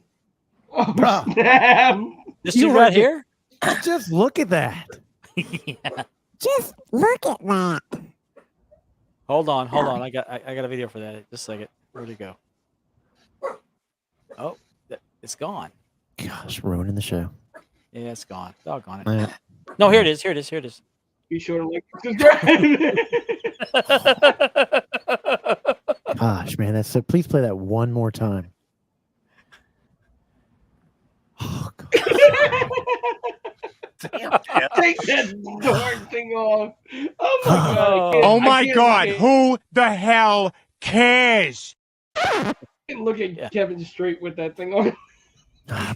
Oh, Bruh. snap. This You dude were right ju- here. Just look at that. Yeah. Just look at that. Hold on. I got a video for that. Just a second. Where'd it go? Oh, it's gone. Gosh, ruining the show. Yeah, it's gone. Doggone it. Yeah. No, here it is. Here it is. Be sure to like and subscribe. Gosh, man, that's so. Please play that one more time. Oh, God. Damn, Kev. Take that darn thing off. Oh my god. I can't- Oh I my can't God, look at- who the hell cares? I can't look at Kevin straight with that thing on.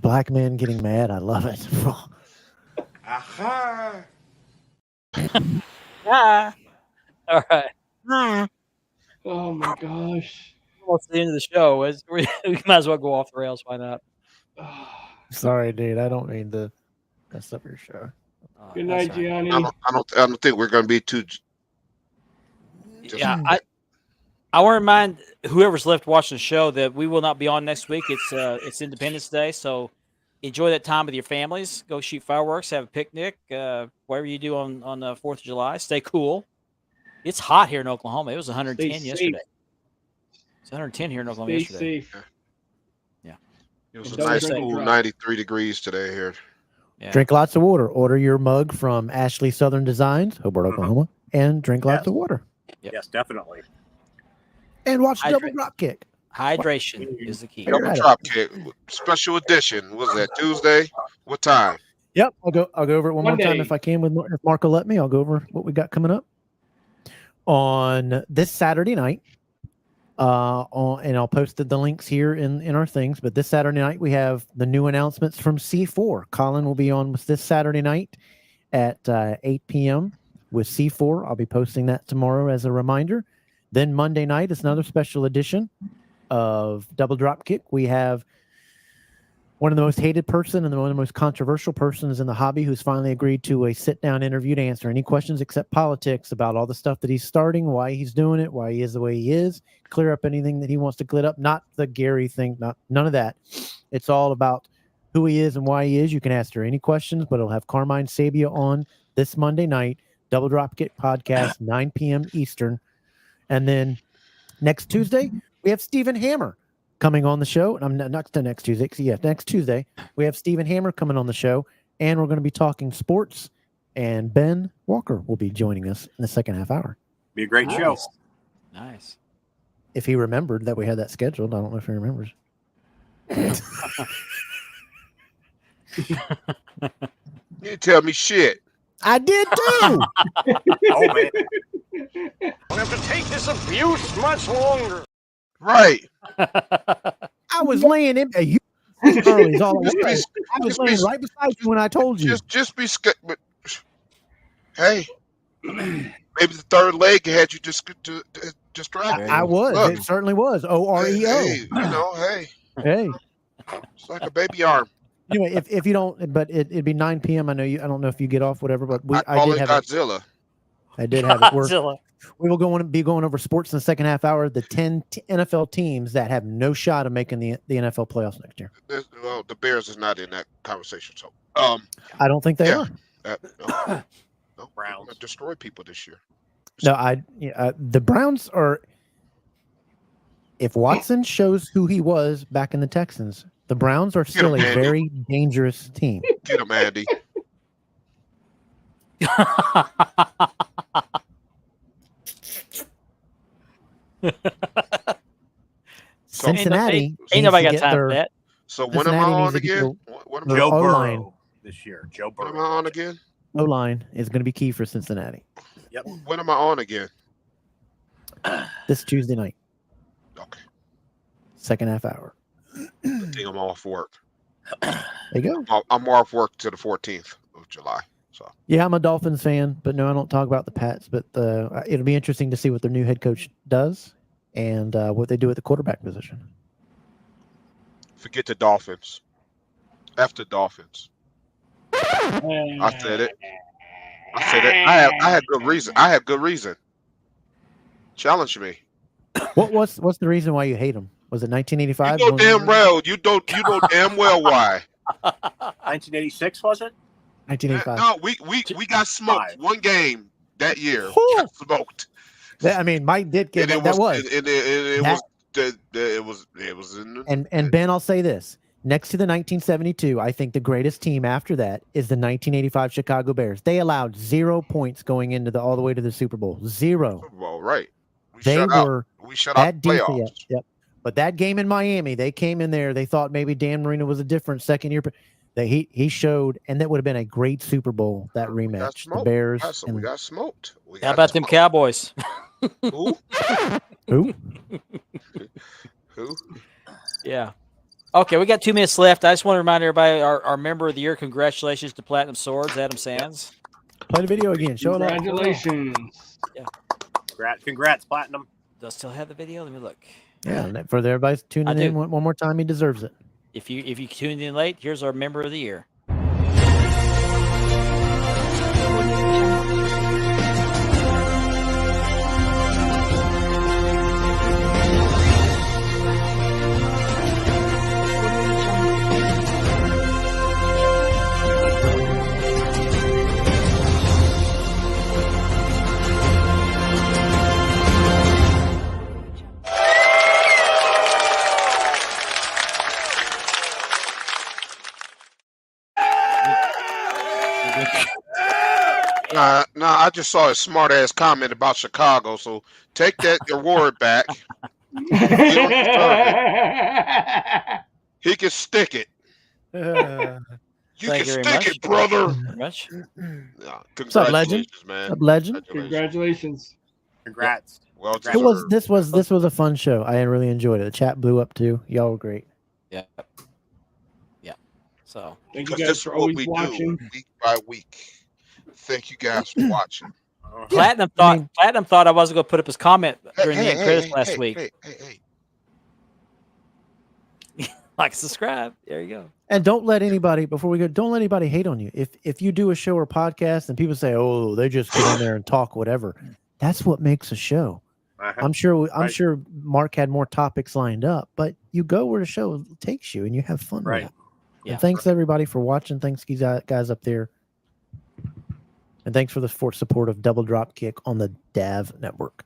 Black man getting mad. I love it. Aha. Ah. All right. Ah, Oh my gosh. Almost the end of the show. We might as well go off the rails. Why not? Sorry, dude. I don't mean to mess up your show. Good That's night, all right. Gianni. I don't think we're going to be too. Yeah, I want to remind whoever's left watching the show that we will not be on next week. It's Independence Day, so enjoy that time with your families. Go shoot fireworks, have a picnic, whatever you do on the 4th of July. Stay cool. It's hot here in Oklahoma. It was 110 Stay yesterday. safe. It's 110 here in Oklahoma Stay yesterday. safe. It was And a don't nice drink cool drugs. 93 degrees today here. Yeah. Drink lots of water. Order your mug from Ashley Southern Designs, Hobart, Oklahoma, and drink lots of water. Yep. Yes, definitely. And watch Hydrate. Double Drop Kick. Hydration is the key. You're Double right. drop kick special edition. Was that Tuesday? What time? Yep, I'll go over it one more time Monday. if I can. If Mark will let me, I'll go over what we got coming up on this Saturday night. And I'll post the links here in our things. But this Saturday night we have the new announcements from C4. Colin will be on with this Saturday night at 8 p.m. with C4. I'll be posting that tomorrow as a reminder. Then Monday night is another special edition of Double Drop Kick. We have one of the most hated person and one of the most controversial persons in the hobby who's finally agreed to a sit-down interview to answer any questions except politics about all the stuff that he's starting, why he's doing it, why he is the way he is, clear up anything that he wants to clear up. Not the Gary thing, none of that. It's all about who he is and why he is. You can ask her any questions, but it'll have Carmine Sabia on this Monday night, Double Drop Kick podcast, 9 p.m. Eastern. And then next Tuesday, we have Stephen Hammer coming on the show. And I'm not next Tuesday. Yeah, next Tuesday, we have Stephen Hammer coming on the show. And we're going to be talking sports. And Ben Walker will be joining us in the second half hour. Be a great show. Nice. If he remembered that we had that scheduled. I don't know if he remembers. You tell me shit. I did too. Oh man, Don't have to take this abuse much longer. Right. I was laying in bed. You early is all it Just be- was. I was just be- laying right beside you when I told you. Just be scared. But hey, maybe the third leg had you distracted. I was. Look. It certainly was. OREO. Hey, hey, Hey. it's like a baby arm. Anyway, if you don't, but it'd be 9 p.m. I know you. I don't know if you get off, whatever. But I I call did it have Godzilla. I did have it. Godzilla. We will be going over sports in the second half hour. The 10 NFL teams that have no shot of making the NFL playoffs next year. Well, the Bears is not in that conversation. So, I don't think they yeah. are. No, Browns gonna destroy people this year. No, the Browns are. If Watson shows who he was back in the Texans, the Browns are still a him, Andy. very dangerous team. Get him, Andy. Cincinnati. Ain't nobody got needs to get time their- for that. So when am I Cincinnati on needs to get again? their- What am their I Joe O-line. Burrow this year. Joe When am I Burrow. on again? O-line is going to be key for Cincinnati Yep. When am I on again? this Tuesday night, Okay. second half hour. I think I'm off work. There you go. I'm off work to the 14th of July. So Yeah, I'm a Dolphins fan, but no, I don't talk about the Pats. But it'll be interesting to see what their new head coach does and what they do at the quarterback position. forget the Dolphins. After Dolphins. I said it. I said it. I had good reason. I had good reason. Challenge me. What's the reason why you hate them? Was it 1985? You know damn well. You know damn well why. 1986 was it? 1985. No, we got smoked one game that year. Whew. Got smoked. I mean, Mike did get And that. Was it was in the, and Ben, I'll say this: next to the 1972, I think the greatest team after that is the 1985 Chicago Bears. They allowed 0 points going into all the way to the Super Bowl. 0. Super Bowl, right? We They shut out. were We shut out that the decent. playoffs. Yep. But that game in Miami, they came in there. They thought maybe Dan Marino was a different second year. That he showed, and that would have been a great Super Bowl. That We got rematch, the smoked. Bears. So we and- got smoked. We How got about them smoked. Cowboys? Who? Who? Who? Yeah. Okay, we got 2 minutes left. I just want to remind everybody our member of the year. Congratulations to Platinum Swords, Adam Sands. Play the video again. Show it off. Congratulations. Congrats, Platinum. Does still have the video? Let me look. Yeah, and for everybody tuning I in do. one more time, he deserves it. If you tuned in late, here's our member of the year. Nah, I just saw a smart ass comment about Chicago. So take that award back. You don't deserve it. He can stick it. You Thank can you very stick much. it, brother. Very much. Yeah, What's up, legend? congratulations, man. What's up, legend? Congratulations. Congrats. Well It was deserved. this was a fun show. I really enjoyed it. The chat blew up too. Y'all were great. Yeah. Yeah. So Thank you Because guys this is for what always we watching. do week by week. Thank you guys for watching. Platinum thought I wasn't going to put up his comment during the end credits last week. Hey. Like, subscribe. There you go. And don't let anybody before we go. Don't let anybody hate on you. If you do a show or podcast and people say, "Oh, they just get on there and talk whatever," that's what makes a show. I'm sure. I'm Right. sure Mark had more topics lined up, but you go where the show takes you and you have fun. Right. With it. Yeah. And thanks everybody for watching. Thanks you guys up there. And thanks for the support of Double Drop Kick on the DAV network.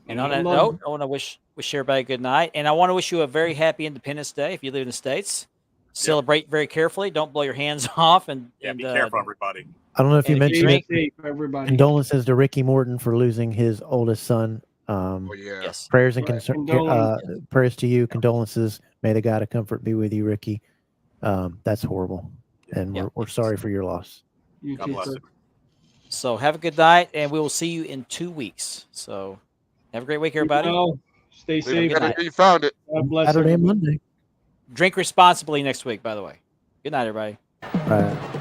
And on that note, I want to wish everybody a good night. And I want to wish you a very happy Independence Day if you live in the States. Celebrate very carefully. Don't blow your hands off. And be careful, everybody. I don't know if you And if mentioned you it. Safe, everybody. Condolences to Ricky Morton for losing his oldest son. Yes. Prayers and Right. concern, Condolences. prayers to you. Condolences. May the God of comfort be with you, Ricky. That's horrible, and we're sorry for your loss. You God too, bless sir. him. So have a good night, and we will see you in 2 weeks. So have a great week, everybody. Stay Leave safe. it better than you found it. God bless Saturday and everybody. Monday. Drink responsibly next week, by the way. Good night, everybody. All right.